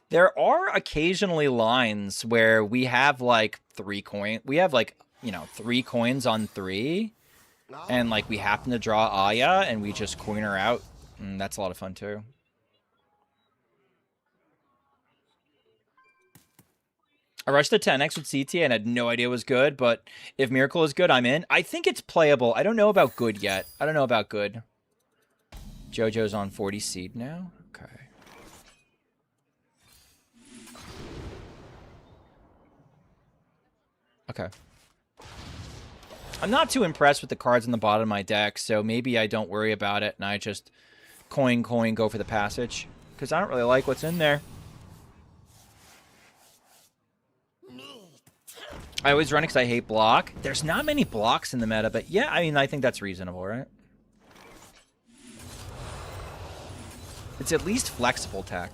Speaker 1: There are occasionally lines where we have like 3 coins. We have like, you know, 3 coins on 3. And like we happen to draw Aya and we just coin her out. And that's a lot of fun too. I rushed the 10x with CT and had no idea it was good, but if Miracle is good, I'm in. I think it's playable. I don't know about good yet. I don't know about good. JoJo's on 40 seed now? Okay. Okay. I'm not too impressed with the cards in the bottom of my deck, so maybe I don't worry about it and I just coin, go for the passage. Because I don't really like what's in there. I always run it because I hate block. There's not many blocks in the meta, but yeah, I mean, I think that's reasonable, right? It's at least flexible tech.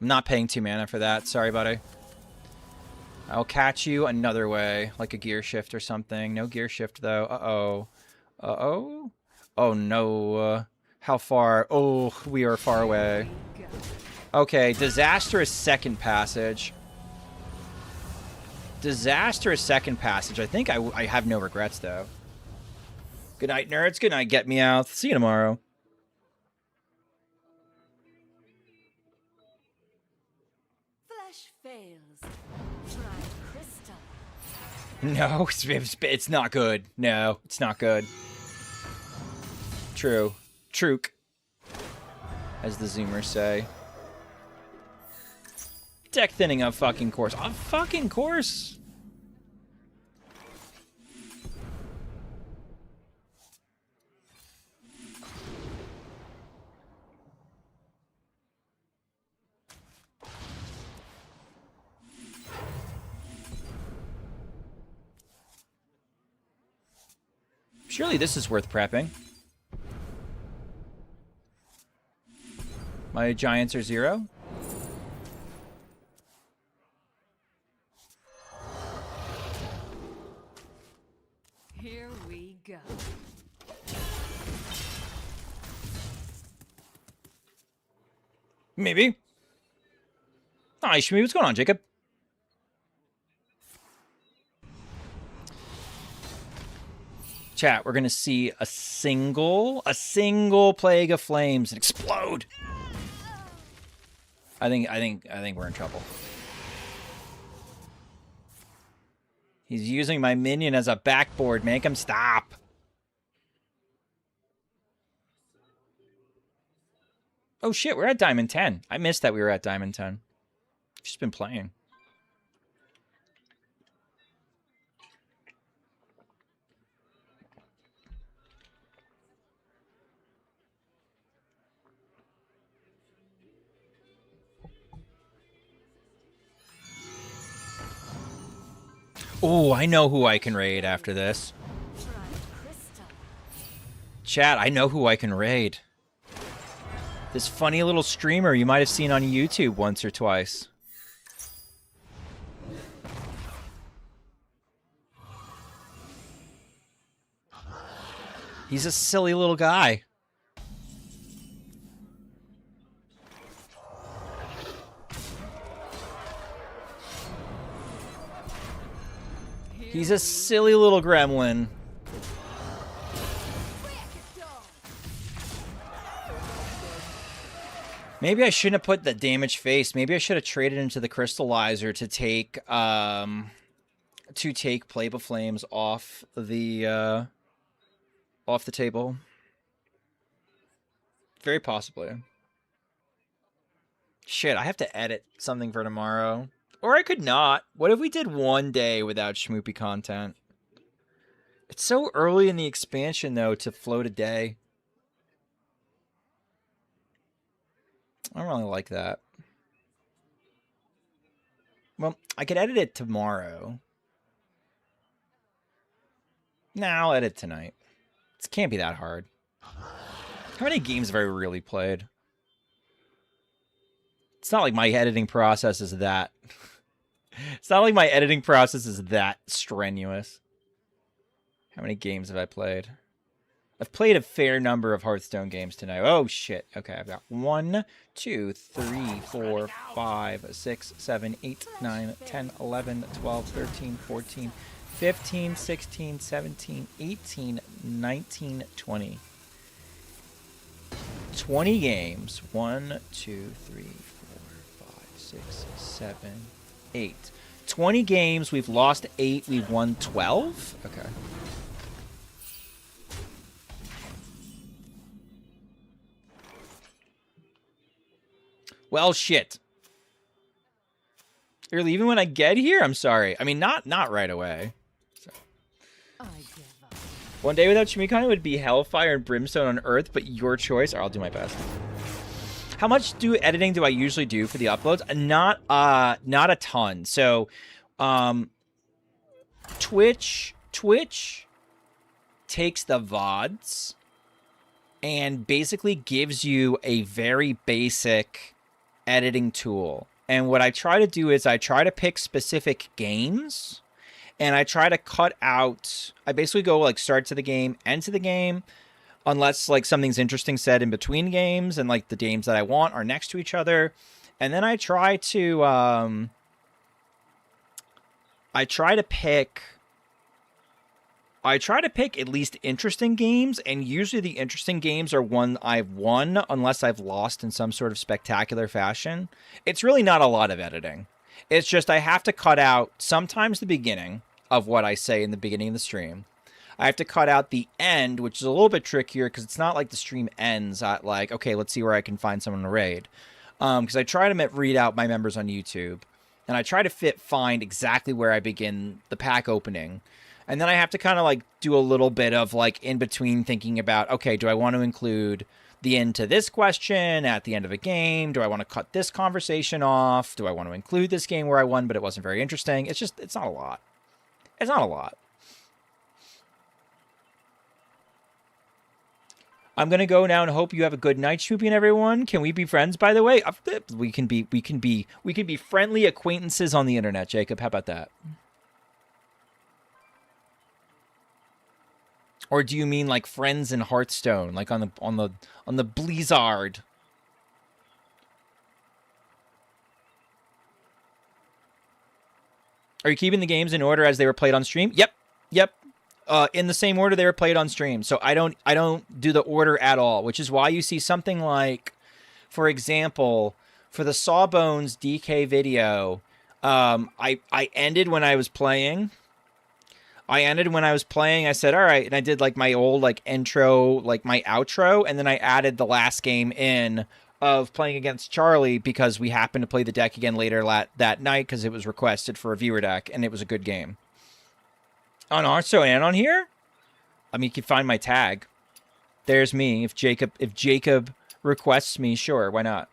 Speaker 1: I'm not paying 2 mana for that. Sorry, buddy. I'll catch you another way, like a gear shift or something. No gear shift, though. Uh-oh. Uh-oh? Oh, no. How far? Oh, we are far away. Okay, disastrous second passage. Disastrous second passage. I think I have no regrets, though. Good night, nerds. Good night, Get Me Out. See you tomorrow.
Speaker 3: Flesh fails. Try crystal.
Speaker 1: No, it's not good. No, it's not good. True. Trook, as the Zoomers say. Deck thinning a fucking course. A fucking course? Surely this is worth prepping. My giants are 0.
Speaker 3: Here we go.
Speaker 1: Maybe. Hi, Shmi. What's going on, Jacob? Chat, we're gonna see a single plague of flames explode. I think we're in trouble. He's using my minion as a backboard. Make him stop. Oh shit, we're at Diamond 10. I missed that we were at Diamond 10. Just been playing. Oh, I know who I can raid after this. Chat, I know who I can raid. This funny little streamer you might have seen on YouTube once or twice. He's a silly little guy. He's a silly little gremlin. Maybe I shouldn't have put the damage face. Maybe I should have traded into the crystallizer to take Plague of Flames off the table. Very possibly. Shit, I have to edit something for tomorrow. Or I could not. What if we did one day without Schmoopy content? It's so early in the expansion, though, to float a day. I don't really like that. Well, I could edit it tomorrow. Nah, I'll edit tonight. It can't be that hard. How many games have I really played? It's not like my editing process is that... It's not like my editing process is that strenuous. How many games have I played? I've played a fair number of Hearthstone games tonight. Oh, shit. Okay, I've got 1, 2, 3, 4, 5, 6, 7, 8, 9, 10, 11, 12, 13, 14, 15, 16, 17, 18, 19, 20. 20 games. 1, 2, 3, 4, 5, 6, 7, 8. 20 games. We've lost 8. We've won 12. Okay. Well, shit. Early, even when I get here, I'm sorry. I mean, not right away. So.
Speaker 3: I give up.
Speaker 1: One day without Shmikon would be hellfire and brimstone on Earth, but your choice. Or I'll do my best. How much editing do I usually do for the uploads? Not a ton. So, Twitch takes the VODs and basically gives you a very basic editing tool. And what I try to do is I try to pick specific games and I try to cut out, I basically go like start to the game, end to the game, unless like something's interesting said in between games and like the games that I want are next to each other. And then I try to pick at least interesting games, and usually the interesting games are one I've won unless I've lost in some sort of spectacular fashion. It's really not a lot of editing. It's just I have to cut out sometimes the beginning. of what I say in the beginning of the stream. I have to cut out the end, which is a little bit trickier because it's not like the stream ends at like, okay, let's see where I can find someone to raid. Because I try to read out my members on YouTube, and I try to find exactly where I begin the pack opening. And then I have to kind of like do a little bit of like in between thinking about, okay, do I want to include the end to this question at the end of a game? Do I want to cut this conversation off? Do I want to include this game where I won but it wasn't very interesting? It's not a lot. It's not a lot. I'm gonna go now and hope you have a good night, Schmoopy and everyone. Can we be friends, by the way? We can be friendly acquaintances on the internet, Jacob. How about that? Or do you mean like friends in Hearthstone, like on the Blizzard? Are you keeping the games in order as they were played on stream? Yep. In the same order they were played on stream. So I don't do the order at all, which is why you see something like, for example, for the Sawbones DK video, I ended when I was playing. I said, all right, and I did like my old like intro, like my outro, and then I added the last game in of playing against Charlie because we happened to play the deck again later that night because it was requested for a viewer deck, and it was a good game. On Hearthstone and on here? I mean, you can find my tag. There's me. If Jacob requests me, sure, why not?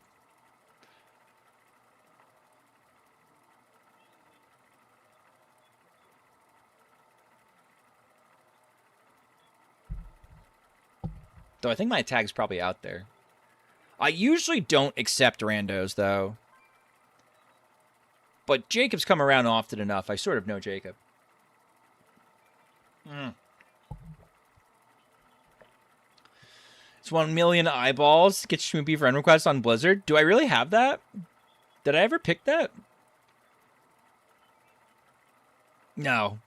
Speaker 1: Though I think my tag's probably out there. I usually don't accept randos, though. But Jacob's come around often enough. I sort of know Jacob. It's 1 million eyeballs. Get Schmoopy friend requests on Blizzard. Do I really have that? Did I ever pick that? No.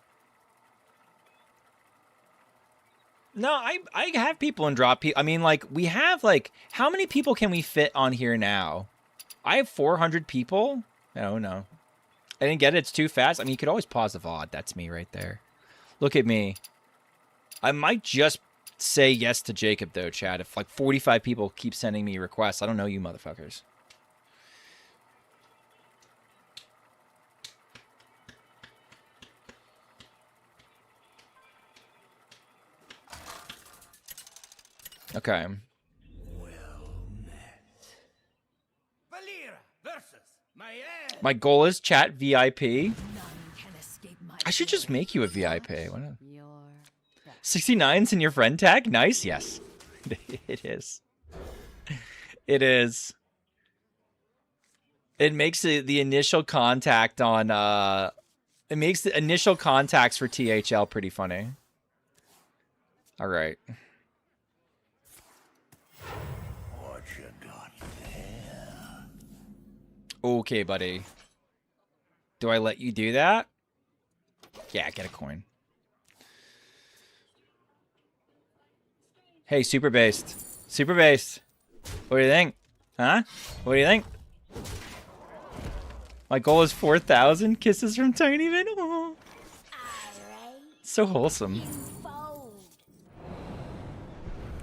Speaker 1: No, I have people in drop. I mean, like, we have, like, how many people can we fit on here now? I have 400 people? No. I didn't get it. It's too fast. I mean, you could always pause the VOD. That's me right there. Look at me. I might just say yes to Jacob, though, Chad. If, like, 45 people keep sending me requests, I don't know you motherfuckers. Okay.
Speaker 4: Valera versus
Speaker 1: My goal is chat VIP. I should just make you a VIP. Why not? 69's in your friend tag? Nice, yes. It is. It is. It makes the initial contact on it makes the initial contacts for THL pretty funny. All right.
Speaker 5: What you got there?
Speaker 1: Okay, buddy. Do I let you do that? Yeah, get a coin. Hey, super based. Super based. What do you think? Huh? What do you think? My goal is 4,000 kisses from Tiny Vin. Aww. So wholesome.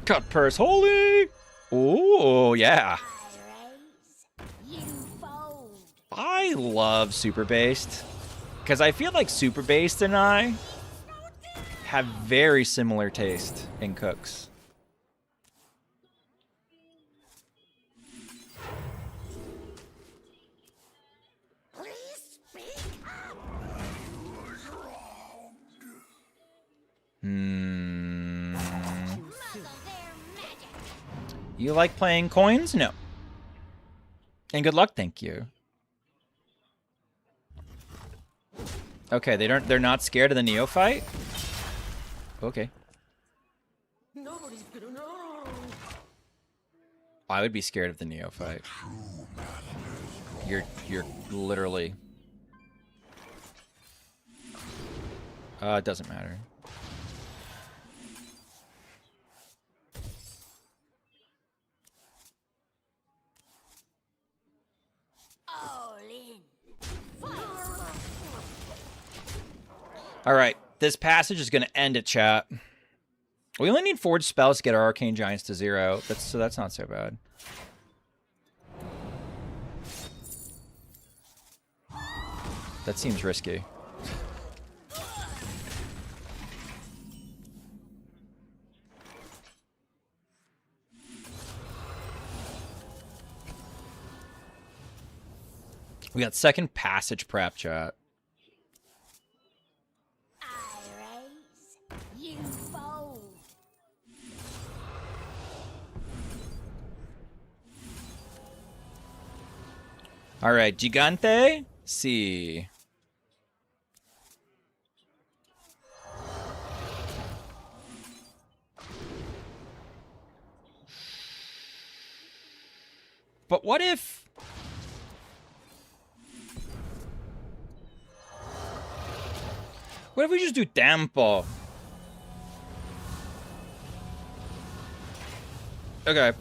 Speaker 1: Cut purse, holy! Oh, yeah. I love super based. Because I feel like super based and I have very similar taste in cooks. You like playing coins? No. And good luck, thank you. Okay, they're not scared of the neophyte? Okay.
Speaker 3: Nobody's gonna know.
Speaker 1: I would be scared of the neophyte. You're literally. It doesn't matter. All right, this passage is going to end it, chat. We only need 4 spells to get our Arcane Giants to 0. So that's not so bad. That seems risky. We got second passage prep, chat.
Speaker 2: I raise, you fold.
Speaker 1: All right, Gigante. See. But what if... What if we just do tempo? Okay.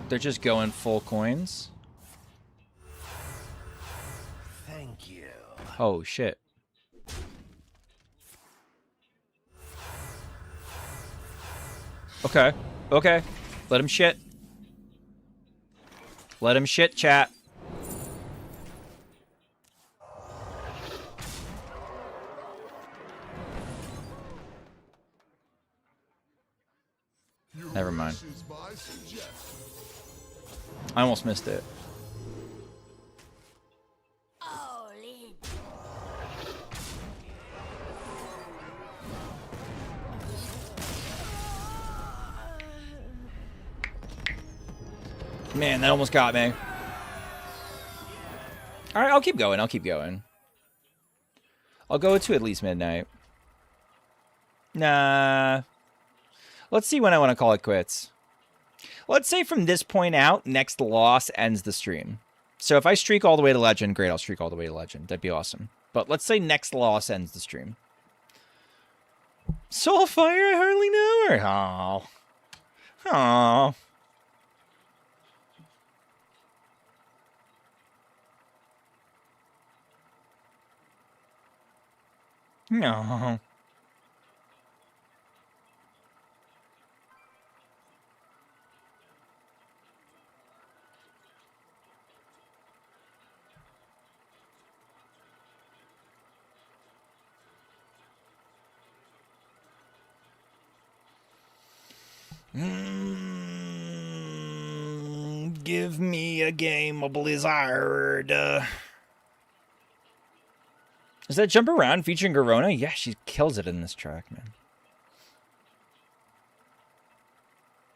Speaker 1: They're just going full coins.
Speaker 4: Thank you.
Speaker 1: Oh, shit. Okay. Okay. Let him shit. Let him shit, chat. Never mind. I almost missed it.
Speaker 2: All in.
Speaker 1: Man, that almost got me. All right, I'll keep going. I'll keep going. I'll go to at least midnight. Nah. Let's see when I want to call it quits. Let's say from this point out, next loss ends the stream. So if I streak all the way to Legend, great, I'll streak all the way to Legend. That'd be awesome. But let's say next loss ends the stream. Soulfire, I hardly know her. Oh. Oh. No. Give me a game of Blizzard. Is that Jump Around featuring Garona? Yeah, she kills it in this track, man.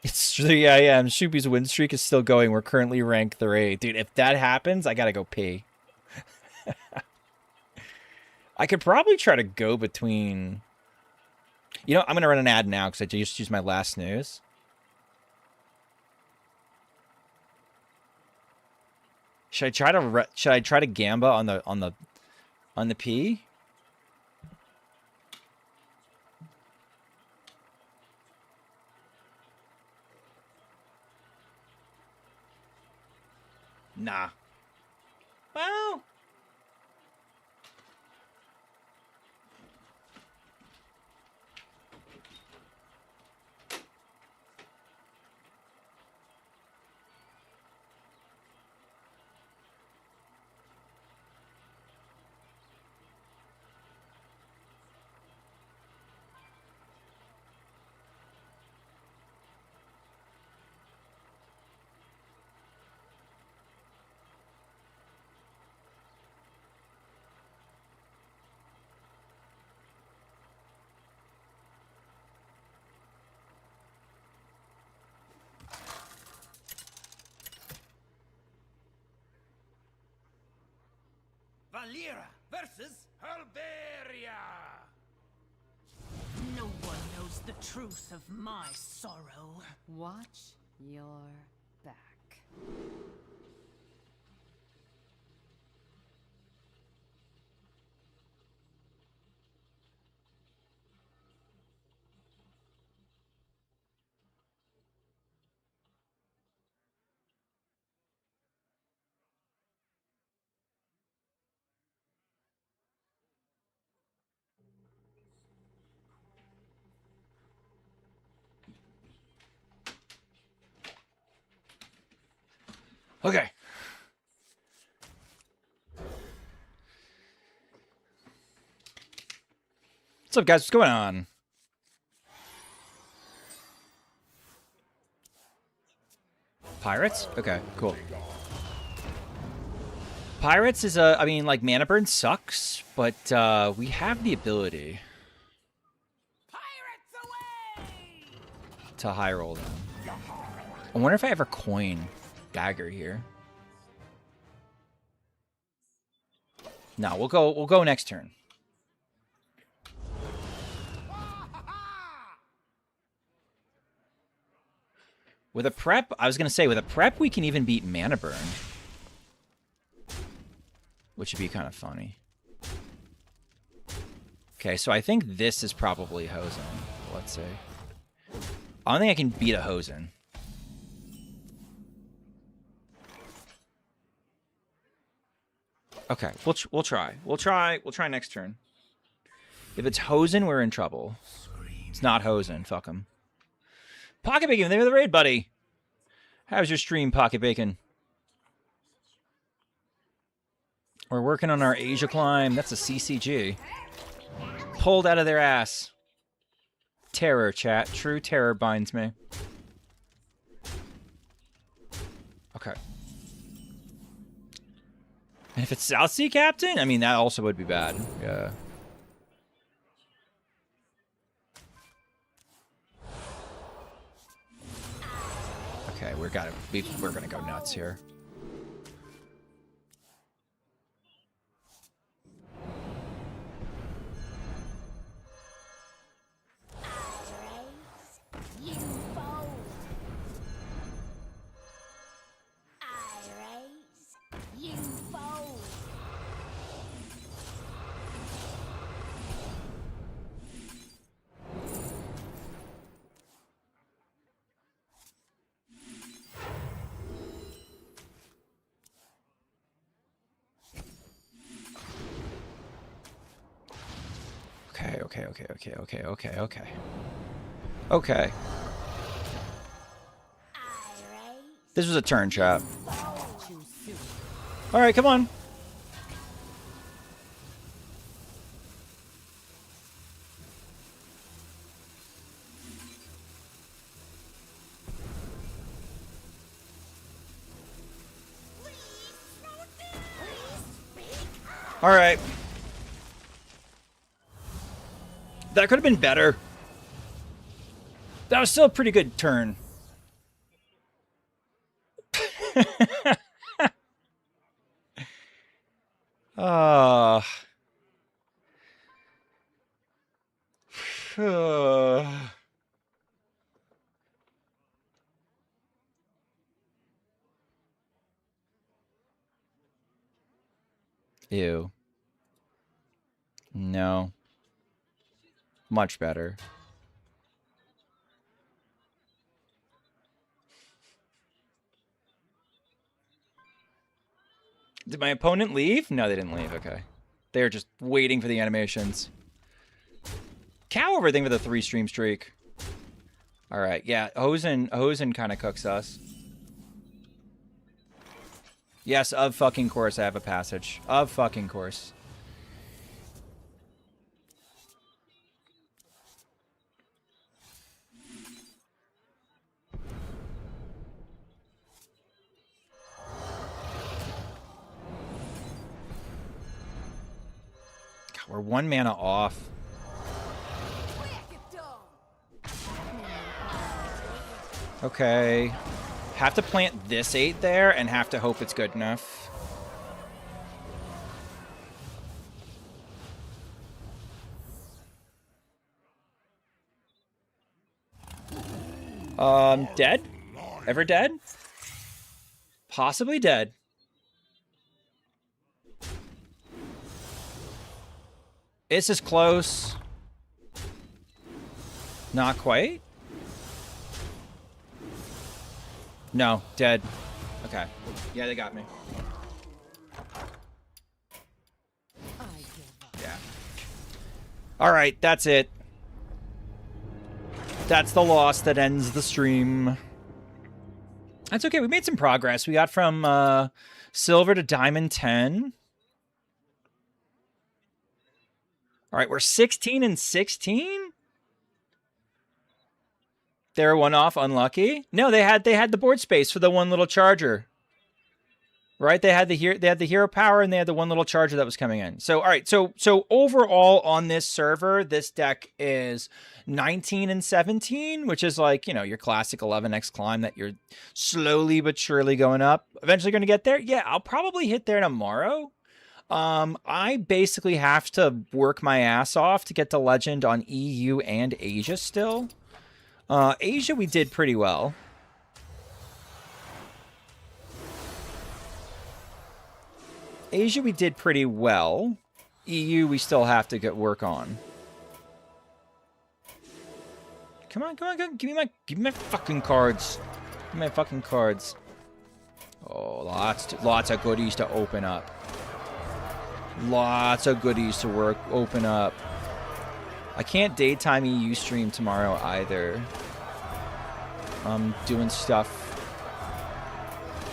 Speaker 1: It's 3 a.m. Shoopy's win streak is still going. We're currently ranked 3. Dude, if that happens, I gotta go pee. I could probably try to go between... You know, I'm gonna run an ad now because I just used my last snooze. Should I try to gamba on the P? Nah. Well.
Speaker 4: Valira versus Herberia.
Speaker 3: No one knows the truth of my sorrow.
Speaker 6: Watch your back.
Speaker 1: Okay. What's up, guys? What's going on? Pirates? Okay, cool. Pirates is I mean, like, mana burn sucks, but we have the ability to high roll them. I wonder if I ever coin dagger here. No, we'll go next turn. With a prep, I was gonna say with a prep we can even beat mana burn, which would be kind of funny. Okay, so I think this is probably Hosen. Let's see. I don't think I can beat a Hosen. Okay, we'll try. We'll try next turn. If it's Hosen, we're in trouble. It's not Hosen. Fuck him. Pocket Bacon, thank you for the raid, buddy. How's your stream, Pocket Bacon? We're working on our Asia climb. That's a CCG. Pulled out of their ass. Terror, chat. True terror binds me. Okay. And if it's South Sea Captain, I mean, that also would be bad. Yeah. Okay, we're gonna go nuts here.
Speaker 2: You fold. I raise. You fold.
Speaker 1: Okay. This was a turn, chat. All right, come on. All right. That could have been better. That was still a pretty good turn. Ew. No. Much better. Did my opponent leave? No, they didn't leave. Okay. They're just waiting for the animations. Cow everything with a 3-stream streak. All right. Yeah, Hosen kind of cooks us. Yes, of fucking course I have a passage. Of fucking course. God, we're 1 mana off. Okay. Have to plant this 8 there and have to hope it's good enough. Dead? Ever dead? Possibly dead. This is close. Not quite. No, dead. Okay. Yeah, they got me. Yeah. All right, that's it. That's the loss that ends the stream. That's okay. We made some progress. We got from silver to diamond 10. All right, we're 16 and 16. They're one off, unlucky. No, they had the board space for the one little charger. Right? They had the hero power and they had the one little charger that was coming in. So all right, so overall on this server, this deck is 19 and 17, which is like, you know, your classic 11x climb that you're slowly but surely going up. Eventually going to get there. Yeah, I'll probably hit there tomorrow. I basically have to work my ass off to get to Legend on EU and Asia still. Asia, we did pretty well. Asia, we did pretty well. EU, we still have to get work on. Come on, come on, come on. Give me my fucking cards. Give me my fucking cards. Oh, lots of goodies to open up. Lots of goodies to open up. I can't daytime EU stream tomorrow either. I'm doing stuff.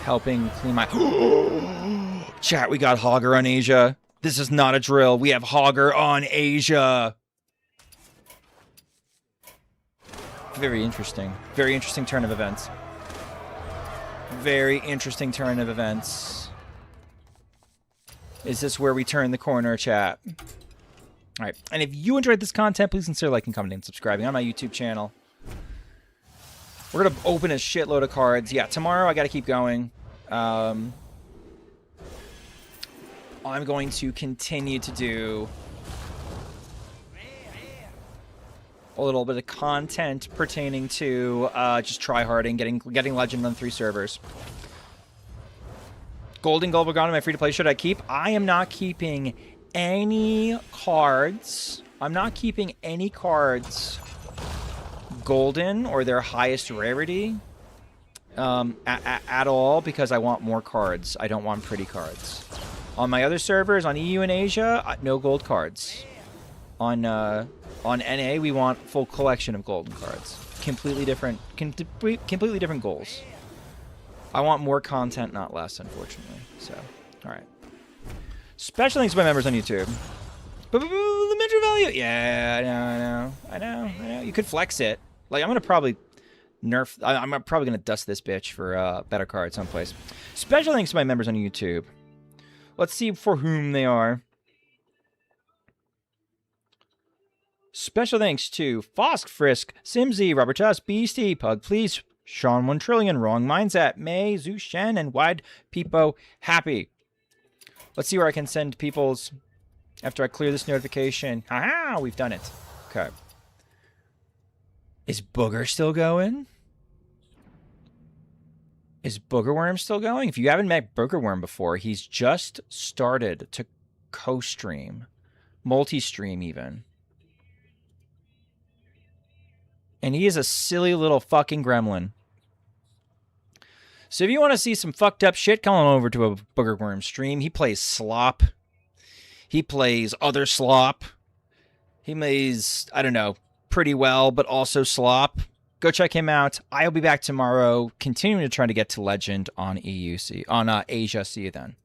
Speaker 1: Helping clean my... Chat, we got Hogger on Asia. This is not a drill. We have Hogger on Asia. Very interesting. Very interesting turn of events. Very interesting turn of events. Is this where we turn the corner, chat? All right. And if you enjoyed this content, please consider liking, commenting, and subscribing on my YouTube channel. We're going to open a shitload of cards. Yeah, tomorrow I got to keep going. I'm going to continue to do a little bit of content pertaining to just tryharding, getting Legend on 3 servers. Golden Gold Gone, am I free to play? Should I keep? I am not keeping any cards. I'm not keeping any cards golden or their highest rarity at all because I want more cards. I don't want pretty cards. On my other servers, on EU and Asia, no gold cards. On NA, we want full collection of golden cards. Completely different goals. I want more content, not less, unfortunately. So, all right. Special thanks to my members on YouTube. But the Metro value, yeah, I know. You could flex it. Like I'm gonna probably nerf. I'm probably gonna dust this bitch for better cards someplace. Special thanks to my members on YouTube. Let's see for whom they are. Special thanks to Fosk, Frisk, Simsy, Robert Tuss, Beastie, Pug Please, Sean 1 Trillion, Wrong Mindset, May, Zhu Shen, and Wide Peepo Happy. Let's see where I can send people's after I clear this notification. Haha, we've done it. Okay. Is Booger still going? Is Boogerworm still going? If you haven't met Boogerworm before, he's just started to co-stream. Multi-stream even. And he is a silly little fucking gremlin. So if you want to see some fucked up shit, come on over to a Boogerworm stream. He plays slop. He plays other slop. He plays, I don't know, pretty well, but also slop. Go check him out. I'll be back tomorrow, continuing to try to get to Legend on Asia. See you then.